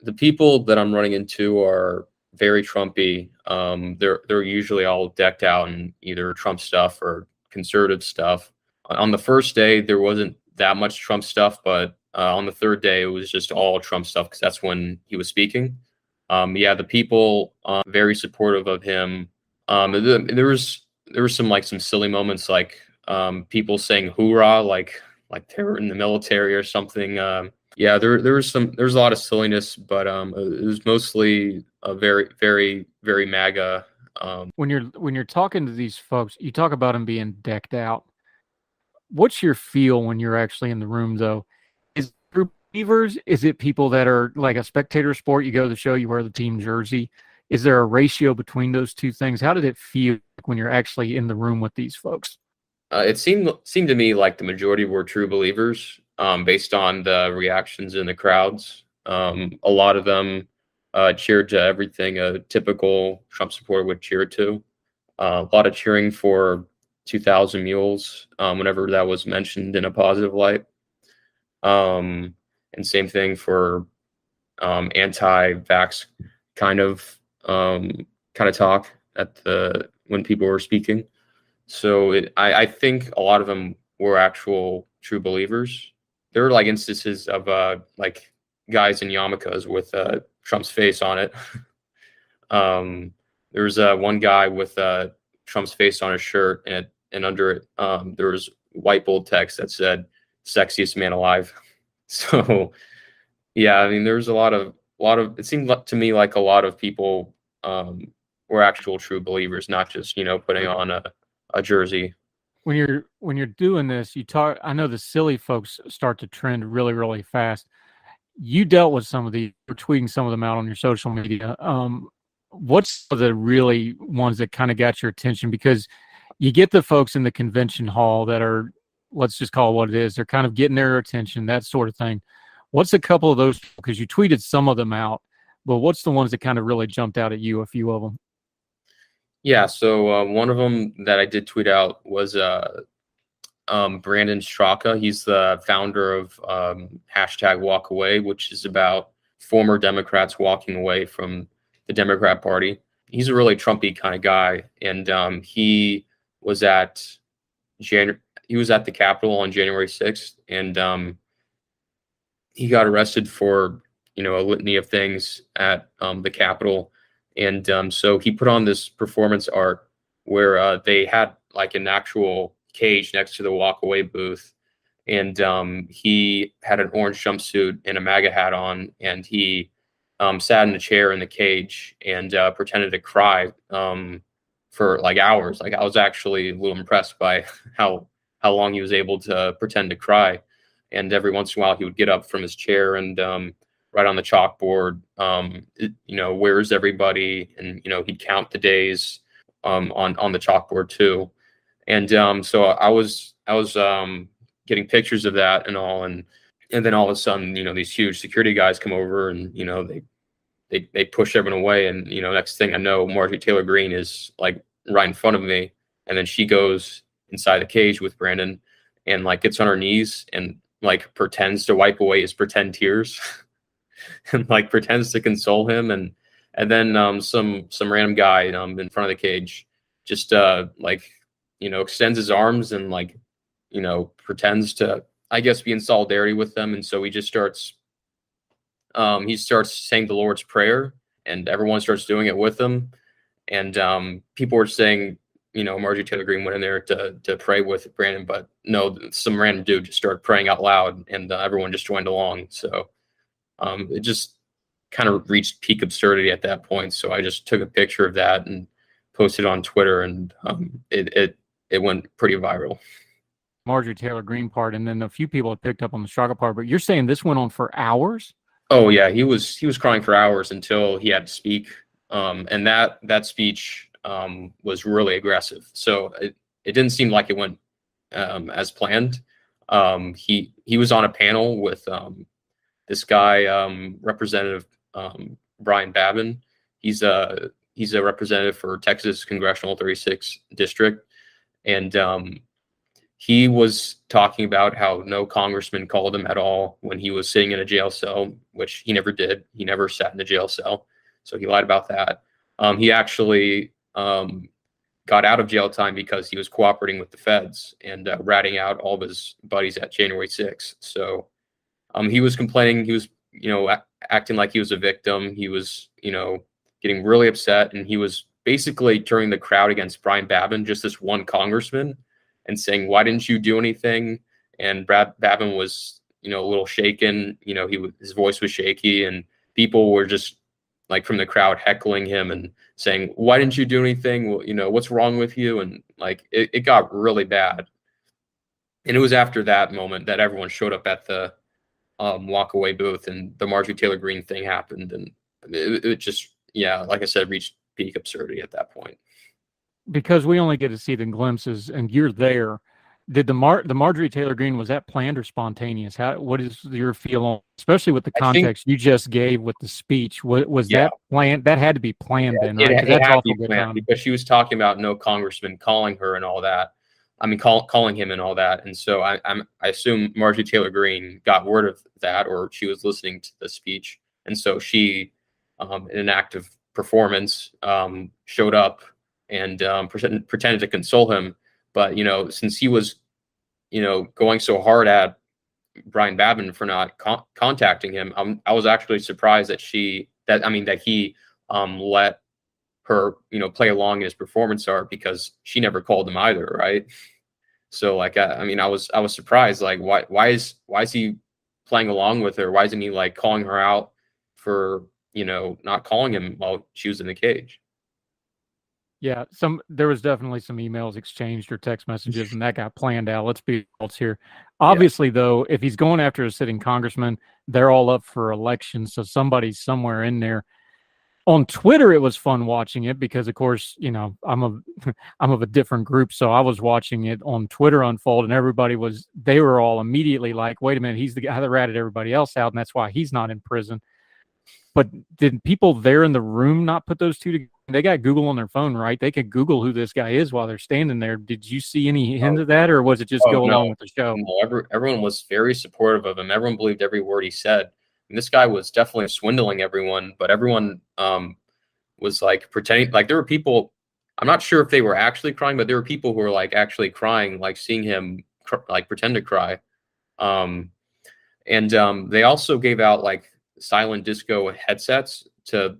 The people that I'm running into are very Trumpy. They're usually all decked out in either Trump stuff or conservative stuff. On the first day, there wasn't that much Trump stuff, but on the third day, it was just all Trump stuff because that's when he was speaking. Yeah, the people very supportive of him. There was some silly moments like people saying "hoorah" like they were in the military or something. Yeah, there's a lot of silliness, but it was mostly a very, very, very MAGA. When you're talking to these folks, you talk about them being decked out. What's your feel when you're actually in the room, though? Is it group believers? Is it people that are like a spectator sport? You go to the show, you wear the team jersey. Is there a ratio between those two things? How did it feel when you're actually in the room with these folks? It seemed to me like the majority were true believers. Based on the reactions in the crowds. A lot of them cheered to everything a typical Trump supporter would cheer to. A lot of cheering for 2,000 mules whenever that was mentioned in a positive light. And same thing for anti-vax kind of talk when people were speaking. So I think a lot of them were actual true believers. There were like instances of like guys in yarmulkes with Trump's face on it. There was one guy with Trump's face on his shirt, and under it there was white bold text that said "sexiest man alive." So yeah, I mean, there was a lot of. It seemed to me like a lot of people were actual true believers, not just putting on a jersey. When you're doing this, I know the silly folks start to trend really, really fast. You dealt with some of you're tweeting some of them out on your social media. What's the really ones that kind of got your attention? Because you get the folks in the convention hall that are, let's just call it what it is. They're kind of getting their attention, that sort of thing. What's a couple of those? Because you tweeted some of them out, but what's the ones that kind of really jumped out at you, a few of them? Yeah, so one of them that I did tweet out was Brandon Straka. He's the founder of #WalkAway, which is about former Democrats walking away from the Democrat Party. He's a really Trumpy kind of guy, and he was at the Capitol on January 6th, and he got arrested for a litany of things at the Capitol. And so he put on this performance art where they had like an actual cage next to the walkaway booth. And he had an orange jumpsuit and a MAGA hat on. And he sat in a chair in the cage and pretended to cry for like hours. Like I was actually a little impressed by how long he was able to pretend to cry. And every once in a while he would get up from his chair and write on the chalkboard, where's everybody? And, he'd count the days on the chalkboard too. And so I was getting pictures of that and all. And then all of a sudden, these huge security guys come over and, they push everyone away. And, next thing I know, Marjorie Taylor Greene is like right in front of me. And then she goes inside the cage with Brandon and like gets on her knees and like pretends to wipe away his pretend tears and like pretends to console him. And then some random guy in front of the cage just extends his arms and like, pretends to, I guess, be in solidarity with them. And so he just starts saying the Lord's Prayer and everyone starts doing it with him. And people were saying, Marjorie Taylor Greene went in there to pray with Brandon, but no, some random dude just started praying out loud and everyone just joined along. So it just kind of reached peak absurdity at that point. So I just took a picture of that and posted it on Twitter, and it went pretty viral. Marjorie Taylor Greene part, and then a few people had picked up on the struggle part, but you're saying this went on for hours? Oh yeah, he was crying for hours until he had to speak. And that speech was really aggressive. So it didn't seem like it went as planned. He was on a panel with this guy, Representative Brian Babin. He's a representative for Texas Congressional 36 District, and he was talking about how no congressman called him at all when he was sitting in a jail cell, which he never did. He never sat in a jail cell, so he lied about that. He actually got out of jail time because he was cooperating with the feds and ratting out all of his buddies at January 6th. So he was complaining. He was, acting like he was a victim. He was, getting really upset, and he was basically turning the crowd against Brian Babin, just this one congressman, and saying, "Why didn't you do anything?" And Babin was, a little shaken. His voice was shaky, and people were just like from the crowd heckling him and saying, "Why didn't you do anything? Well, what's wrong with you?" And like it got really bad. And it was after that moment that everyone showed up at the walk away booth, and the Marjorie Taylor Greene thing happened, and it just, like I said, reached peak absurdity at that point. Because we only get to see the glimpses, and you're there. Did the Marjorie Taylor Greene, was that planned or spontaneous? What is your feel on, especially with the context you just gave with the speech? Was that planned? That had to be planned then, right? It had to be planned because she was talking about no congressman calling her and all that. I mean, calling him and all that. And so I assume Marjorie Taylor Greene got word of that, or she was listening to the speech, and so she, in an act of performance, showed up and pretended to console him. But since he was, going so hard at Brian Babin for not contacting him, I was actually surprised that he let her, play along in his performance art, because she never called him either, right? So like, I was surprised. Like, why is he playing along with her? Why isn't he like calling her out for not calling him while she was in the cage? Yeah, there was definitely some emails exchanged or text messages, and that got planned out. Let's be adults here. Obviously, though, if he's going after a sitting congressman, they're all up for election, so somebody's somewhere in there. On Twitter, it was fun watching it because, of course, I'm of a different group, so I was watching it on Twitter unfold, and they were all immediately like, "Wait a minute, he's the guy that ratted everybody else out, and that's why he's not in prison." But did people there in the room not put those two together? They got Google on their phone, right? They could Google who this guy is while they're standing there. Did you see any hint of that, or was it just go along with the show? No, everyone was very supportive of him. Everyone believed every word he said. And this guy was definitely swindling everyone, but everyone was like pretending. Like there were people, I'm not sure if they were actually crying, but there were people who were like actually crying, like seeing him like pretend to cry. And they also gave out like silent disco headsets to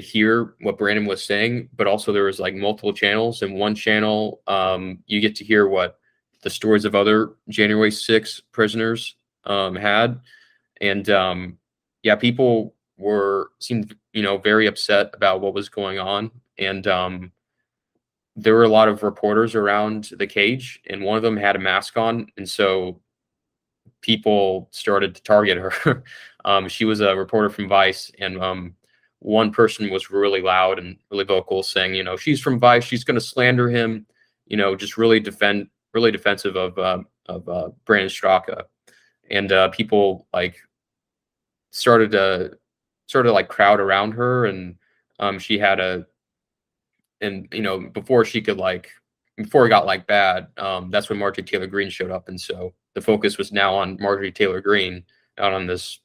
hear what Brandon was saying, but also there was like multiple channels. And one channel, you get to hear what the stories of other January 6th prisoners had. And yeah, people seemed very upset about what was going on, and there were a lot of reporters around the cage, and one of them had a mask on, and so people started to target her. She was a reporter from Vice, and one person was really loud and really vocal, saying, she's from Vice, she's going to slander him, just really defensive of Brandon Straka, and people started to crowd around her, and she had before it got bad, that's when Marjorie Taylor Greene showed up, and so the focus was now on Marjorie Taylor Greene, not on this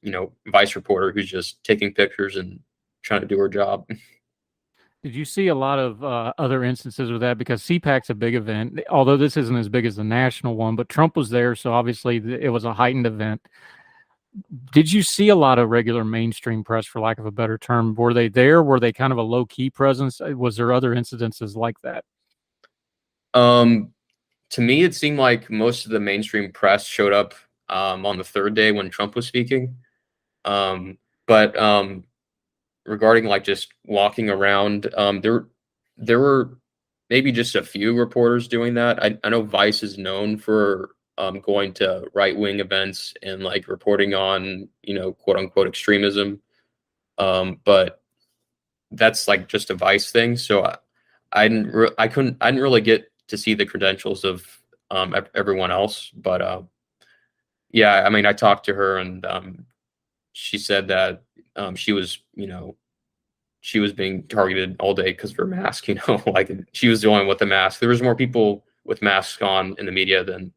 Vice reporter who's just taking pictures and trying to do her job. Did you see a lot of other instances with that? Because CPAC's a big event, although this isn't as big as the national one, but Trump was there, so obviously it was a heightened event. Did you see a lot of regular mainstream press, for lack of a better term? Were they there? Were they kind of a low-key presence? Was there other incidences like that? To me, it seemed like most of the mainstream press showed up on the third day when Trump was speaking. But regarding just walking around, there were maybe just a few reporters doing that. I know Vice is known for going to right-wing events and reporting on quote unquote extremism, but that's just a Vice thing. So I didn't really get to see the credentials of everyone else, but yeah, I mean, I talked to her, and she said that she was being targeted all day because of her mask. She was the only one with the mask. There was more people with masks on in the media than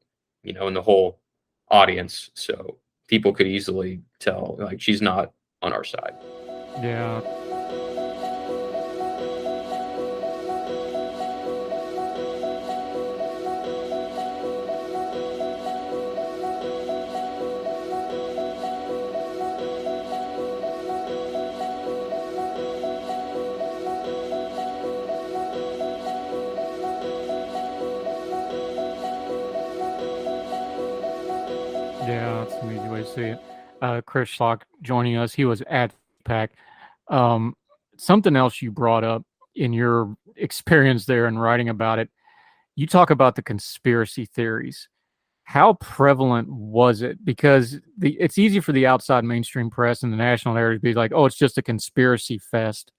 in the whole audience, so people could easily tell she's not on our side. Yeah. Yeah, that's an easy way to see it. Chris Schlock joining us. He was at CPAC. Something else you brought up in your experience there and writing about it, you talk about the conspiracy theories. How prevalent was it? Because it's easy for the outside mainstream press and the national narrative to be like, oh, it's just a conspiracy fest.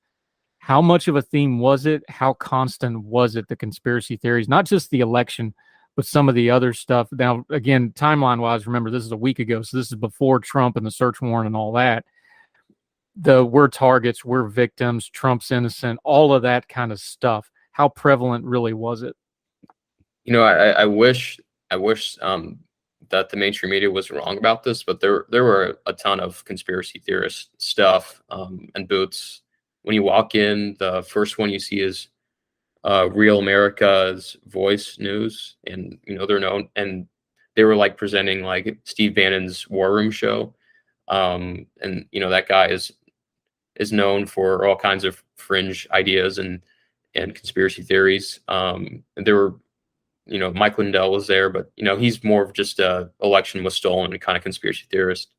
How much of a theme was it? How constant was it, the conspiracy theories? Not just the election, but some of the other stuff. Now, again, timeline-wise, remember, this is a week ago, so this is before Trump and the search warrant and all that. We're targets, we're victims, Trump's innocent, all of that kind of stuff. How prevalent really was it? I wish that the mainstream media was wrong about this, but there were a ton of conspiracy theorist stuff and booths. When you walk in, the first one you see is Real America's Voice News, and they're known, and they were presenting Steve Bannon's War Room show, and that guy is known for all kinds of fringe ideas and conspiracy theories. And there were Mike Lindell was there, but he's more of just a election was stolen kind of conspiracy theorist.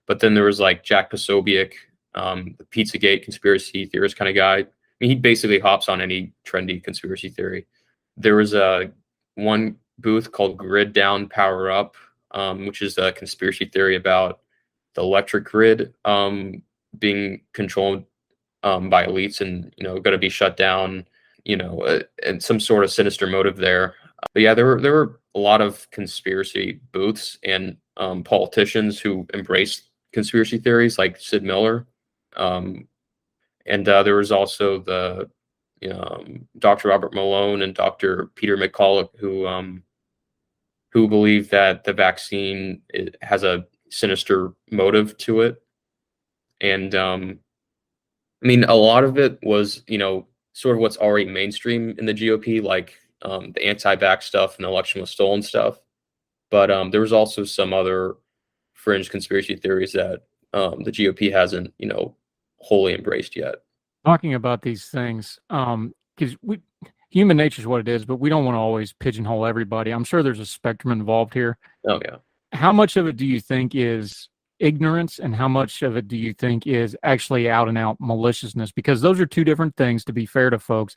But then there was Jack Posobiec, the Pizzagate conspiracy theorist kind of guy. I mean, he basically hops on any trendy conspiracy theory. There was one booth called Grid Down, Power Up, which is a conspiracy theory about the electric grid being controlled by elites and going to be shut down, and some sort of sinister motive there. But yeah, there were a lot of conspiracy booths and politicians who embraced conspiracy theories, like Sid Miller. And there was also the Dr. Robert Malone and Dr. Peter McCulloch, who believe that the vaccine has a sinister motive to it. And I mean, a lot of it was, sort of what's already mainstream in the GOP, like the anti-vax stuff and the election was stolen stuff. But there was also some other fringe conspiracy theories that the GOP hasn't, wholly embraced yet. Talking about these things, because human nature is what it is, but we don't want to always pigeonhole everybody. I'm sure there's a spectrum involved here. Oh yeah. How much of it do you think is ignorance and how much of it do you think is actually out and out maliciousness? Because those are two different things, to be fair to folks.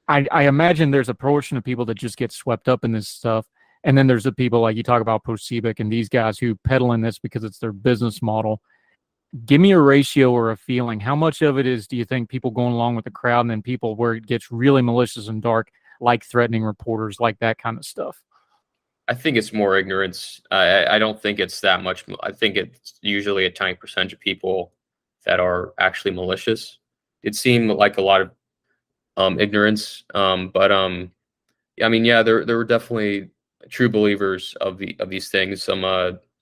I imagine there's a portion of people that just get swept up in this stuff. And then there's the people like you talk about Popick and these guys who peddle in this because it's their business model. Give me a ratio or a feeling. How much of it is, do you think, people going along with the crowd, and then people where it gets really malicious and dark, like threatening reporters, like that kind of stuff? I think it's more ignorance. I don't think it's that much. I think it's usually a tiny percentage of people that are actually malicious. It seemed like a lot of ignorance, but I mean, yeah, there were definitely true believers of these things.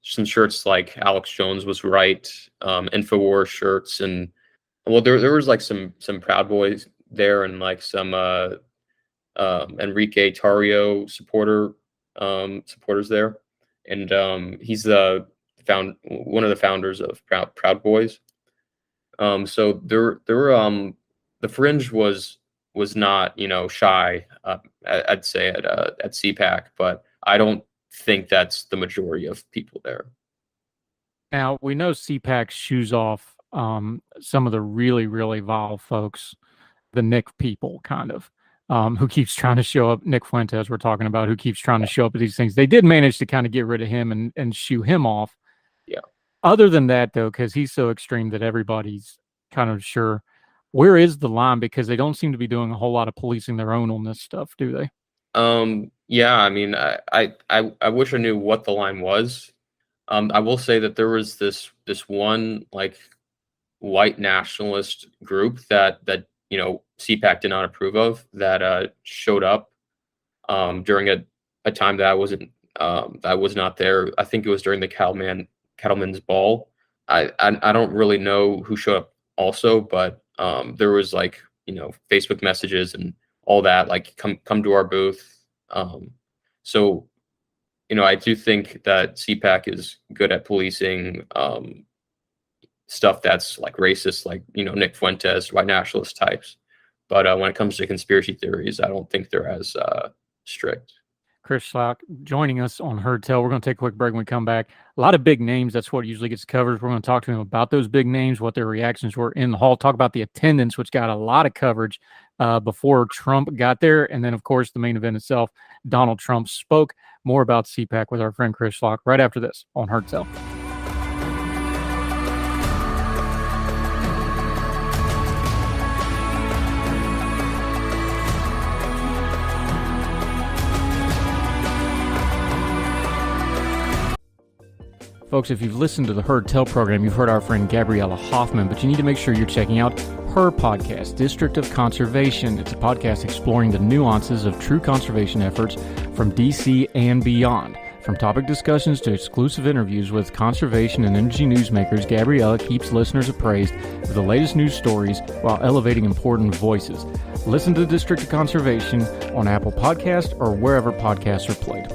Some shirts like Alex Jones was right, Infowars shirts, and well, there was like some Proud Boys there, and like some Enrique Tarrio supporters there, and he's one of the founders of Proud Boys. So there were the fringe was not, shy, I'd say at CPAC, but I don't think that's the majority of people there. Now, we know CPAC shoes off some of the really, really vile folks, the Nick people, kind of, who keeps trying to show up. Nick Fuentes, we're talking about, who keeps trying to show up at these things. They did manage to kind of get rid of him and shoo him off. Yeah. Other than that, though, because he's so extreme that everybody's kind of sure, where is the line? Because they don't seem to be doing a whole lot of policing their own on this stuff, do they? Yeah, I mean, I wish I knew what the line was. I will say that there was this one like white nationalist group that CPAC did not approve of, that showed up during a time that I was not there. I think it was during the Cattleman's Ball. I don't really know who showed up also, but there was like Facebook messages and all that, like come to our booth. So I do think that CPAC is good at policing stuff that's like racist, like Nick Fuentes, white nationalist types. But when it comes to conspiracy theories, I don't think they're as strict. Chris Schlock joining us on Heard Tell. We're going to take a quick break when we come back. A lot of big names. That's what usually gets covered. We're going to talk to him about those big names, what their reactions were in the hall, talk about the attendance, which got a lot of coverage before Trump got there. And then, of course, the main event itself, Donald Trump spoke. More about CPAC with our friend Chris Schlock right after this on Heard Tell. Folks, if you've listened to the Heard Tell program, you've heard our friend Gabriella Hoffman, but you need to make sure you're checking out her podcast, District of Conservation. It's a podcast exploring the nuances of true conservation efforts from DC and beyond. From topic discussions to exclusive interviews with conservation and energy newsmakers, Gabriella keeps listeners appraised of the latest news stories while elevating important voices. Listen to District of Conservation on Apple Podcasts or wherever podcasts are played.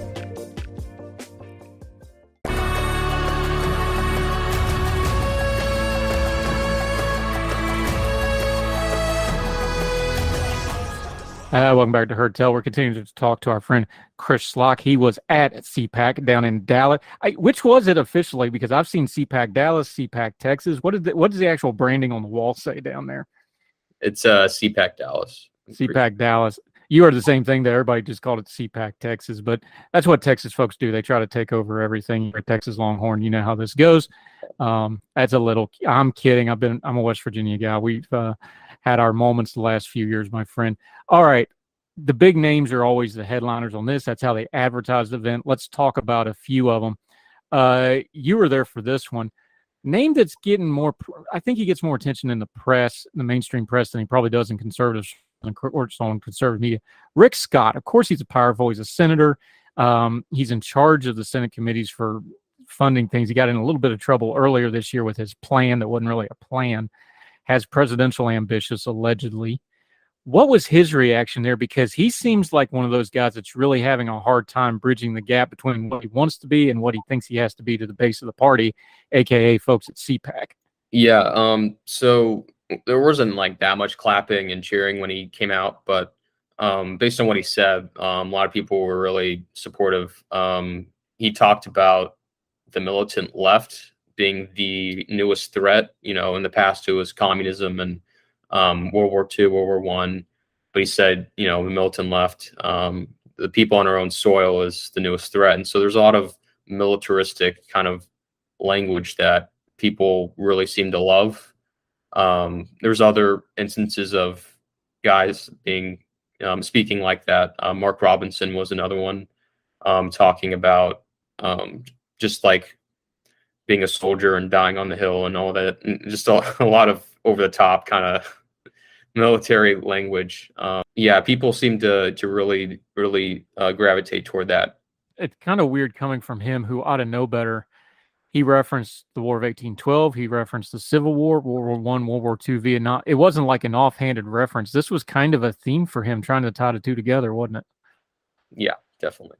Welcome back to Heard Tell. We're continuing to talk to our friend Chris Schlock. He was at CPAC down in Dallas. Which was it officially? Because I've seen CPAC Dallas, CPAC Texas. What does the actual branding on the wall say down there? It's CPAC Dallas. CPAC Dallas. You are the same thing that everybody just called it CPAC Texas, but that's what Texas folks do. They try to take over everything. You're a Texas Longhorn. You know how this goes. That's a little. I'm kidding. I'm a West Virginia guy. We've had our moments the last few years, my friend. All right. The big names are always the headliners on this. That's how they advertise the event. Let's talk about a few of them. You were there for this one. Name that's getting more, I think he gets more attention in the press, the mainstream press, than he probably does in conservatives or on conservative media. Rick Scott. Of course, he's powerful. He's a senator. He's in charge of the Senate committees for funding things. He got in a little bit of trouble earlier this year with his plan that wasn't really a plan. Has presidential ambitions, allegedly. What was his reaction there? Because he seems like one of those guys that's really having a hard time bridging the gap between what he wants to be and what he thinks he has to be to the base of the party, a.k.a. folks at CPAC. Yeah, so there wasn't like that much clapping and cheering when he came out, but based on what he said, a lot of people were really supportive. He talked about the militant left being the newest threat. You know, in the past it was communism and World War II, World War I. But he said, you know, the militant left, the people on our own soil is the newest threat. And so there's a lot of militaristic kind of language that people really seem to love. There's other instances of guys being speaking like that. Mark Robinson was another one, talking about just like being a soldier and dying on the hill and all that. And just a lot of over the top kind of military language. Yeah, people seem to really gravitate toward that. It's kind of weird coming from him, who ought to know better. He referenced the War of 1812. He referenced the Civil War, World War I, World War II, Vietnam. It wasn't like an offhanded reference. This was kind of a theme for him, trying to tie the two together, wasn't it? Yeah, definitely.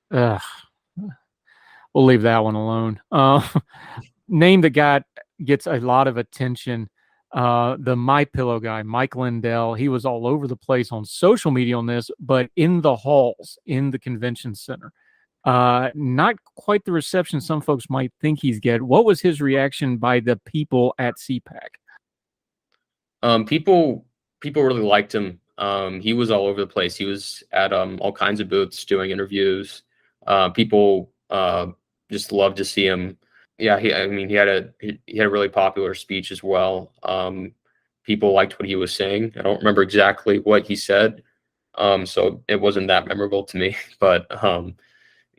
We'll leave that one alone. Name that gets a lot of attention. The MyPillow guy, Mike Lindell. He was all over the place on social media on this, but in the halls, in the convention center. Not quite the reception some folks might think he's getting. What was his reaction by the people at CPAC? People really liked him. He was all over the place. He was at all kinds of booths doing interviews. People just loved to see him. Yeah, he had a really popular speech as well. People liked what he was saying. I don't remember exactly what he said, so it wasn't that memorable to me. But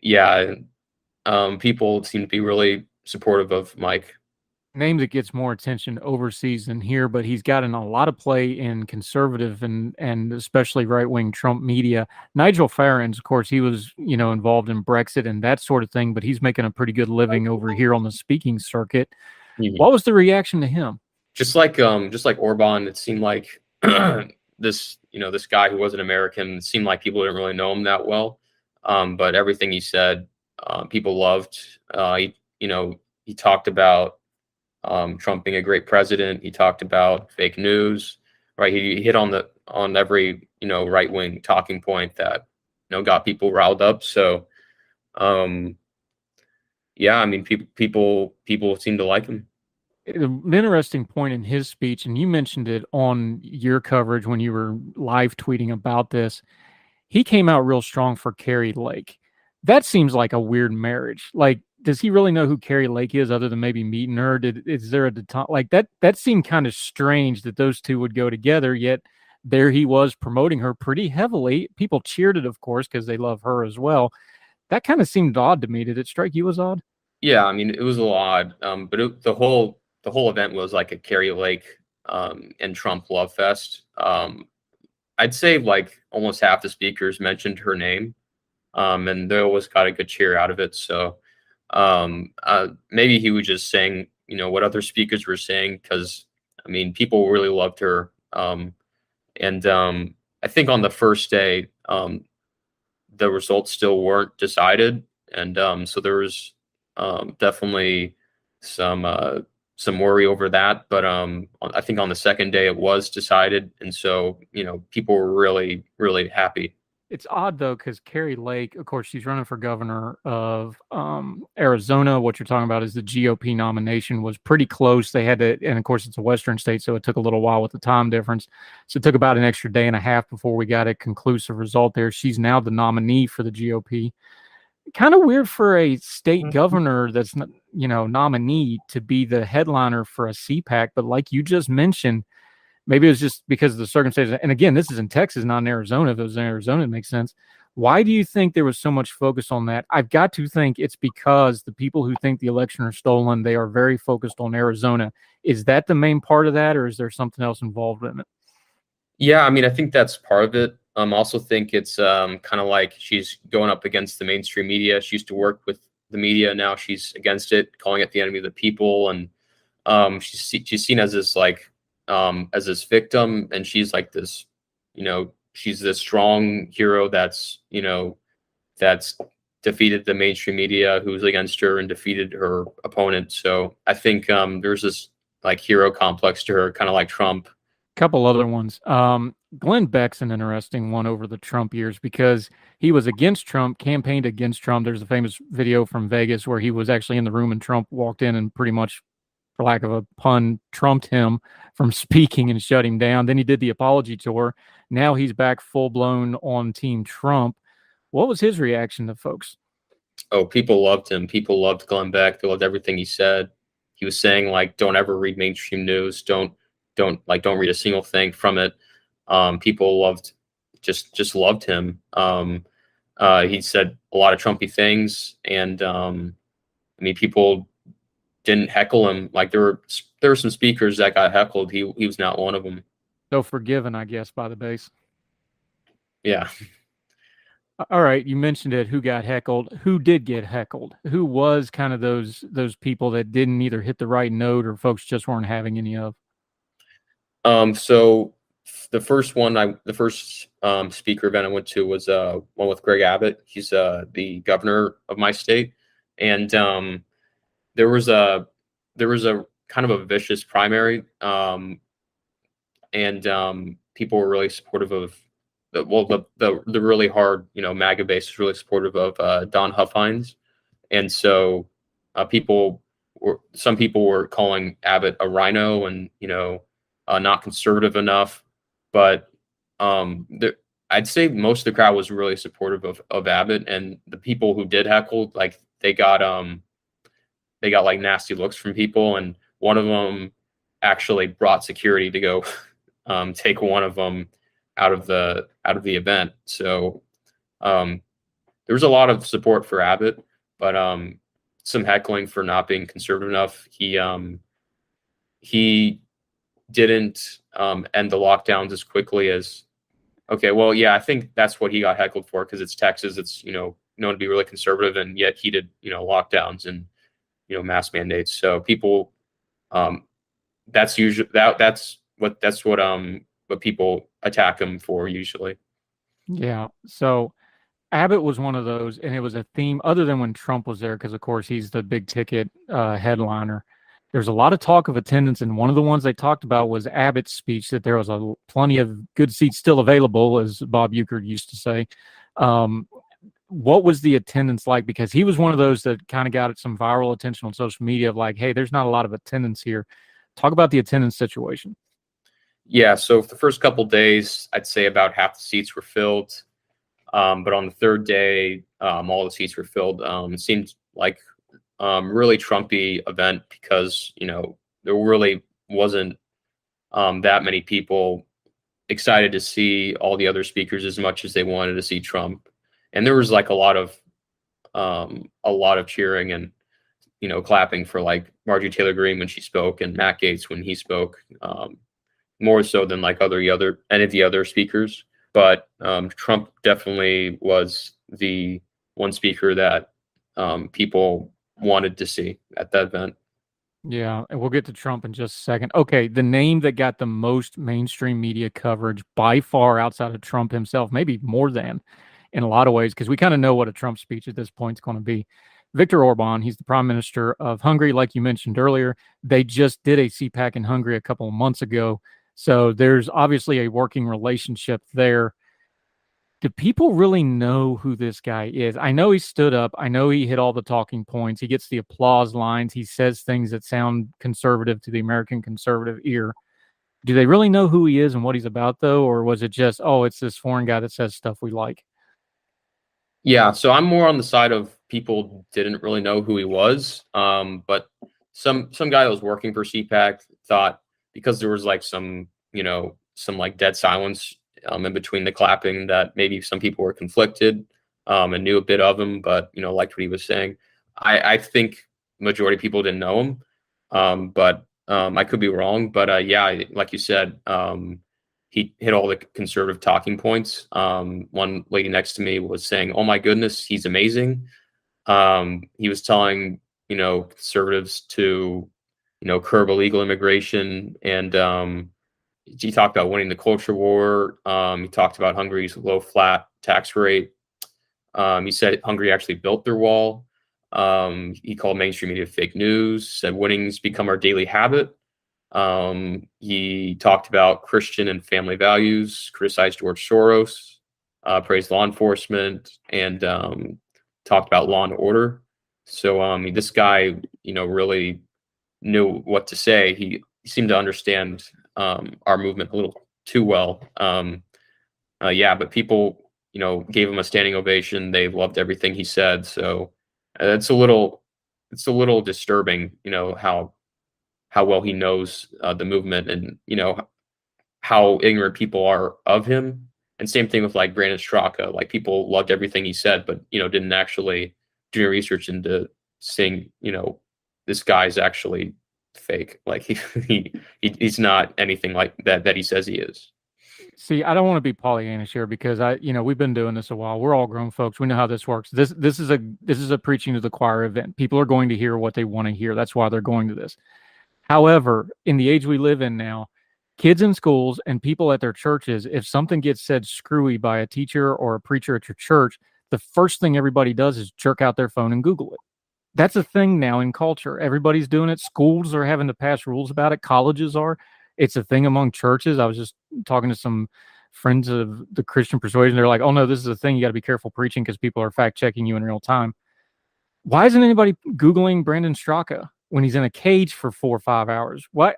yeah, people seem to be really supportive of Mike. Name that gets more attention overseas than here, but he's gotten a lot of play in conservative and especially right-wing Trump media. Nigel Farage, of course, he was, involved in Brexit and that sort of thing, but he's making a pretty good living over here on the speaking circuit. Mm-hmm. What was the reaction to him? Just like Orban, it seemed like this guy who wasn't American, it seemed like people didn't really know him that well. But everything he said, people loved. He talked about Trump being a great president. He talked about fake news, right? He hit on every right wing talking point that got people riled up. So, yeah, I mean, people seem to like him. An interesting point in his speech, and you mentioned it on your coverage when you were live tweeting about this. He came out real strong for Carrie Lake. That seems like a weird marriage. Like, does he really know who Carrie Lake is other than maybe meeting her? Is there a like that? That seemed kind of strange that those two would go together, yet there he was promoting her pretty heavily. People cheered it, of course, because they love her as well. That kind of seemed odd to me. Did it strike you as odd? Yeah, I mean, it was a little odd. But the whole event was like a Carrie Lake and Trump love fest. I'd say like almost half the speakers mentioned her name, and they always got a good cheer out of it. So maybe he was just saying, what other speakers were saying, because I mean, people really loved her. And I think on the first day, the results still weren't decided, and so there was definitely some worry over that. But I think on the second day it was decided, and so people were really, really happy. It's odd, though, because Carrie Lake, of course, she's running for governor of Arizona. What you're talking about is the GOP nomination was pretty close. They had to, and of course, it's a Western state, so it took a little while with the time difference. So it took about an extra day and a half before we got a conclusive result there. She's now the nominee for the GOP. Kind of weird for a state governor that's, nominee to be the headliner for a CPAC. But like you just mentioned, maybe it was just because of the circumstances. And again, this is in Texas, not in Arizona. If it was in Arizona, it makes sense. Why do you think there was so much focus on that? I've got to think it's because the people who think the election are stolen, they are very focused on Arizona. Is that the main part of that, or is there something else involved in it? Yeah, I mean, I think that's part of it. I also think it's kind of like she's going up against the mainstream media. She used to work with the media. Now she's against it, calling it the enemy of the people. And she's seen as this as this victim, and she's like this, she's this strong hero that's defeated the mainstream media who's against her and defeated her opponent. So I think there's this like hero complex to her, kind of like Trump. Couple other ones. Glenn Beck's an interesting one over the Trump years because he was against Trump, campaigned against Trump. There's a famous video from Vegas where he was actually in the room and Trump walked in and pretty much, for lack of a pun, trumped him from speaking and shut him down. Then he did the apology tour. Now he's back full blown on Team Trump. What was his reaction to folks? Oh, people loved him. People loved Glenn Beck. They loved everything he said. He was saying, like, don't ever read mainstream news. Don't read a single thing from it. People just loved him. He said a lot of Trumpy things, and I mean, people didn't heckle him. Like there were some speakers that got heckled. He was not one of them. So forgiven, I guess, by the base. Yeah. All right, you mentioned it. Who got heckled? Who did get heckled? Who was kind of those people that didn't either hit the right note or folks just weren't having any of? So the first speaker event I went to was one with Greg Abbott. He's the governor of my state, and there was a kind of a vicious primary, and people were really supportive of the really hard, MAGA base was really supportive of Don Huffines, and so some people were calling Abbott a rhino and not conservative enough, but I'd say most of the crowd was really supportive of Abbott, and the people who did heckle, like they got like nasty looks from people, and one of them actually brought security to go take one of them out of the event. So there was a lot of support for Abbott, but some heckling for not being conservative enough. He didn't end the lockdowns as quickly as, okay, well, yeah, I think that's what he got heckled for, because it's Texas. It's known to be really conservative, and yet he did lockdowns and mask mandates. So people, that's usually that's what people attack him for usually. Yeah. So Abbott was one of those, and it was a theme other than when Trump was there, because of course he's the big ticket headliner. There's a lot of talk of attendance, and one of the ones they talked about was Abbott's speech, that there was plenty of good seats still available, as Bob Euchre used to say. What was the attendance like? Because he was one of those that kind of got some viral attention on social media of like, hey, there's not a lot of attendance here. Talk about the attendance situation. Yeah, so for the first couple of days, I'd say about half the seats were filled. But on the third day, all the seats were filled. It seemed like really Trumpy event because, there really wasn't that many people excited to see all the other speakers as much as they wanted to see Trump. And there was like a lot of cheering and, clapping for like Marjorie Taylor Greene when she spoke and Matt Gaetz when he spoke, more so than like any of the other speakers. But Trump definitely was the one speaker that people wanted to see at that event. Yeah, and we'll get to Trump in just a second. Okay, the name that got the most mainstream media coverage by far outside of Trump himself, maybe more than in a lot of ways, because we kind of know what a Trump speech at this point is going to be. Viktor Orban, he's the prime minister of Hungary, like you mentioned earlier. They just did a CPAC in Hungary a couple of months ago. So there's obviously a working relationship there. Do people really know who this guy is? I know he stood up. I know he hit all the talking points. He gets the applause lines. He says things that sound conservative to the American conservative ear. Do they really know who he is and what he's about, though? Or was it just, oh, it's this foreign guy that says stuff we like? Yeah, so I'm more on the side of people didn't really know who he was. But some guy that was working for CPAC thought, because there was like some like dead silence in between the clapping, that maybe some people were conflicted and knew a bit of him, but liked what he was saying. I think majority of people didn't know him, but I could be wrong. But yeah, like you said, he hit all the conservative talking points. One lady next to me was saying, "Oh my goodness, he's amazing." He was telling conservatives to curb illegal immigration, and he talked about winning the culture war. He talked about Hungary's low flat tax rate. He said Hungary actually built their wall. He called mainstream media fake news, said winning's become our daily habit. He talked about Christian and family values, criticized George Soros, praised law enforcement, and talked about law and order. So this guy, really knew what to say. He seemed to understand our movement a little too well. But people, gave him a standing ovation. They loved everything he said. So it's a little disturbing, how well he knows the movement, and how ignorant people are of him. And same thing with like Brandon Straka. Like, people loved everything he said, but didn't actually do any research into saying this guy's actually fake. Like, he's not anything like that he says he is. See, I don't want to be Pollyannish here, because we've been doing this a while. We're all grown folks. We know how this works. This is a preaching to the choir event. People are going to hear what they want to hear. That's why they're going to this. However, in the age we live in now, kids in schools and people at their churches, if something gets said screwy by a teacher or a preacher at your church, the first thing everybody does is jerk out their phone and Google it. That's a thing now in culture. Everybody's doing it. Schools are having to pass rules about it. Colleges are. It's a thing among churches. I was just talking to some friends of the Christian persuasion. They're like, oh no, this is a thing. You got to be careful preaching because people are fact checking you in real time. Why isn't anybody Googling Brandon Straka when he's in a cage for 4 or 5 hours? What?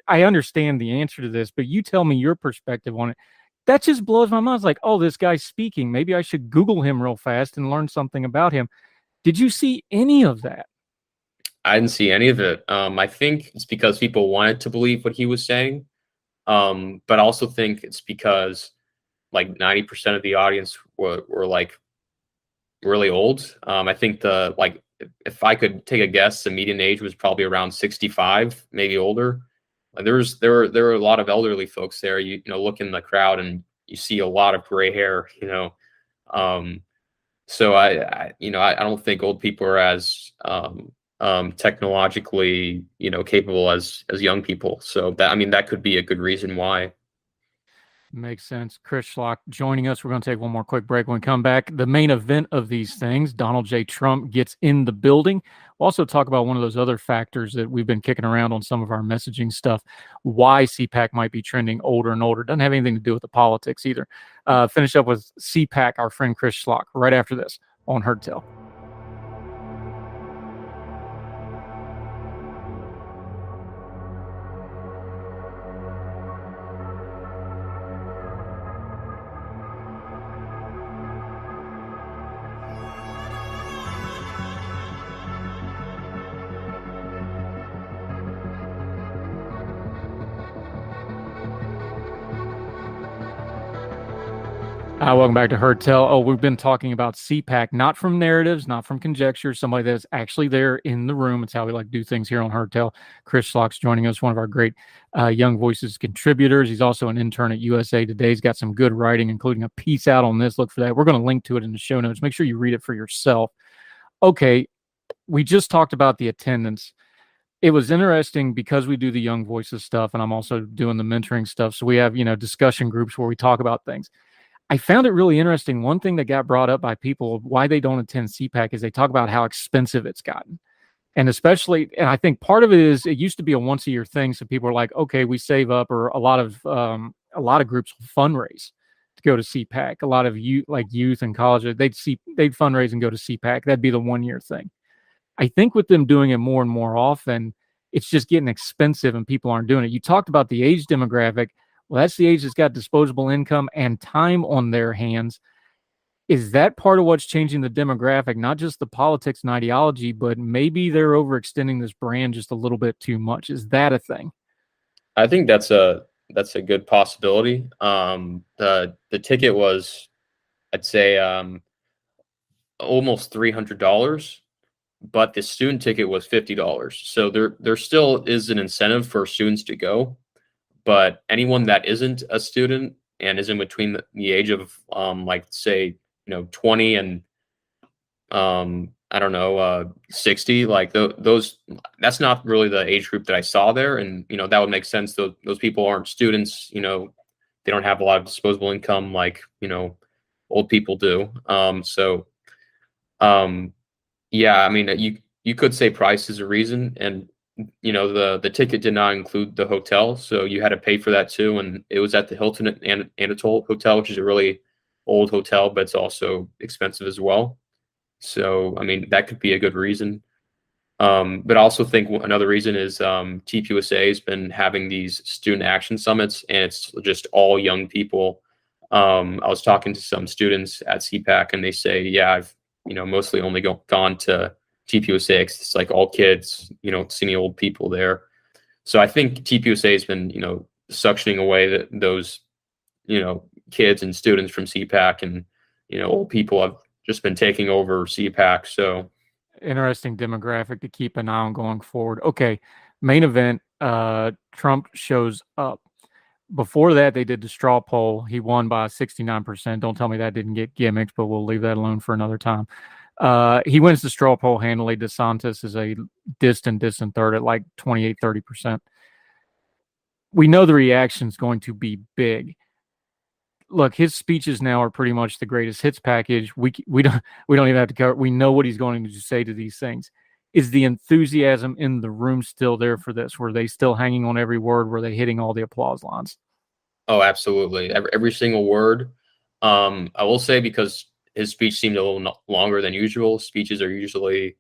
I understand the answer to this, but you tell me your perspective on it. That just blows my mind. It's like, oh, this guy's speaking. Maybe I should Google him real fast and learn something about him. Did you see any of that? I didn't see any of it. I think it's because people wanted to believe what he was saying. But I also think it's because like 90% of the audience were like really old. I think if I could take a guess, the median age was probably around 65, maybe older. There were a lot of elderly folks there. You look in the crowd and you see a lot of gray hair. So I don't think old people are as technologically capable as young people. So that could be a good reason why. Makes sense. Chris Schlock joining us. We're going to take one more quick break. When we come back, the main event of these things, Donald J. Trump gets in the building. We'll also talk about one of those other factors that we've been kicking around on some of our messaging stuff, why CPAC might be trending older and older. Doesn't have anything to do with the politics either. Finish up with CPAC, our friend Chris Schlock, right after this on Heard Tell. Welcome back to Heard Tell. Oh, we've been talking about CPAC, not from narratives, not from conjecture, somebody that's actually there in the room. It's how we like to do things here on Heard Tell. Chris Schlock's joining us, one of our great Young Voices contributors. He's also an intern at USA Today. He's got some good writing, including a piece out on this. Look for that. We're going to link to it in the show notes. Make sure you read it for yourself. Okay, we just talked about the attendance. It was interesting because we do the Young Voices stuff, and I'm also doing the mentoring stuff. So we have, discussion groups where we talk about things. I found it really interesting. One thing that got brought up by people, why they don't attend CPAC, is they talk about how expensive it's gotten. And I think part of it is it used to be a once a year thing. So people are like, okay, we save up, or a lot of groups fundraise to go to CPAC. A lot of youth and college, they'd fundraise and go to CPAC. That'd be the 1 year thing. I think with them doing it more and more often, it's just getting expensive and people aren't doing it. You talked about the age demographic. Well, that's the age that's got disposable income and time on their hands. Is that part of what's changing the demographic? Not just the politics and ideology, but maybe they're overextending this brand just a little bit too much. Is that a thing? I think that's a good possibility. The ticket was, I'd say, almost $300, but the student ticket was $50. So there still is an incentive for students to go. But anyone that isn't a student and is in between the age of, 20 and, 60, like those, that's not really the age group that I saw there. And, that would make sense. Those people aren't students, they don't have a lot of disposable income like, old people do. You could say price is a reason. And the ticket did not include the hotel, so you had to pay for that too. And it was at the Hilton and Anatole Hotel, which is a really old hotel, but it's also expensive as well. So, I mean, that could be a good reason. But I also think another reason is TPUSA has been having these student action summits, and it's just all young people. I was talking to some students at CPAC, and they say, yeah, I've mostly only gone to TPUSA. It's like all kids, don't see any old people there. So I think TPUSA has been, suctioning away those, kids and students from CPAC, and, old people have just been taking over CPAC. So interesting demographic to keep an eye on going forward. Okay, main event, Trump shows up. Before that, they did the straw poll. He won by 69%. Don't tell me that didn't get gimmicks, but we'll leave that alone for another time. He wins the straw poll handily. DeSantis is a distant third at like 28-30%. We know the reaction is going to be big. Look, his speeches now are pretty much the greatest hits package. We don't even have to cover. We know what he's going to say to these things. Is the enthusiasm in the room still there for this? Were they still hanging on every word? Were they hitting all the applause lines? Oh, absolutely. Every single word. I will say, because his speech seemed a little longer than usual. Speeches are usually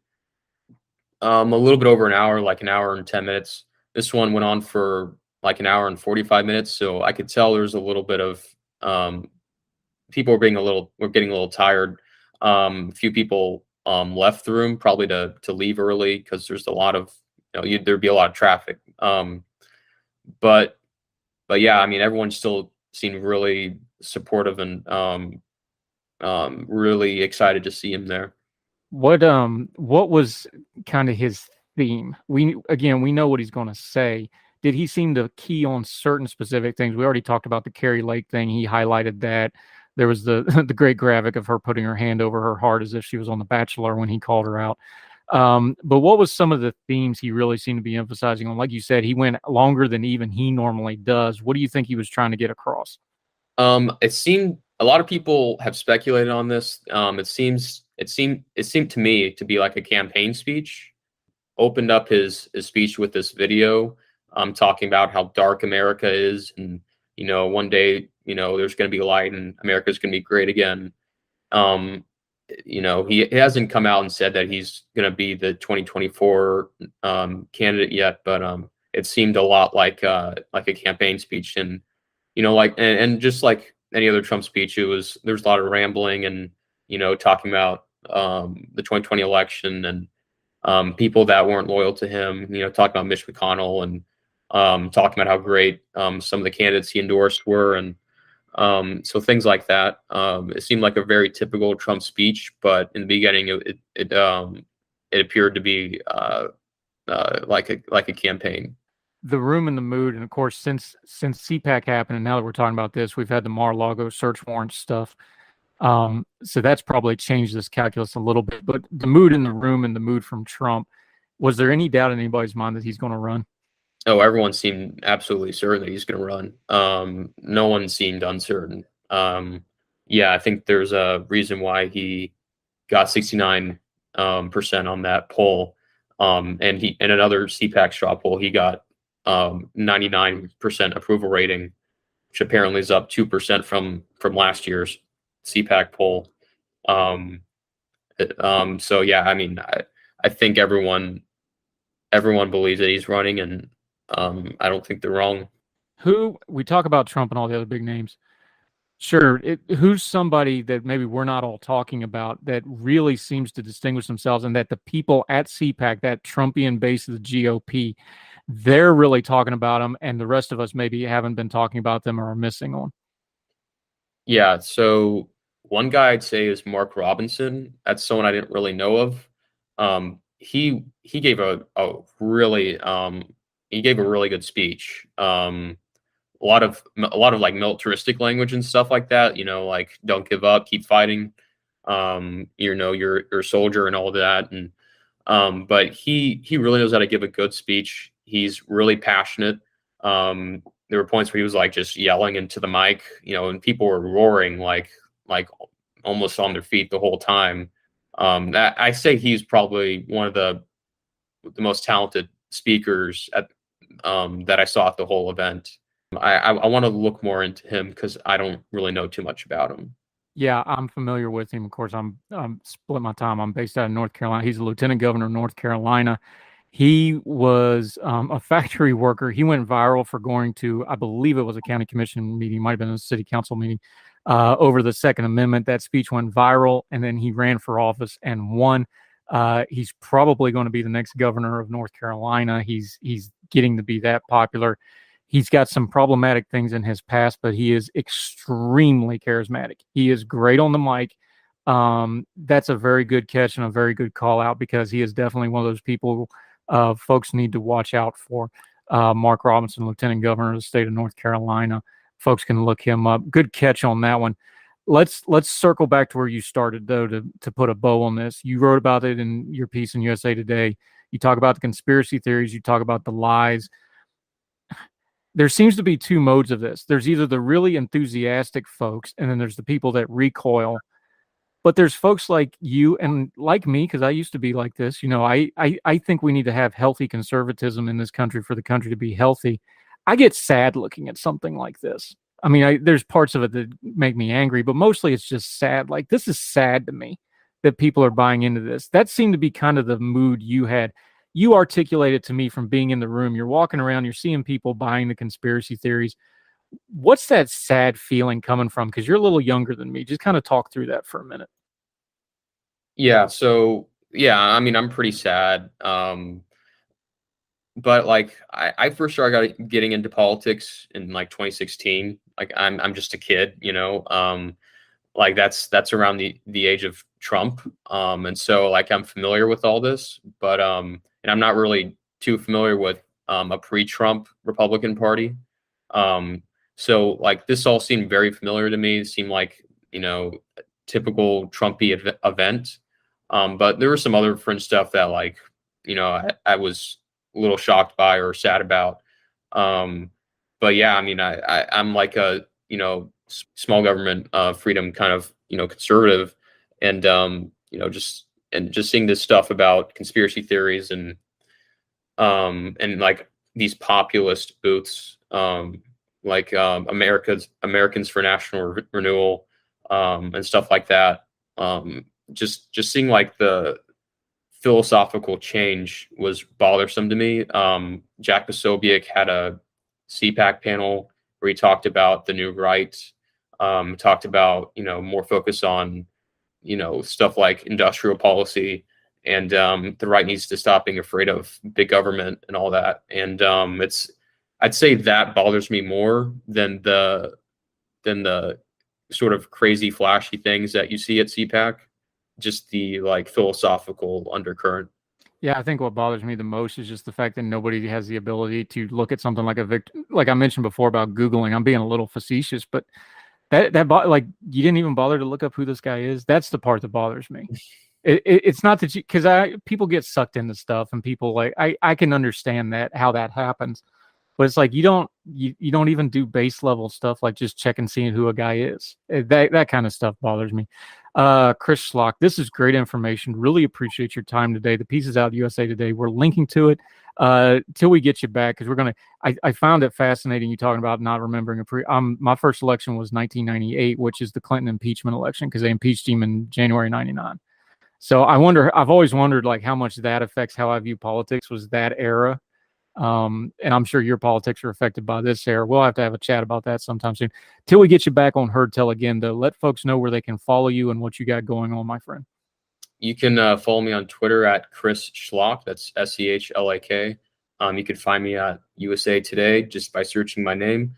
a little bit over an hour, like an hour and 10 minutes. This one went on for like an hour and 45 minutes. So I could tell there's a little bit of people were getting a little tired. A few people left the room, probably to leave early, because there's a lot of there'd be a lot of traffic. But yeah, I mean, everyone still seemed really supportive and really excited to see him there. What was kind of his theme? We know what he's going to say. Did he seem to key on certain specific things? We already talked about the Carrie Lake thing. He highlighted that. There was the great graphic of her putting her hand over her heart as if she was on The Bachelor when he called her out. But what was some of the themes he really seemed to be emphasizing on? Like you said, he went longer than even he normally does. What do you think he was trying to get across? It seemed, a lot of people have speculated on this. It seemed to me to be like a campaign speech. Opened up his speech with this video, talking about how dark America is, and one day there's going to be light and America's going to be great again. He hasn't come out and said that he's going to be the 2024 candidate yet, but it seemed a lot like a campaign speech. And and just like any other Trump speech, there's a lot of rambling and talking about the 2020 election and people that weren't loyal to him, talking about Mitch McConnell and talking about how great some of the candidates he endorsed were, and so things like that. It seemed like a very typical Trump speech, but in the beginning, it appeared to be like a campaign. The room and the mood, and of course, since CPAC happened, and now that we're talking about this, we've had the Mar-a-Lago search warrant stuff. So that's probably changed this calculus a little bit. But the mood in the room and the mood from Trump, was there any doubt in anybody's mind that he's going to run? Oh, everyone seemed absolutely certain that he's going to run. No one seemed uncertain. Yeah, I think there's a reason why he got 69% on that poll. And in another CPAC straw poll, he got 99% approval rating, which apparently is up 2% from last year's CPAC poll. So yeah, I mean, I think everyone believes that he's running, and I don't think they're wrong. We talk about Trump and all the other big names. Sure. Who's somebody that maybe we're not all talking about that really seems to distinguish themselves, and that the people at CPAC, that Trumpian base of the GOP, they're really talking about them, and the rest of us maybe haven't been talking about them or are missing on? Yeah. So one guy I'd say is Mark Robinson. That's someone I didn't really know of. He gave a really good speech. A lot of like militaristic language and stuff like that. Like don't give up, keep fighting. You're a soldier and all that. And but he really knows how to give a good speech. He's really passionate. There were points where he was like just yelling into the mic, and people were roaring like almost on their feet the whole time. That I say he's probably one of the most talented speakers at that I saw at the whole event. I want to look more into him because I don't really know too much about him. Yeah, I'm familiar with him. Of course, I'm split my time. I'm based out of North Carolina. He's a lieutenant governor of North Carolina. He was a factory worker. He went viral for going to, I believe it was a county commission meeting, might have been a city council meeting, over the Second Amendment. That speech went viral, and then he ran for office and won. He's probably going to be the next governor of North Carolina. He's getting to be that popular. He's got some problematic things in his past, but he is extremely charismatic. He is great on the mic. That's a very good catch and a very good call out, because he is definitely one of those people folks need to watch out for. Mark Robinson, Lieutenant Governor of the state of North Carolina. Folks can look him up. Good catch on that one. Let's circle back to where you started, though, to put a bow on this. You wrote about it in your piece in USA Today. You talk about the conspiracy theories. You talk about the lies. There seems to be two modes of this. There's either the really enthusiastic folks, and then there's the people that recoil. But there's folks like you and like me, because I used to be like this. You know, I think we need to have healthy conservatism in this country for the country to be healthy. I get sad looking at something like this. I mean, there's parts of it that make me angry, but mostly it's just sad. Like, this is sad to me that people are buying into this. That seemed to be kind of the mood you had. You articulated to me from being in the room. You're walking around, you're seeing people buying the conspiracy theories. What's that sad feeling coming from? Because you're a little younger than me. Just kind of talk through that for a minute. Yeah. So, yeah, I mean, I'm pretty sad. But like, I first started getting into politics in like 2016. Like, I'm just a kid, you know. Like that's around the age of Trump. And so like I'm familiar with all this, but and I'm not really too familiar with a pre-Trump Republican Party. So like this all seemed very familiar to me. It seemed like, you know, a typical Trumpy event. But there was some other fringe stuff that, like, you know, I was a little shocked by or sad about. But yeah, I mean, I'm like a, you know, small government freedom kind of, you know, conservative, and you know, just seeing this stuff about conspiracy theories and like these populist booths, like Americans for National Renewal, and stuff like that. Just seeing like the philosophical change was bothersome to me. Jack Posobiec had a CPAC panel where he talked about the new right, talked about, you know, more focus on, you know, stuff like industrial policy, and the right needs to stop being afraid of big government and all that. And I'd say that bothers me more than the sort of crazy flashy things that you see at CPAC, just the like philosophical undercurrent. Yeah, I think what bothers me the most is just the fact that nobody has the ability to look at something like like I mentioned before about Googling. I'm being a little facetious, but like you didn't even bother to look up who this guy is. That's the part that bothers me. It's not that because people get sucked into stuff, and people like I can understand that, how that happens, but it's like you don't even do base level stuff like just check and seeing who a guy is. That kind of stuff bothers me. Chris Schlock, this is great information. Really appreciate your time today. The piece is out USA Today. We're linking to it till we get you back, because we're gonna. I found it fascinating you talking about not remembering my first election was 1998, which is the Clinton impeachment election, because they impeached him in January '99. So I've always wondered like how much that affects how I view politics, was that era. And I'm sure your politics are affected by this era. We'll have to have a chat about that sometime soon. Till we get you back on Heard Tell again, though, let folks know where they can follow you and what you got going on, my friend. You can follow me on Twitter at Chris Schlak. That's SCHLAK. You can find me at USA Today just by searching my name.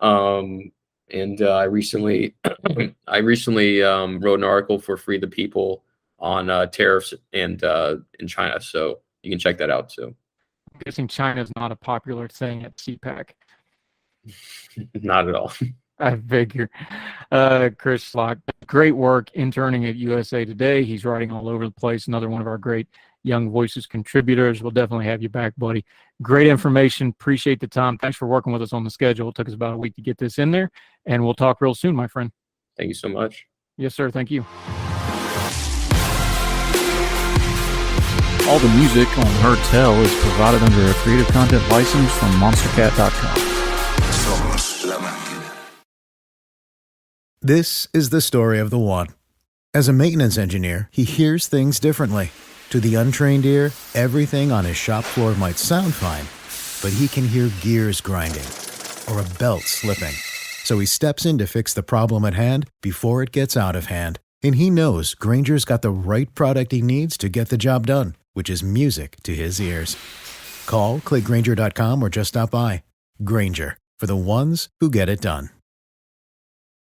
And I recently wrote an article for Free the People on tariffs and in China, so you can check that out too. I'm guessing China is not a popular thing at CPAC. Not at all. I figure. Chris Schlock, great work interning at USA Today. He's writing all over the place. Another one of our great Young Voices contributors. We'll definitely have you back, buddy. Great information. Appreciate the time. Thanks for working with us on the schedule. It took us about a week to get this in there, and we'll talk real soon, my friend. Thank you so much. Yes, sir. Thank you. All the music on Heard Tell is provided under a Creative Content license from monstercat.com. This is the story of the one. As a maintenance engineer, he hears things differently. To the untrained ear, everything on his shop floor might sound fine, but he can hear gears grinding or a belt slipping. So he steps in to fix the problem at hand before it gets out of hand. And he knows Grainger's got the right product he needs to get the job done, which is music to his ears. Call, click Grainger.com, or just stop by. Grainger, for the ones who get it done.